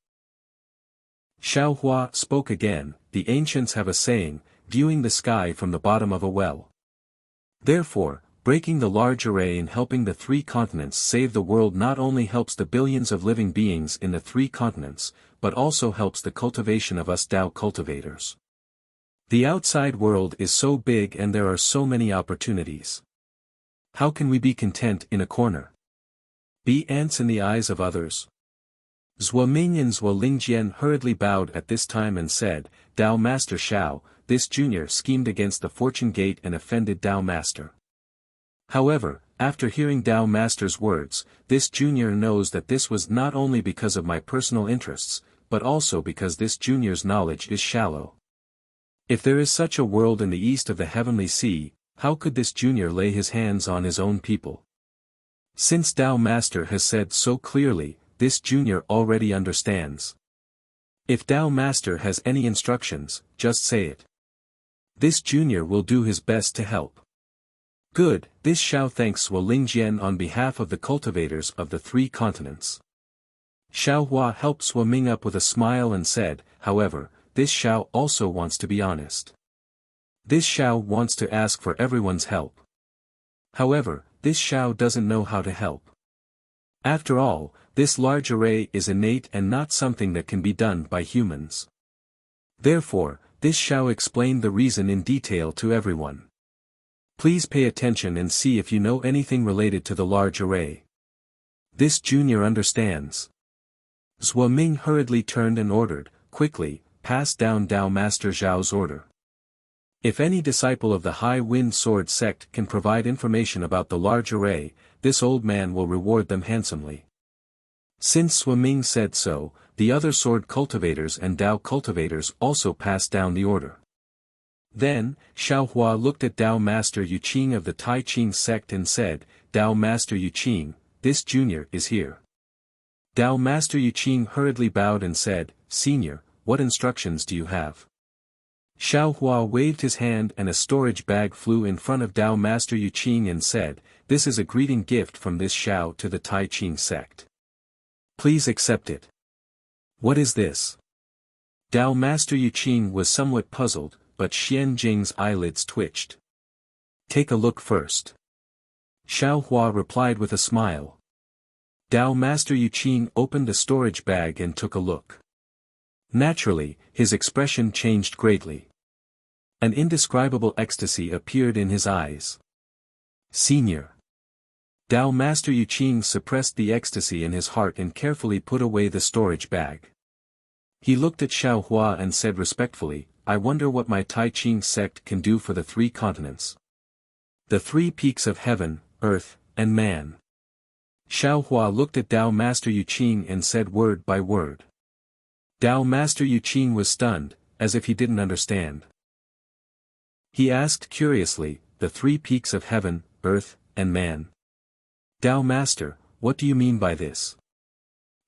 Xiao Hua spoke again, the ancients have a saying, viewing the sky from the bottom of a well. Therefore, breaking the large array and helping the 3 continents save the world not only helps the billions of living beings in the 3 continents, but also helps the cultivation of us Dao cultivators. The outside world is so big and there are so many opportunities. How can we be content in a corner? Be ants in the eyes of others? Zhuo Ming and Zhuo Lingjian hurriedly bowed at this time and said, Dao Master Xiao, this junior schemed against the Fortune Gate and offended Dao Master. However, after hearing Dao Master's words, this junior knows that this was not only because of my personal interests, but also because this junior's knowledge is shallow. If there is such a world in the east of the Heavenly Sea, how could this junior lay his hands on his own people? Since Dao Master has said so clearly, this junior already understands. If Dao Master has any instructions, just say it. This junior will do his best to help. Good, this Xiao thanks Zhuo Lingjian on behalf of the cultivators of the 3 continents. Xiao Hua helped Zhuo Ming up with a smile and said, however, this Xiao also wants to be honest. This Xiao wants to ask for everyone's help. However, this Xiao doesn't know how to help. After all, this large array is innate and not something that can be done by humans. Therefore, this Xiao explained the reason in detail to everyone. Please pay attention and see if you know anything related to the large array. This junior understands. Zhuo Ming hurriedly turned and ordered, quickly, pass down Dao Master Zhao's order. If any disciple of the High Wind Sword sect can provide information about the large array, this old man will reward them handsomely. Since Sui Ming said so, the other sword cultivators and Dao cultivators also passed down the order. Then, Xiaohua looked at Dao Master Yu Qing of the Tai Ching sect and said, Dao Master Yu Qing, this junior is here. Dao Master Yu Qing hurriedly bowed and said, Senior, what instructions do you have? Xiaohua waved his hand and a storage bag flew in front of Dao Master Yu Qing and said, this is a greeting gift from this Xiao to the Tai Ching sect. Please accept it. What is this? Dao Master Yu Qing was somewhat puzzled, but Xian Jing's eyelids twitched. Take a look first. Xiaohua replied with a smile. Dao Master Yu Qing opened the storage bag and took a look. Naturally, his expression changed greatly. An indescribable ecstasy appeared in his eyes. Senior. Dao Master Yu Qing suppressed the ecstasy in his heart and carefully put away the storage bag. He looked at Xiaohua and said respectfully, I wonder what my Tai Ching sect can do for the 3 continents. The 3 peaks of heaven, earth, and man. Xiaohua looked at Dao Master Yu Qing and said word by word. Dao Master Yu Qing was stunned, as if he didn't understand. He asked curiously, the 3 peaks of heaven, earth, and man. Dao Master, what do you mean by this?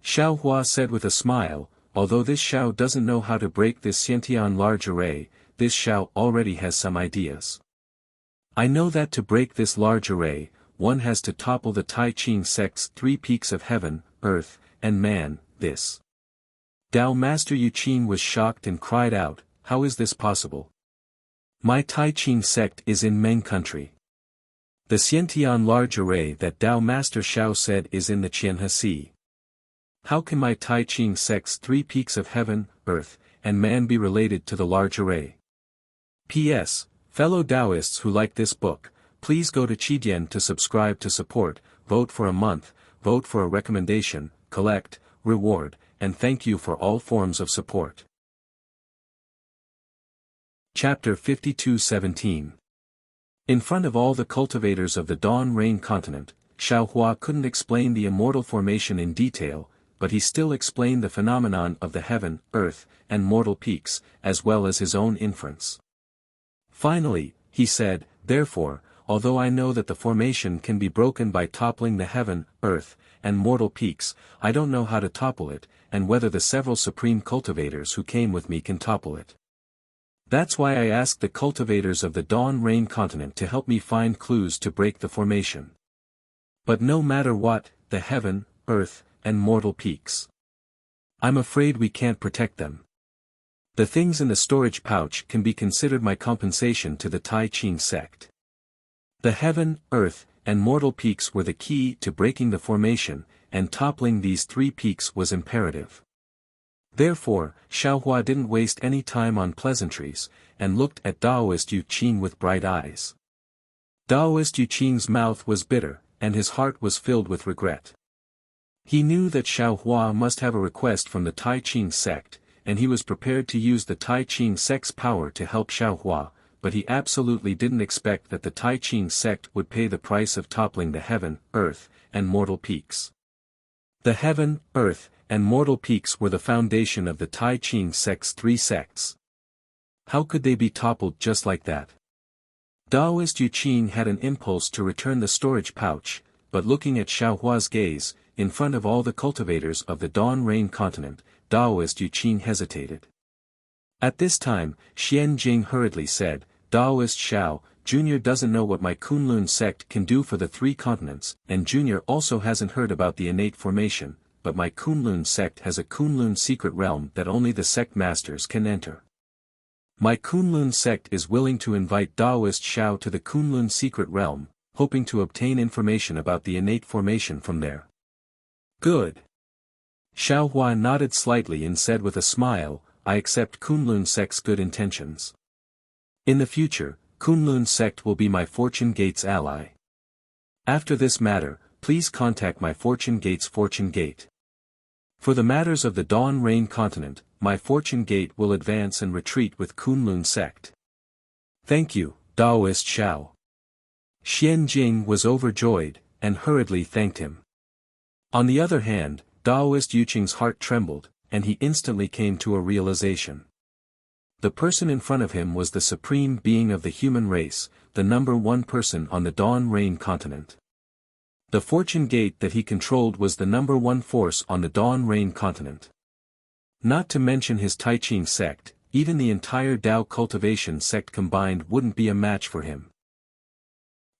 Xiaohua said with a smile, although this Xiao doesn't know how to break this Xiantian large array, this Xiao already has some ideas. I know that to break this large array, one has to topple the Tai Ching sect's 3 peaks of heaven, earth, and man, this. Dao Master Yu Qing was shocked and cried out, how is this possible? My Tai Ching sect is in Meng country. The Xiantian large array that Dao Master Xiao said is in the Qianhe Sea. How can my Tai Ching sect's 3 peaks of heaven, earth, and man be related to the large array? P.S. Fellow Taoists who like this book, please go to Qidian to subscribe to support, vote for a month, vote for a recommendation, collect, reward, and thank you for all forms of support. Chapter 52:17. In front of all the cultivators of the Dawn Rain continent, Xiaohua couldn't explain the immortal formation in detail, but he still explained the phenomenon of the heaven, earth, and mortal peaks, as well as his own inference. Finally, he said, therefore, although I know that the formation can be broken by toppling the heaven, earth, and mortal peaks, I don't know how to topple it, and whether the several supreme cultivators who came with me can topple it. That's why I asked the cultivators of the Dawn Rain continent to help me find clues to break the formation. But no matter what, the heaven, earth, and mortal peaks. I'm afraid we can't protect them. The things in the storage pouch can be considered my compensation to the Tai Ching sect. The heaven, earth, and mortal peaks were the key to breaking the formation, and toppling these 3 peaks was imperative. Therefore, Xiaohua didn't waste any time on pleasantries, and looked at Daoist Yu Qing with bright eyes. Daoist Yu Qing's mouth was bitter, and his heart was filled with regret. He knew that Xiaohua must have a request from the Tai Ching sect, and he was prepared to use the Tai Ching sect's power to help Xiaohua, but he absolutely didn't expect that the Tai Ching sect would pay the price of toppling the heaven, earth, and mortal peaks. The heaven, earth, and mortal peaks were the foundation of the Tai Ching sect's 3 sects. How could they be toppled just like that? Daoist Yu Qing had an impulse to return the storage pouch, but looking at Xiaohua's gaze, in front of all the cultivators of the Dawn Rain continent, Daoist Yu Qing hesitated. At this time, Xian Jing hurriedly said, Daoist Xiao, Junior doesn't know what my Kunlun sect can do for the 3 continents, and Junior also hasn't heard about the innate formation, but my Kunlun sect has a Kunlun secret realm that only the sect masters can enter. My Kunlun sect is willing to invite Daoist Xiao to the Kunlun secret realm, hoping to obtain information about the innate formation from there. Good. Xiaohua nodded slightly and said with a smile, I accept Kunlun sect's good intentions. In the future, Kunlun sect will be my Fortune Gate's ally. After this matter, please contact my Fortune Gate's Fortune Gate. For the matters of the Dawn Rain continent, my Fortune Gate will advance and retreat with Kunlun sect. Thank you, Daoist Xiao. Xian Jing was overjoyed, and hurriedly thanked him. On the other hand, Taoist Yuqing's heart trembled, and he instantly came to a realization. The person in front of him was the supreme being of the human race, the number one person on the Dawn Rain continent. The fortune gate that he controlled was the number one force on the Dawn Rain continent. Not to mention his Tai Ching sect, even the entire Tao Cultivation sect combined wouldn't be a match for him.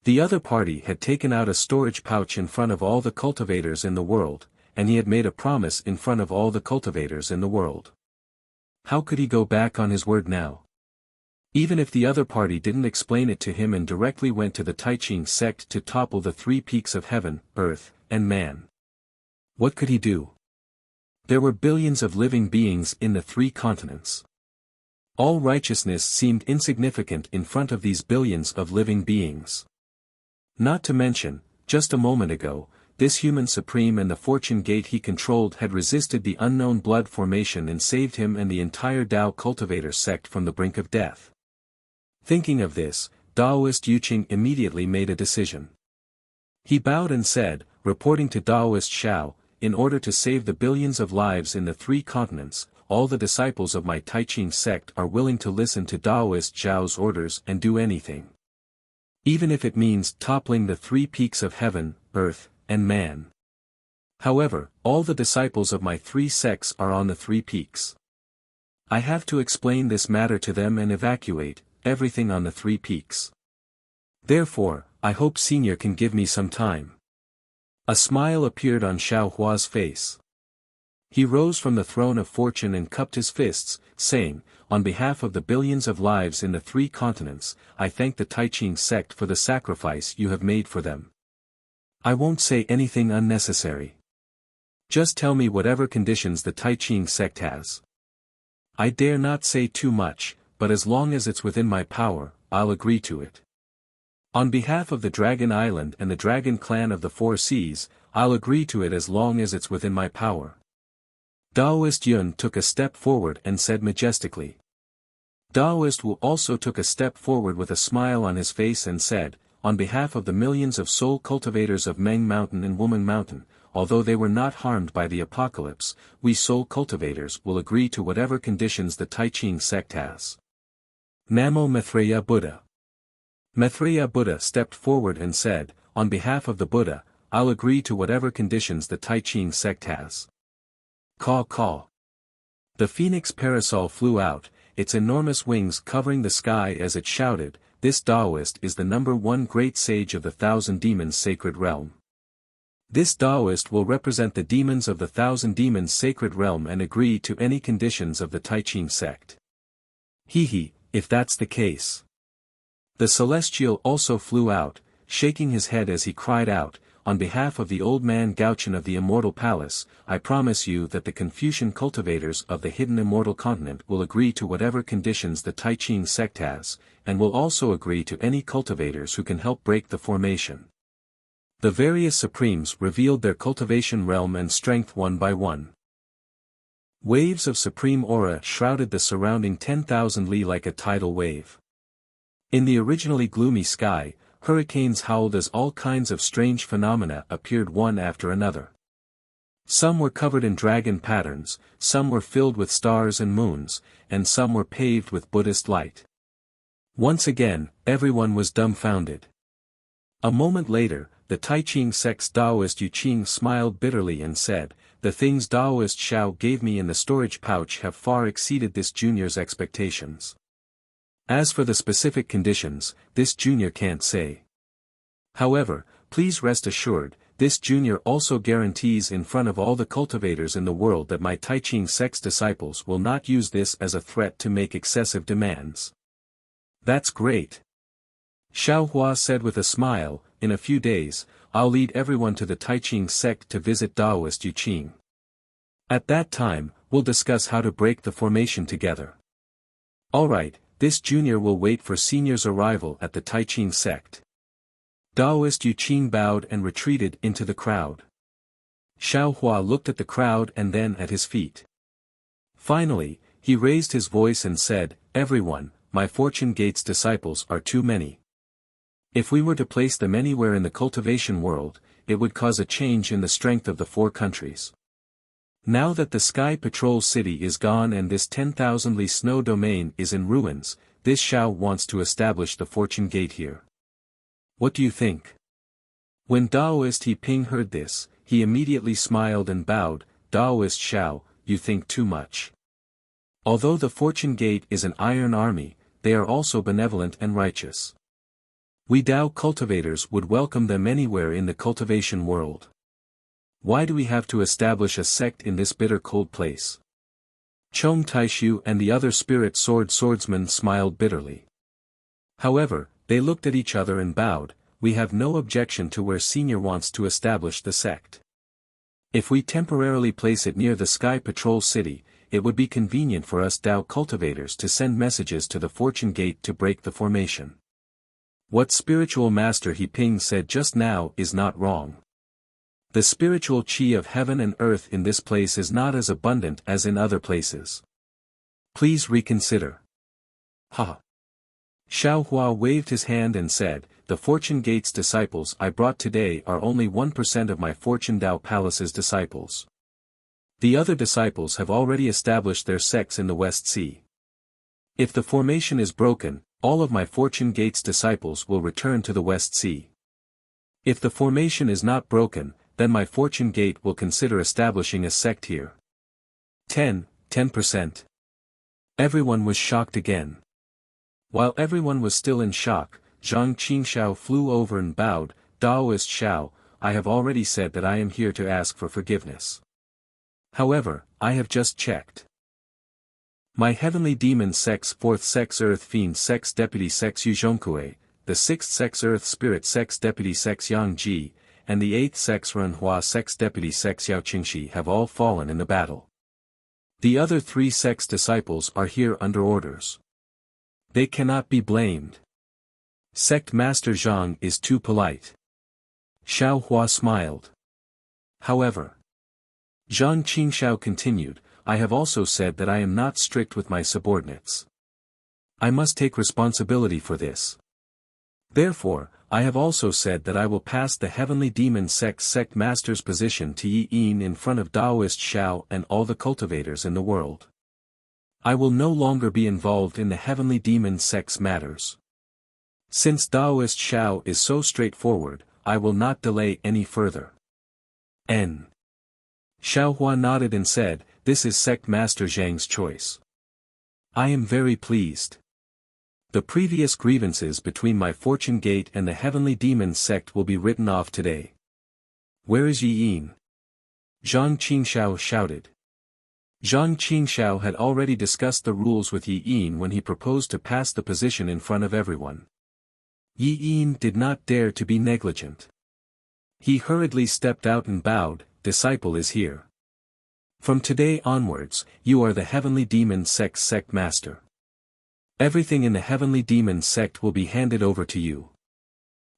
The other party had taken out a storage pouch in front of all the cultivators in the world, and he had made a promise in front of all the cultivators in the world. How could he go back on his word now? Even if the other party didn't explain it to him and directly went to the Tai Ching sect to topple the three peaks of heaven, earth, and man. What could he do? There were billions of living beings in the three continents. All righteousness seemed insignificant in front of these billions of living beings. Not to mention, just a moment ago, this human supreme and the fortune gate he controlled had resisted the unknown blood formation and saved him and the entire Tao cultivator sect from the brink of death. Thinking of this, Taoist Yuqing immediately made a decision. He bowed and said, reporting to Taoist Xiao, in order to save the billions of lives in the three continents, all the disciples of my Tai Ching sect are willing to listen to Taoist Xiao's orders and do anything. Even if it means toppling the three peaks of heaven, earth, and man. However, all the disciples of my three sects are on the three peaks. I have to explain this matter to them and evacuate everything on the three peaks. Therefore, I hope Senior can give me some time. A smile appeared on Xiao Hua's face. He rose from the throne of fortune and cupped his fists, saying, on behalf of the billions of lives in the three continents, I thank the Tai Ching sect for the sacrifice you have made for them. I won't say anything unnecessary. Just tell me whatever conditions the Tai Ching sect has. I dare not say too much, but as long as it's within my power, I'll agree to it. On behalf of the Dragon Island and the Dragon Clan of the Four Seas, I'll agree to it as long as it's within my power. Taoist Yun took a step forward and said majestically. Taoist Wu also took a step forward with a smile on his face and said, on behalf of the millions of soul cultivators of Meng Mountain and Wuming Mountain, although they were not harmed by the apocalypse, we soul cultivators will agree to whatever conditions the Tai Ching sect has. Namo Maitreya Buddha. Maitreya Buddha stepped forward and said, on behalf of the Buddha, I'll agree to whatever conditions the Tai Ching sect has. Caw caw. The phoenix parasol flew out, its enormous wings covering the sky as it shouted, this Taoist is the number one great sage of the Thousand Demons Sacred Realm. This Taoist will represent the demons of the Thousand Demons Sacred Realm and agree to any conditions of the Tai Ching sect. If that's the case. The Celestial also flew out, shaking his head as he cried out, on behalf of the old man Gauchen of the Immortal Palace, I promise you that the Confucian cultivators of the hidden immortal continent will agree to whatever conditions the Tai Ching sect has, and will also agree to any cultivators who can help break the formation. The various supremes revealed their cultivation realm and strength one by one. Waves of supreme aura shrouded the surrounding 10,000 li like a tidal wave. In the originally gloomy sky, hurricanes howled as all kinds of strange phenomena appeared one after another. Some were covered in dragon patterns, some were filled with stars and moons, and some were paved with Buddhist light. Once again, everyone was dumbfounded. A moment later, the Tai Ching sect's Taoist Yuqing smiled bitterly and said, the things Taoist Xiao gave me in the storage pouch have far exceeded this junior's expectations. As for the specific conditions, this junior can't say. However, please rest assured, this junior also guarantees in front of all the cultivators in the world that my Tai Ching sect's disciples will not use this as a threat to make excessive demands. That's great. Xiao Hua said with a smile, in a few days, I'll lead everyone to the Tai Ching sect to visit Taoist Yuqing. At that time, we'll discuss how to break the formation together. Alright, this junior will wait for senior's arrival at the Tai Ching sect. Taoist Yuqing bowed and retreated into the crowd. Xiao Hua looked at the crowd and then at his feet. Finally, he raised his voice and said, everyone, my Fortune Gate's disciples are too many. If we were to place them anywhere in the cultivation world, it would cause a change in the strength of the four countries. Now that the Sky Patrol City is gone and this 10,000 li snow domain is in ruins, this Xiao wants to establish the Fortune Gate here. What do you think? When Daoist He Ping heard this, he immediately smiled and bowed. Daoist Xiao, you think too much. Although the Fortune Gate is an iron army, they are also benevolent and righteous. We Dao cultivators would welcome them anywhere in the cultivation world. Why do we have to establish a sect in this bitter cold place? Chong Taishu and the other spirit swordsmen smiled bitterly. However, they looked at each other and bowed. We have no objection to where Senior wants to establish the sect. If we temporarily place it near the Sky Patrol City, it would be convenient for us Dao cultivators to send messages to the Fortune Gate to break the formation. What Spiritual Master He Ping said just now is not wrong. The spiritual chi of heaven and earth in this place is not as abundant as in other places. Please reconsider. Ha! Xiao Hua waved his hand and said, the Fortune Gate's disciples I brought today are only 1% of my Fortune Dao Palace's disciples. The other disciples have already established their sects in the West Sea. If the formation is broken, all of my Fortune Gate's disciples will return to the West Sea. If the formation is not broken, then my Fortune Gate will consider establishing a sect here. 10%. Everyone was shocked again. While everyone was still in shock, Zhang Qingxiao flew over and bowed. Daoist Xiao, I have already said that I am here to ask for forgiveness. However, I have just checked. My heavenly demon sex 4th sex earth fiend sex deputy sex Yu Zhongkue, the 6th sex earth spirit sex deputy sex Yang Ji, and the 8th sex Renhua sex deputy sex Yao Qingxi have all fallen in the battle. The other 3 sex disciples are here under orders. They cannot be blamed. Sect Master Zhang is too polite. Xiao Hua smiled. However, Zhang Qingxiao continued, I have also said that I am not strict with my subordinates. I must take responsibility for this. Therefore, I have also said that I will pass the heavenly demon sect master's position to Yi Yin in front of Daoist Xiao and all the cultivators in the world. I will no longer be involved in the heavenly demon sect's matters. Since Daoist Xiao is so straightforward, I will not delay any further. N. Xiao Hua nodded and said, this is sect master Zhang's choice. I am very pleased. The previous grievances between my Fortune Gate and the Heavenly Demon sect will be written off today. Where is Yi Yin? Zhang Qingxiao shouted. Zhang Qingxiao had already discussed the rules with Yi Yin when he proposed to pass the position in front of everyone. Yi Yin did not dare to be negligent. He hurriedly stepped out and bowed, disciple is here. From today onwards, you are the Heavenly Demon sect's sect master. Everything in the Heavenly Demon sect will be handed over to you.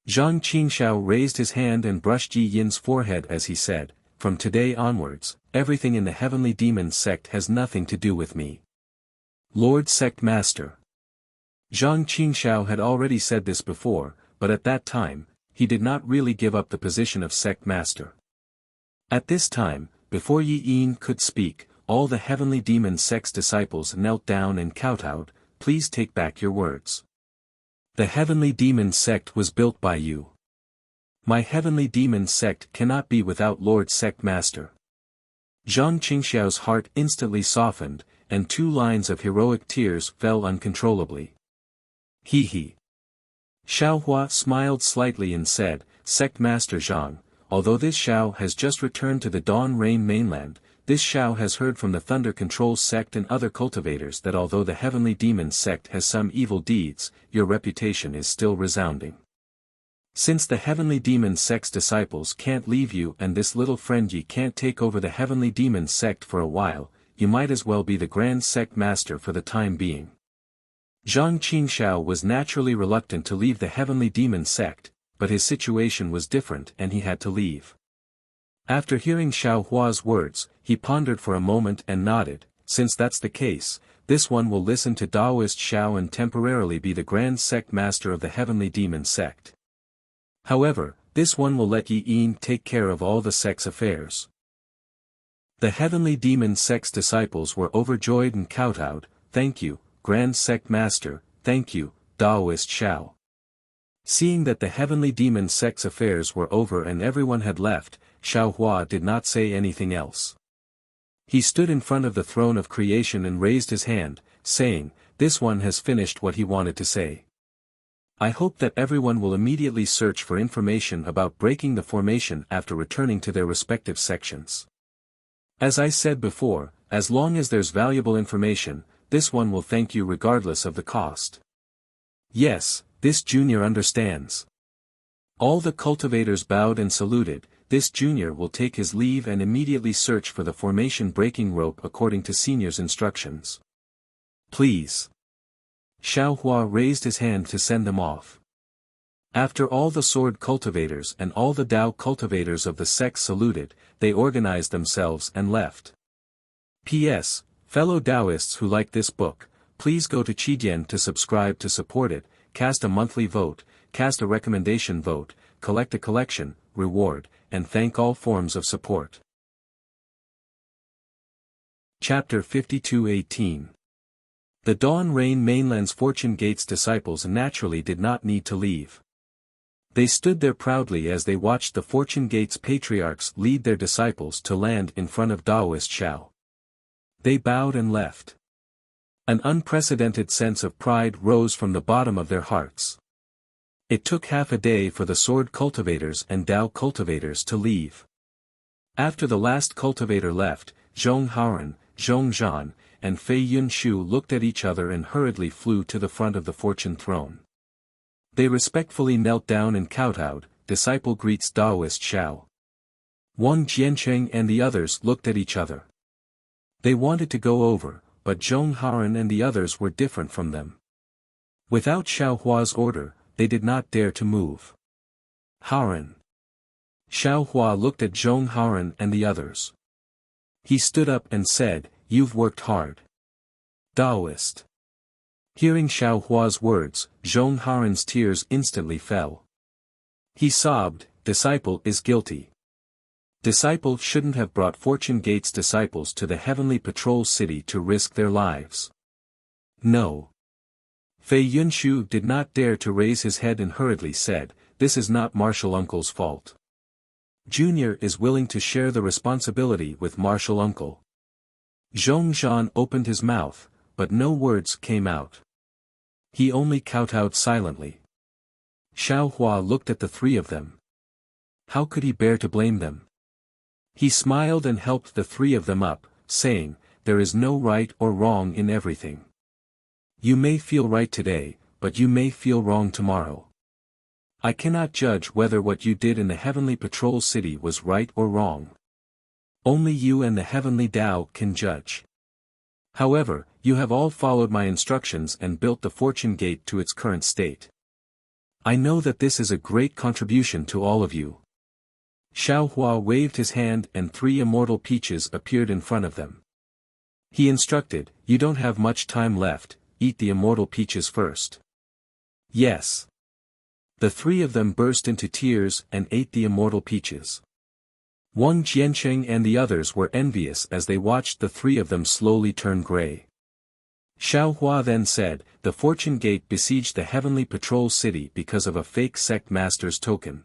Zhang Qingxiao raised his hand and brushed Yi Yin's forehead as he said, from today onwards, everything in the Heavenly Demon sect has nothing to do with me. Lord Sect Master. Zhang Qingxiao had already said this before, but at that time, he did not really give up the position of Sect Master. At this time, before Yi Yin could speak, all the Heavenly Demon sect's disciples knelt down and kowtowed, please take back your words. The Heavenly Demon sect was built by you. My Heavenly Demon sect cannot be without Lord Sect Master. Zhang Qingxiao's heart instantly softened, and 2 lines of heroic tears fell uncontrollably. He. Xiao Hua smiled slightly and said, Sect Master Zhang, although this Xiao has just returned to the Dawn Rain mainland, this Xiao has heard from the Thunder Control sect and other cultivators that although the Heavenly Demon sect has some evil deeds, your reputation is still resounding. Since the Heavenly Demon sect's disciples can't leave you and this little friend Yi can't take over the Heavenly Demon sect for a while, you might as well be the Grand Sect Master for the time being. Zhang Qingxiao was naturally reluctant to leave the Heavenly Demon sect, but his situation was different and he had to leave. After hearing Xiao Hua's words, he pondered for a moment and nodded, since that's the case, this one will listen to Daoist Xiao and temporarily be the Grand Sect Master of the Heavenly Demon sect. However, this one will let Yi take care of all the sect's affairs. The heavenly demon sect's disciples were overjoyed and kowtowed. Thank you, Grand Sect Master, thank you, Taoist Shao. Seeing that the heavenly demon sect's affairs were over and everyone had left, Xiao Hua did not say anything else. He stood in front of the throne of creation and raised his hand, saying, this one has finished what he wanted to say. I hope that everyone will immediately search for information about breaking the formation after returning to their respective sections. As I said before, as long as there's valuable information, this one will thank you regardless of the cost. Yes, this junior understands. All the cultivators bowed and saluted. This junior will take his leave and immediately search for the formation breaking rope according to senior's instructions. Please. Xiao Hua raised his hand to send them off. After all the sword cultivators and all the Dao cultivators of the sect saluted, they organized themselves and left. P.S. Fellow Taoists who like this book, please go to Qidian to subscribe to support it, cast a monthly vote, cast a recommendation vote, collect a collection, reward, and thank all forms of support. Chapter 52:18. The Dawn Rain Mainland's Fortune Gates disciples naturally did not need to leave. They stood there proudly as they watched the Fortune Gates patriarchs lead their disciples to land in front of Taoist Shao. They bowed and left. An unprecedented sense of pride rose from the bottom of their hearts. It took half a day for the sword cultivators and Dao cultivators to leave. After the last cultivator left, Zhong Haoran, Zhong Zhan, and Fei Yunshu looked at each other and hurriedly flew to the front of the fortune throne. They respectfully knelt down and kowtowed. Disciple greets Taoist Shao. Wang Jiancheng and the others looked at each other. They wanted to go over, but Zhong Haoran and the others were different from them. Without Xiao Hua's order, they did not dare to move. Haoran. Xiao Hua looked at Zhong Haoran and the others. He stood up and said, you've worked hard. Taoist. Hearing Xiao Hua's words, Zhong Haoran's tears instantly fell. He sobbed, disciple is guilty. Disciple shouldn't have brought Fortune Gates disciples to the Heavenly Patrol City to risk their lives. No. Fei Yunshu did not dare to raise his head and hurriedly said, this is not Martial Uncle's fault. Junior is willing to share the responsibility with Martial Uncle. Zhong Zhan opened his mouth, but no words came out. He only kowtowed silently. Xiao Hua looked at the three of them. How could he bear to blame them? He smiled and helped the three of them up, saying, there is no right or wrong in everything. You may feel right today, but you may feel wrong tomorrow. I cannot judge whether what you did in the Heavenly Patrol City was right or wrong. Only you and the Heavenly Tao can judge. However, you have all followed my instructions and built the Fortune Gate to its current state. I know that this is a great contribution to all of you. Xiao Hua waved his hand and 3 immortal peaches appeared in front of them. He instructed, you don't have much time left, eat the immortal peaches first. Yes. The 3 of them burst into tears and ate the immortal peaches. Wang Jiancheng and the others were envious as they watched the 3 of them slowly turn gray. Xiao Hua then said, the Fortune Gate besieged the Heavenly Patrol City because of a fake sect master's token.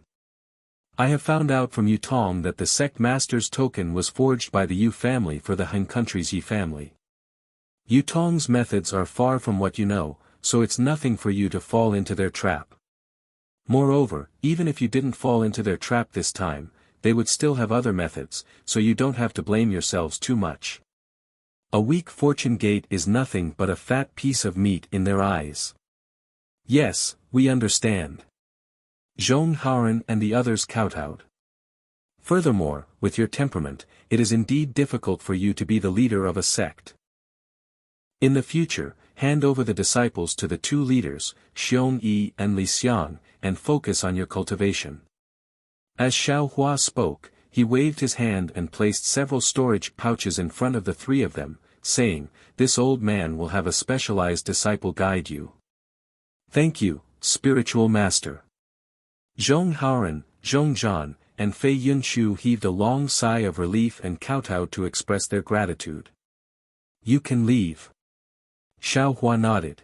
I have found out from Yu Tong that the sect master's token was forged by the Yu family for the Han country's Yi family. Yu Tong's methods are far from what you know, so it's nothing for you to fall into their trap. Moreover, even if you didn't fall into their trap this time, they would still have other methods, so you don't have to blame yourselves too much. A weak Fortune Gate is nothing but a fat piece of meat in their eyes. Yes, we understand. Zhong Haoran and the others kowtowed. Furthermore, with your temperament, it is indeed difficult for you to be the leader of a sect. In the future, hand over the disciples to the 2 leaders, Xiong Yi and Li Xiang, and focus on your cultivation. As Xiao Hua spoke, he waved his hand and placed several storage pouches in front of the 3 of them, saying, this old man will have a specialized disciple guide you. Thank you, spiritual master. Zhong Haoran, Zhongzhan, and Fei Yunshu heaved a long sigh of relief and kowtowed to express their gratitude. You can leave. Xiaohua nodded.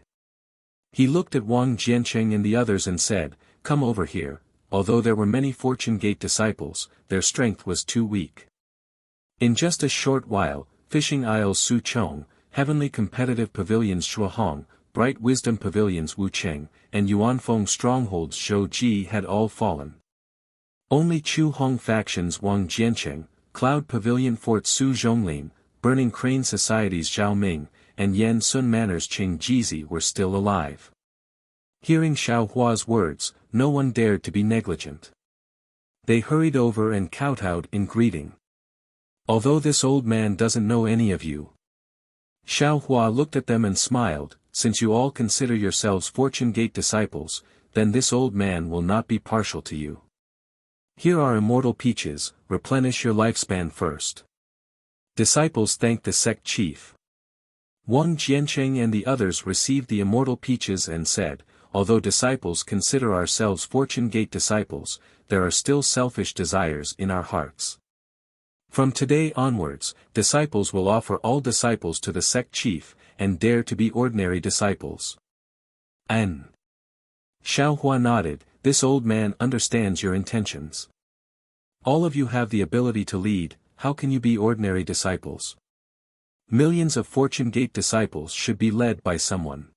He looked at Wang Jiancheng and the others and said, Come over here. Although there were many Fortune Gate disciples, their strength was too weak. In just a short while, Fishing Isles Su Chong, Heavenly Competitive Pavilions Shuahong, Bright Wisdom Pavilions Wu Cheng, and Yuanfeng Strongholds Zhou Ji had all fallen. Only Chu Hong factions Wang Jiancheng, Cloud Pavilion Fort Su Zhonglin, Burning Crane Societies Zhao Ming, and Yan Sun Manors Qing Jizi were still alive. Hearing Xiaohua's words, no one dared to be negligent. They hurried over and kowtowed in greeting. Although this old man doesn't know any of you. Xiaohua looked at them and smiled, since you all consider yourselves Fortune Gate disciples, then this old man will not be partial to you. Here are immortal peaches, replenish your lifespan first. Disciples thanked the sect chief. Wang Jiancheng and the others received the immortal peaches and said, Although disciples consider ourselves Fortune Gate disciples, there are still selfish desires in our hearts. From today onwards, disciples will offer all disciples to the sect chief, and dare to be ordinary disciples. An. Xiaohua nodded, this old man understands your intentions. All of you have the ability to lead, how can you be ordinary disciples? Millions of Fortune Gate disciples should be led by someone.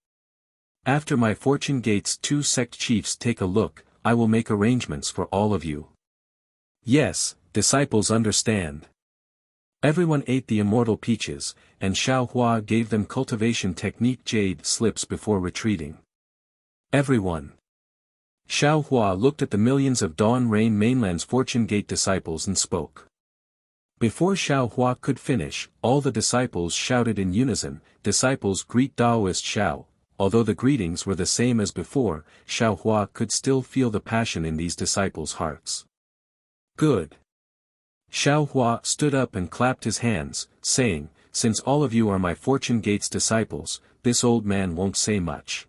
After my Fortune Gate's 2 sect chiefs take a look, I will make arrangements for all of you. Yes, disciples understand. Everyone ate the immortal peaches, and Xiaohua gave them cultivation technique jade slips before retreating. Everyone. Xiaohua looked at the millions of Dawn Rain Mainland's Fortune Gate disciples and spoke. Before Xiaohua could finish, all the disciples shouted in unison, Disciples greet Daoist Xiao. Although the greetings were the same as before, Xiaohua could still feel the passion in these disciples' hearts. Good. Xiaohua stood up and clapped his hands, saying, Since all of you are my Fortune Gate's disciples, this old man won't say much.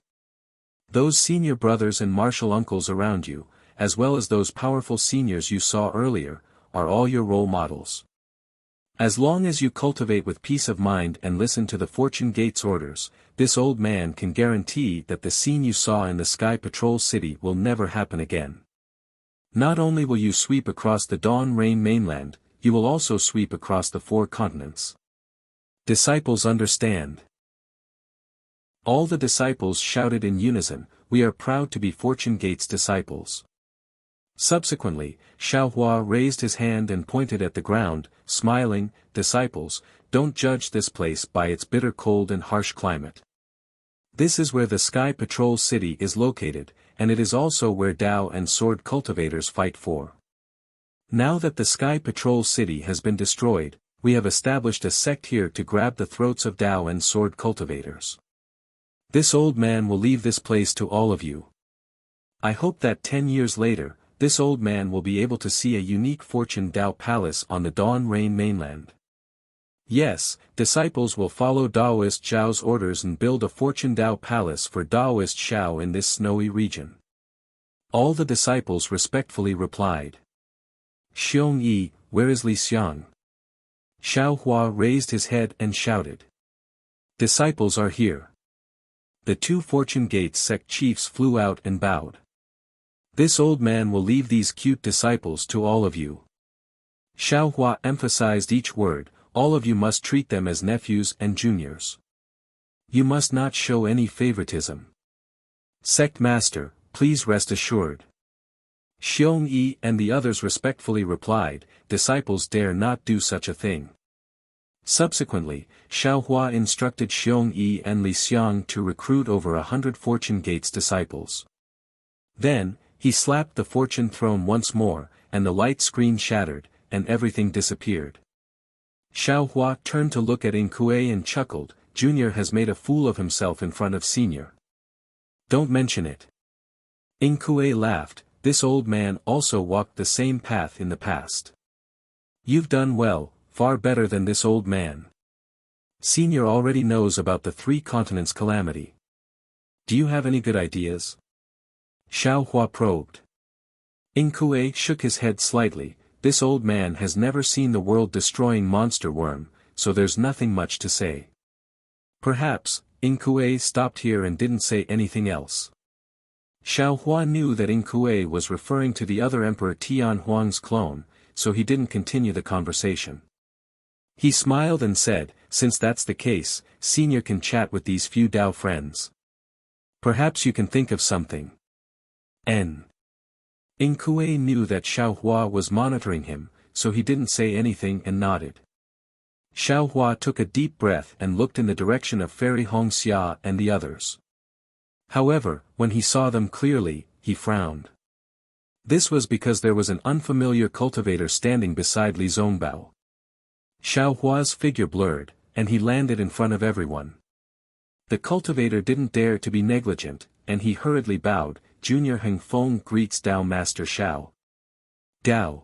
Those senior brothers and martial uncles around you, as well as those powerful seniors you saw earlier, are all your role models. As long as you cultivate with peace of mind and listen to the Fortune Gate's orders, this old man can guarantee that the scene you saw in the Sky Patrol City will never happen again. Not only will you sweep across the Dawn Rain mainland, you will also sweep across the 4 continents. Disciples understand. All the disciples shouted in unison, We are proud to be Fortune Gate's disciples. Subsequently, Xiaohua raised his hand and pointed at the ground, smiling, Disciples, don't judge this place by its bitter cold and harsh climate. This is where the Sky Patrol City is located, and it is also where Dao and sword cultivators fight for. Now that the Sky Patrol City has been destroyed, we have established a sect here to grab the throats of Dao and sword cultivators. This old man will leave this place to all of you. I hope that 10 years later, this old man will be able to see a unique Fortune Dao Palace on the Dawn Rain mainland. Yes, disciples will follow Daoist Zhao's orders and build a Fortune Dao Palace for Daoist Xiao in this snowy region. All the disciples respectfully replied. Xiong Yi, where is Li Xiang? Xiaohua raised his head and shouted. Disciples are here. The 2 Fortune Gate sect chiefs flew out and bowed. This old man will leave these cute disciples to all of you. Xiaohua emphasized each word, all of you must treat them as nephews and juniors. You must not show any favoritism. Sect Master, please rest assured. Xiong Yi and the others respectfully replied, disciples dare not do such a thing. Subsequently, Xiaohua instructed Xiong Yi and Li Xiang to recruit over 100 Fortune Gate's disciples. Then, he slapped the fortune throne once more, and the light screen shattered, and everything disappeared. Xiaohua turned to look at Inkue and chuckled, Junior has made a fool of himself in front of Senior. Don't mention it. Inkue laughed, this old man also walked the same path in the past. You've done well, far better than this old man. Senior already knows about the 3 continents calamity. Do you have any good ideas? Xiaohua probed. Inkue shook his head slightly. This old man has never seen the world-destroying monster worm, so there's nothing much to say. Perhaps, Inkue stopped here and didn't say anything else. Xiaohua knew that Inkue was referring to the other Emperor Tian Huang's clone, so he didn't continue the conversation. He smiled and said, since that's the case, Senior can chat with these few Dao friends. Perhaps you can think of something. Inkue knew that Xiaohua was monitoring him, so he didn't say anything and nodded. Xiaohua took a deep breath and looked in the direction of Fairy Hongxia and the others. However, when he saw them clearly, he frowned. This was because there was an unfamiliar cultivator standing beside Li Zongbao. Xiaohua's figure blurred, and he landed in front of everyone. The cultivator didn't dare to be negligent, and he hurriedly bowed. Junior Hengfeng greets Dao Master Xiao. Dao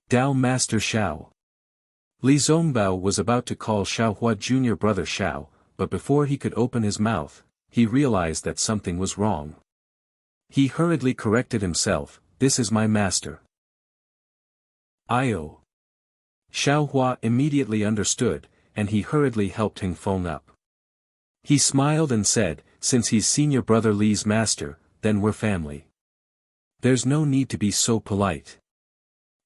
Master Xiao. Li Zongbao was about to call Xiaohua junior brother Xiao, but before he could open his mouth, he realized that something was wrong. He hurriedly corrected himself, this is my master. Io. Xiaohua immediately understood, and he hurriedly helped Hengfeng up. He smiled and said, since he's senior brother Li's master, then we're family. There's no need to be so polite.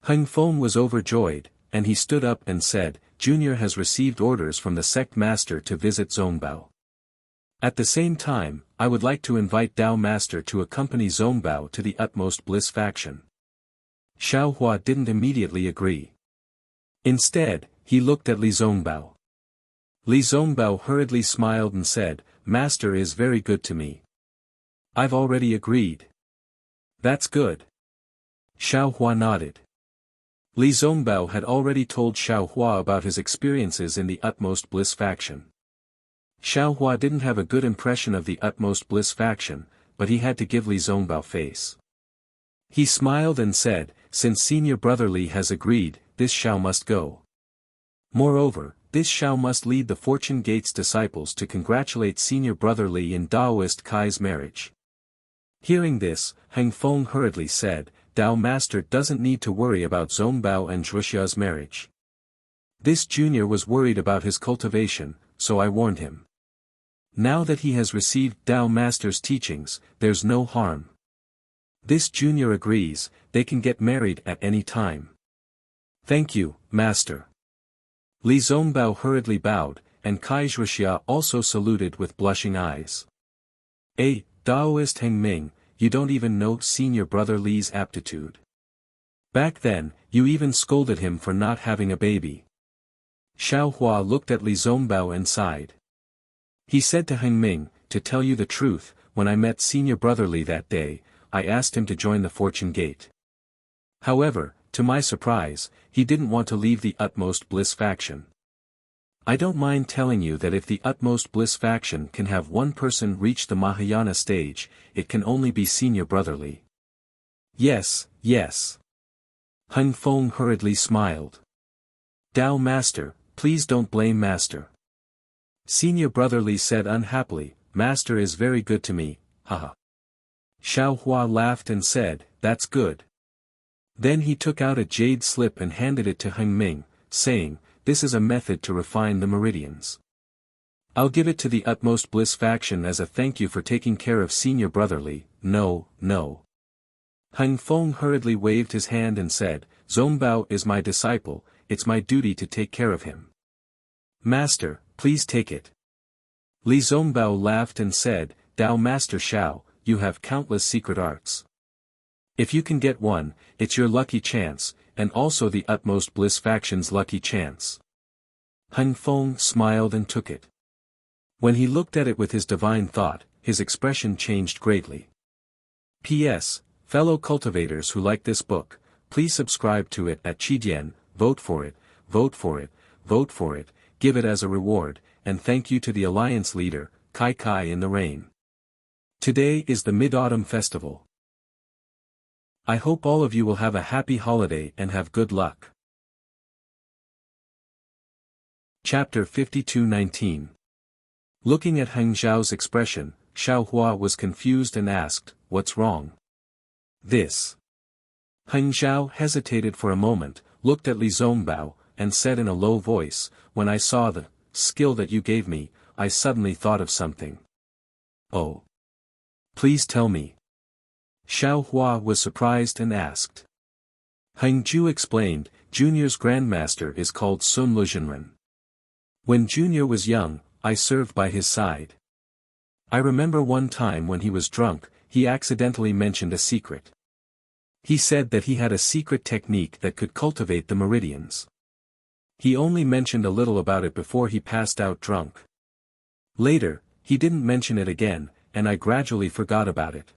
Hengfeng was overjoyed, and he stood up and said, Junior has received orders from the sect master to visit Zongbao. At the same time, I would like to invite Dao Master to accompany Zongbao to the utmost bliss faction. Xiaohua didn't immediately agree. Instead, he looked at Li Zongbao. Li Zongbao hurriedly smiled and said, Master is very good to me. I've already agreed. That's good. Xiaohua nodded. Li Zongbao had already told Xiaohua about his experiences in the utmost bliss faction. Xiaohua didn't have a good impression of the utmost bliss faction, but he had to give Li Zongbao face. He smiled and said, since senior brother Li has agreed, this Xiao must go. Moreover, this Xiao must lead the Fortune Gate's disciples to congratulate senior brother Li in Daoist Kai's marriage. Hearing this, Hengfeng hurriedly said, Dao Master doesn't need to worry about Zongbao and Wuxia's marriage. This junior was worried about his cultivation, so I warned him. Now that he has received Dao Master's teachings, there's no harm. This junior agrees, they can get married at any time. Thank you, Master. Li Zongbao hurriedly bowed, and Kai Wuxia also saluted with blushing eyes. Daoist Hengming, you don't even know senior brother Li's aptitude. Back then, you even scolded him for not having a baby. Xiaohua looked at Li Zongbao and sighed. He said to Hengming, to tell you the truth, when I met senior brother Li that day, I asked him to join the Fortune Gate. However, to my surprise, he didn't want to leave the utmost bliss faction. I don't mind telling you that if the utmost bliss faction can have one person reach the Mahayana stage, it can only be senior brother Li. Yes. Hengfeng hurriedly smiled. Dao Master, please don't blame Master. Senior brother Li said unhappily, Master is very good to me, haha. Xiaohua laughed and said, that's good. Then he took out a jade slip and handed it to Hengming, saying, this is a method to refine the meridians. I'll give it to the utmost bliss faction as a thank you for taking care of senior brother Li. No. Hengfeng hurriedly waved his hand and said, Zongbao is my disciple, it's my duty to take care of him. Master, please take it. Li Zongbao laughed and said, Dao Master Xiao, you have countless secret arts. If you can get one, it's your lucky chance, and also the utmost bliss faction's lucky chance. Hengfeng smiled and took it. When he looked at it with his divine thought, his expression changed greatly. P.S. Fellow cultivators who like this book, please subscribe to it at Qidian, vote for it, give it as a reward, and thank you to the Alliance leader, Kai in the rain. Today is the Mid-Autumn Festival. I hope all of you will have a happy holiday and have good luck. Chapter 52:19. Looking at Heng Zhao's expression, Xiaohua was confused and asked, what's wrong? This. Heng Zhao hesitated for a moment, looked at Li Zongbao, and said in a low voice, "When I saw the skill that you gave me, I suddenly thought of something." "Oh. Please tell me." Xiao Hua was surprised and asked. Heng Zhu explained, "Junior's grandmaster is called Sun Luzhenren. When Junior was young, I served by his side. I remember one time when he was drunk, he accidentally mentioned a secret. He said that he had a secret technique that could cultivate the meridians. He only mentioned a little about it before he passed out drunk. Later, he didn't mention it again, and I gradually forgot about it.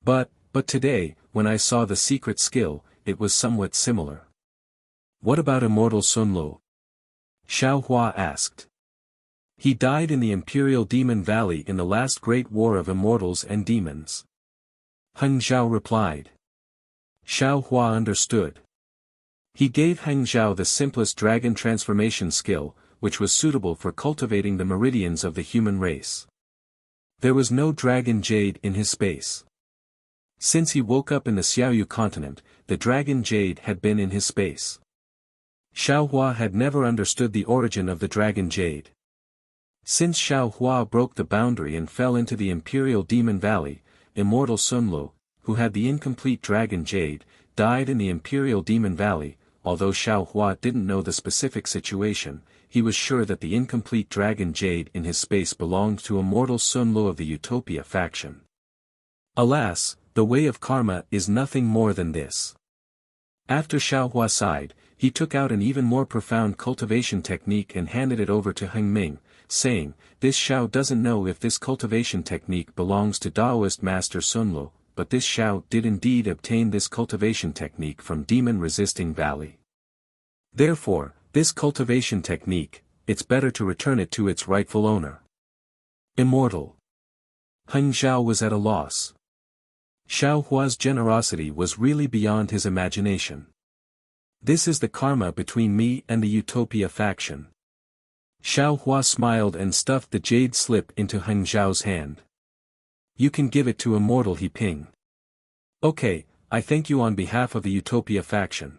But today, when I saw the secret skill, it was somewhat similar." "What about immortal Sun Lu?" Xiao Hua asked. "He died in the Imperial Demon Valley in the last great war of immortals and demons." Heng Zhao replied. Xiao Hua understood. He gave Heng Zhao the simplest dragon transformation skill, which was suitable for cultivating the meridians of the human race. There was no dragon jade in his space. Since he woke up in the Xiaoyu continent, the dragon jade had been in his space. Xiao Hua had never understood the origin of the dragon jade. Since Xiao Hua broke the boundary and fell into the Imperial Demon Valley, immortal Sun Lu, who had the incomplete dragon jade, died in the Imperial Demon Valley. Although Xiao Hua didn't know the specific situation, he was sure that the incomplete dragon jade in his space belonged to immortal Sun Lu of the Utopia faction. Alas, the way of karma is nothing more than this. After Xiao Hua sighed, he took out an even more profound cultivation technique and handed it over to Heng Ming, saying, "This Xiao doesn't know if this cultivation technique belongs to Daoist Master Sun Lu, but this Xiao did indeed obtain this cultivation technique from demon-resisting valley. Therefore, this cultivation technique, it's better to return it to its rightful owner." Immortal. Heng Zhao was at a loss. Xiao Hua's generosity was really beyond his imagination. "This is the karma between me and the Utopia faction." Xiao Hua smiled and stuffed the jade slip into Heng Zhao's hand. "You can give it to immortal He Ping." "Okay, I thank you on behalf of the Utopia faction."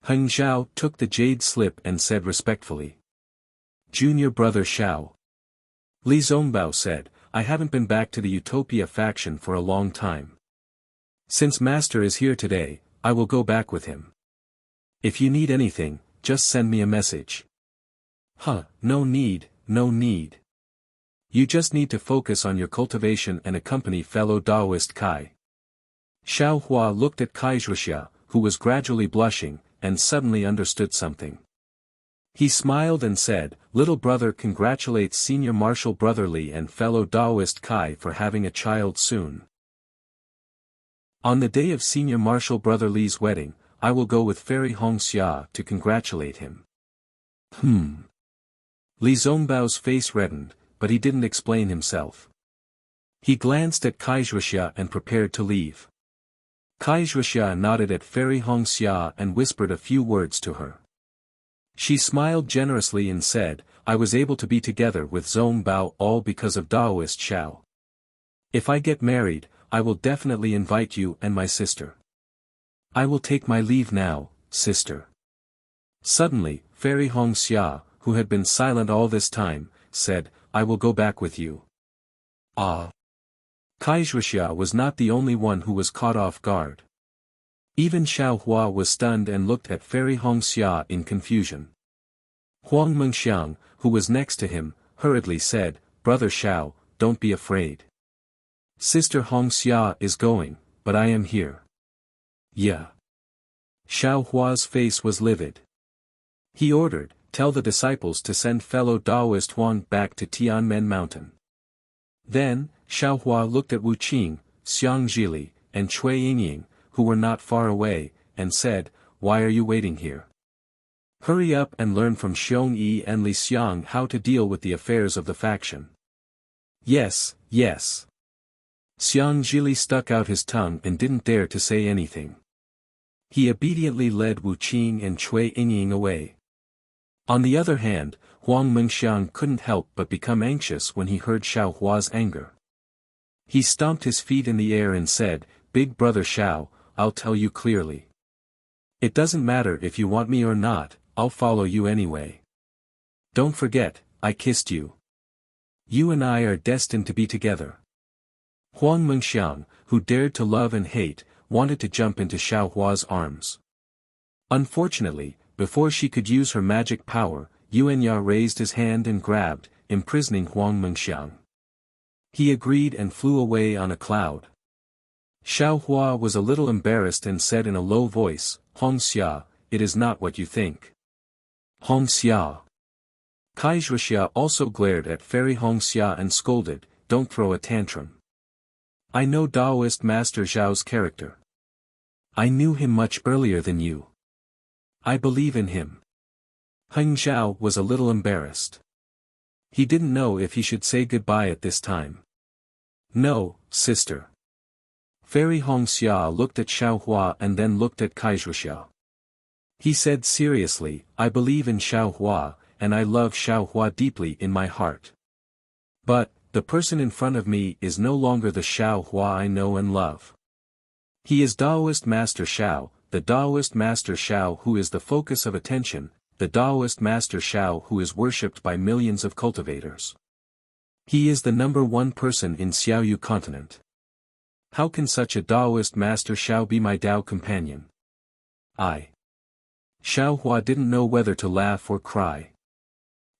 Heng Zhao took the jade slip and said respectfully. "Junior brother Xiao." Li Zongbao said, "I haven't been back to the Utopia faction for a long time. Since Master is here today, I will go back with him. If you need anything, just send me a message." No need, no need. You just need to focus on your cultivation and accompany fellow Daoist Kai." Xiao Hua looked at Kai Zhuxia, who was gradually blushing, and suddenly understood something. He smiled and said, "Little brother congratulates senior martial brother Li and fellow Daoist Kai for having a child soon. On the day of senior martial brother Li's wedding, I will go with Fairy Hongxia to congratulate him." Li Zongbao's face reddened, but he didn't explain himself. He glanced at Kai Zhuxia and prepared to leave. Kai Zhuxia nodded at Fairy Hongxia and whispered a few words to her. She smiled generously and said, "I was able to be together with Zongbao all because of Daoist Xiao. If I get married, I will definitely invite you and my sister. I will take my leave now, sister." Suddenly, Fairy Hongxia, who had been silent all this time, said, "I will go back with you." Ah! Kai Zhuxia was not the only one who was caught off guard. Even Xiao Hua was stunned and looked at Fairy Hongxia in confusion. Huang Mengxiang, who was next to him, hurriedly said, "Brother Xiao, don't be afraid. Sister Hongxia is going, but I am here." "Yeah." Xiao Hua's face was livid. He ordered, "Tell the disciples to send fellow Daoist Huang back to Tianmen Mountain." Then, Xiao Hua looked at Wu Qing, Xiang Zhili, and Cui Yingying, who were not far away, and said, "Why are you waiting here? Hurry up and learn from Xiong Yi and Li Xiang how to deal with the affairs of the faction." "Yes, yes." Xiang Zhili stuck out his tongue and didn't dare to say anything. He obediently led Wu Qing and Cui Yingying away. On the other hand, Huang Mengxiang couldn't help but become anxious when he heard Xiao Hua's anger. He stomped his feet in the air and said, "Big brother Xiao, I'll tell you clearly. It doesn't matter if you want me or not, I'll follow you anyway. Don't forget, I kissed you. You and I are destined to be together. Huang Mengxiang, who dared to love and hate, wanted to jump into Xiao Hua's arms. Unfortunately, before she could use her magic power, Yuan Ya raised his hand and grabbed, imprisoning Huang Mengxiang. He agreed and flew away on a cloud. Xiao Hua was a little embarrassed and said in a low voice, "Hong Xia, it is not what you think." Hong Xia. Kai Zhuxia also glared at Fairy Hong Xia and scolded, "Don't throw a tantrum. I know Taoist Master Zhao's character. I knew him much earlier than you. I believe in him." Heng Zhao was a little embarrassed. He didn't know if he should say goodbye at this time. "No, sister." Fairy Hong Xia looked at Xiao Hua and then looked at Kai Zhuxia. He said seriously, "I believe in Xiao Hua, and I love Xiao Hua deeply in my heart. But, the person in front of me is no longer the Xiao Hua I know and love. He is Taoist Master Xiao, the Taoist Master Xiao who is the focus of attention, the Taoist Master Xiao who is worshipped by millions of cultivators. He is the #1 person in Xiaoyu continent. How can such a Taoist Master Xiao be my Tao companion?" Xiao Hua didn't know whether to laugh or cry.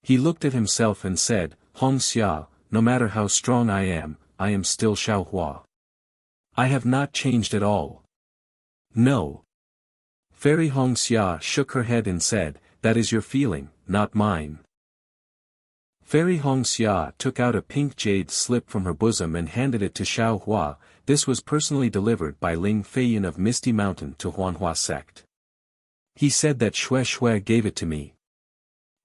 He looked at himself and said, "Hong Xia, no matter how strong I am still Xiao Hua. I have not changed at all." "No." Fairy Hong Xia shook her head and said, "That is your feeling, not mine." Fairy Hong Xia took out a pink jade slip from her bosom and handed it to Xiao Hua. This was personally delivered by Ling Feiyin of Misty Mountain to Huanhua sect. He said that Xue Xue gave it to me.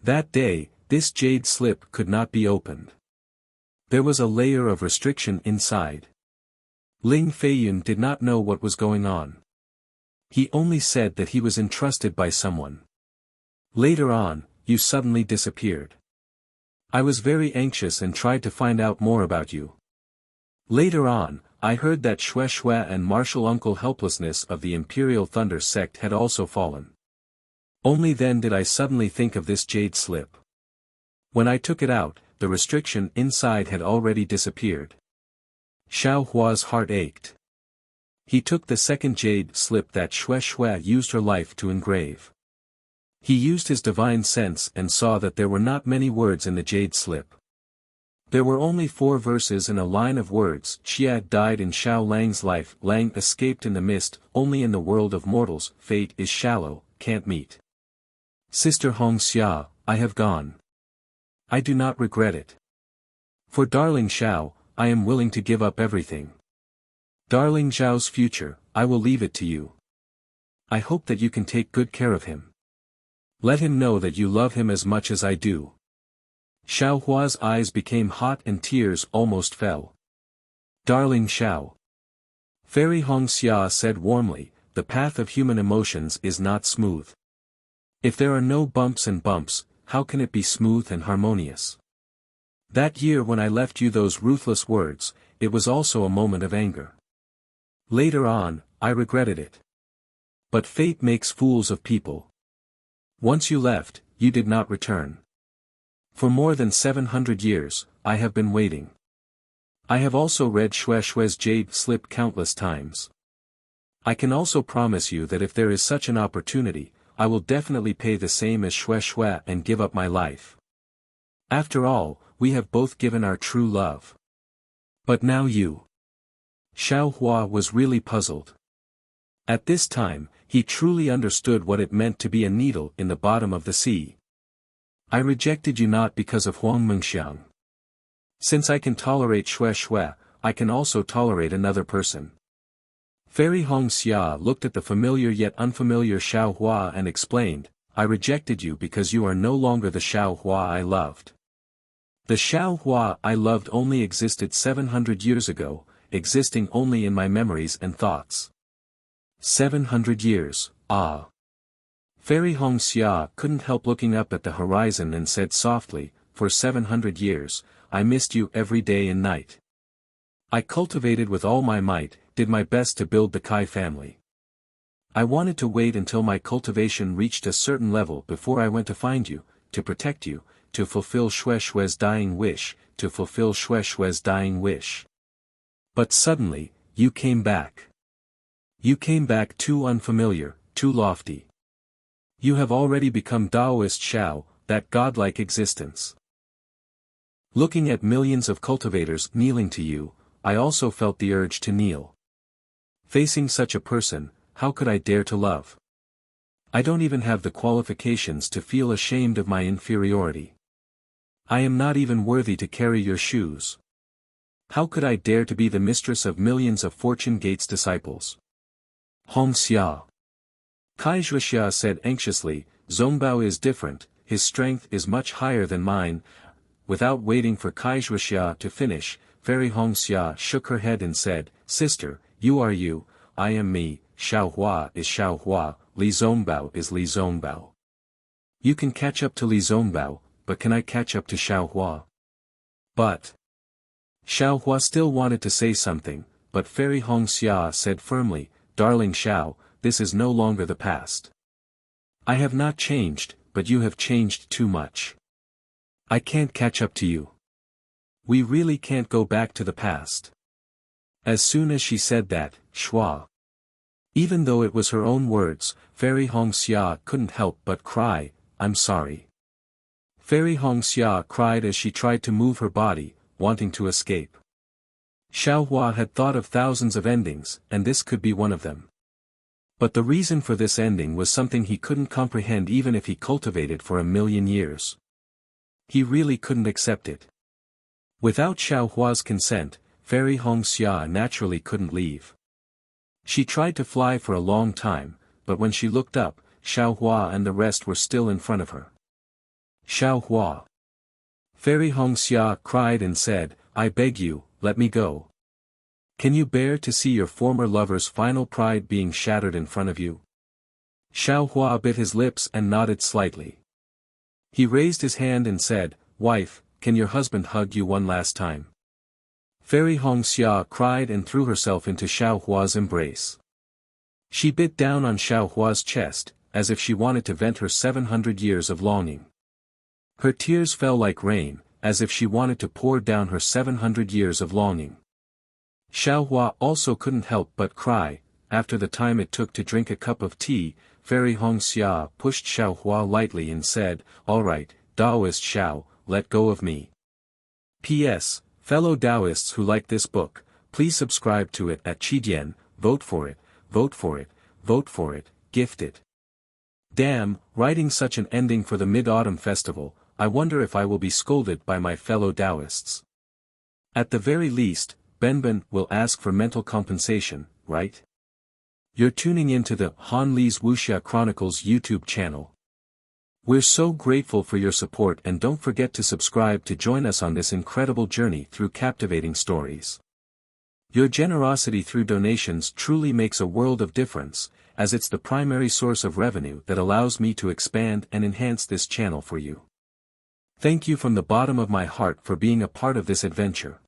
That day, this jade slip could not be opened. There was a layer of restriction inside. Ling Feiyin did not know what was going on. He only said that he was entrusted by someone. Later on, you suddenly disappeared. I was very anxious and tried to find out more about you. Later on, I heard that Xue Xue and Martial Uncle Helplessness of the Imperial Thunder sect had also fallen. Only then did I suddenly think of this jade slip. When I took it out, the restriction inside had already disappeared. Xiao Hua's heart ached. He took the second jade slip that Xue Xue used her life to engrave. He used his divine sense and saw that there were not many words in the jade slip. There were only 4 verses and a line of words. Xia died in Xiao Lang's life. Lang escaped in the mist. Only in the world of mortals, fate is shallow, can't meet. Sister Hong Xia, I have gone. I do not regret it. For darling Xiao, I am willing to give up everything. Darling Xiao's future, I will leave it to you. I hope that you can take good care of him. Let him know that you love him as much as I do." Xiao Hua's eyes became hot and tears almost fell. "Darling Xiao." Fairy Hong Xia said warmly, "The path of human emotions is not smooth. If there are no bumps and bumps, how can it be smooth and harmonious? That year when I left you those ruthless words, it was also a moment of anger. Later on, I regretted it. But fate makes fools of people. Once you left, you did not return. For more than 700 years, I have been waiting. I have also read Xue Xue's jade slip countless times. I can also promise you that if there is such an opportunity, I will definitely pay the same as Xue Xue and give up my life. After all, we have both given our true love. But now you." Xiao Hua was really puzzled. At this time, he truly understood what it meant to be a needle in the bottom of the sea. "I rejected you not because of Huang Mengxiang. Since I can tolerate Xue Xue, I can also tolerate another person." Fairy Hong Xia looked at the familiar yet unfamiliar Xiao Hua and explained, "I rejected you because you are no longer the Xiao Hua I loved. The Xiao Hua I loved only existed 700 years ago, existing only in my memories and thoughts." 700 years, ah. Fairy Hong Xia couldn't help looking up at the horizon and said softly, "For 700 years, I missed you every day and night. I cultivated with all my might, did my best to build the Kai family. I wanted to wait until my cultivation reached a certain level before I went to find you, to protect you, to fulfill Xue Xue's dying wish, to fulfill Xue Xue's dying wish. But suddenly, you came back. You came back too unfamiliar, too lofty. You have already become Taoist Xiao, that godlike existence. Looking at millions of cultivators kneeling to you, I also felt the urge to kneel. Facing such a person, how could I dare to love? I don't even have the qualifications to feel ashamed of my inferiority. I am not even worthy to carry your shoes. How could I dare to be the mistress of millions of Fortune Gate's disciples? Hong Xia. Kai Zhuxia said anxiously, Zongbao is different, his strength is much higher than mine. Without waiting for Kai Zhuxia to finish, Fairy Hong Xia shook her head and said, Sister, you are you, I am me, Xiao Hua is Xiao Hua, Li Zongbao is Li Zongbao. You can catch up to Li Zongbao, but can I catch up to Xiao Hua? But Xiao Hua still wanted to say something, but Fairy Hong Xia said firmly, Darling Xiao, this is no longer the past. I have not changed, but you have changed too much. I can't catch up to you. We really can't go back to the past. As soon as she said that, Shua. Even though it was her own words, Fairy Hong Xia couldn't help but cry, I'm sorry. Fairy Hong Xia cried as she tried to move her body, wanting to escape. Xiao Hua had thought of thousands of endings, and this could be one of them. But the reason for this ending was something he couldn't comprehend even if he cultivated for 1,000,000 years. He really couldn't accept it. Without Xiao Hua's consent, Fairy Hong Xia naturally couldn't leave. She tried to fly for a long time, but when she looked up, Xiao Hua and the rest were still in front of her. Xiao Hua. Fairy Hong Xia cried and said, I beg you, let me go. Can you bear to see your former lover's final pride being shattered in front of you? Xiao Hua bit his lips and nodded slightly. He raised his hand and said, Wife, can your husband hug you one last time? Fairy Hong Xia cried and threw herself into Xiao Hua's embrace. She bit down on Xiao Hua's chest, as if she wanted to vent her 700 years of longing. Her tears fell like rain, as if she wanted to pour down her 700 years of longing. Xiao Hua also couldn't help but cry. After the time it took to drink a cup of tea, Fairy Hong Xia pushed Xiao Hua lightly and said, All right, Taoist Xiao, let go of me. P.S. Fellow Taoists who like this book, please subscribe to it at Qidian, vote for it, vote for it, vote for it, gift it. Damn, writing such an ending for the Mid-Autumn Festival, I wonder if I will be scolded by my fellow Taoists. At the very least, Benben will ask for mental compensation, right? You're tuning into the Han Li's Wuxia Chronicles YouTube channel. We're so grateful for your support and don't forget to subscribe to join us on this incredible journey through captivating stories. Your generosity through donations truly makes a world of difference, as it's the primary source of revenue that allows me to expand and enhance this channel for you. Thank you from the bottom of my heart for being a part of this adventure.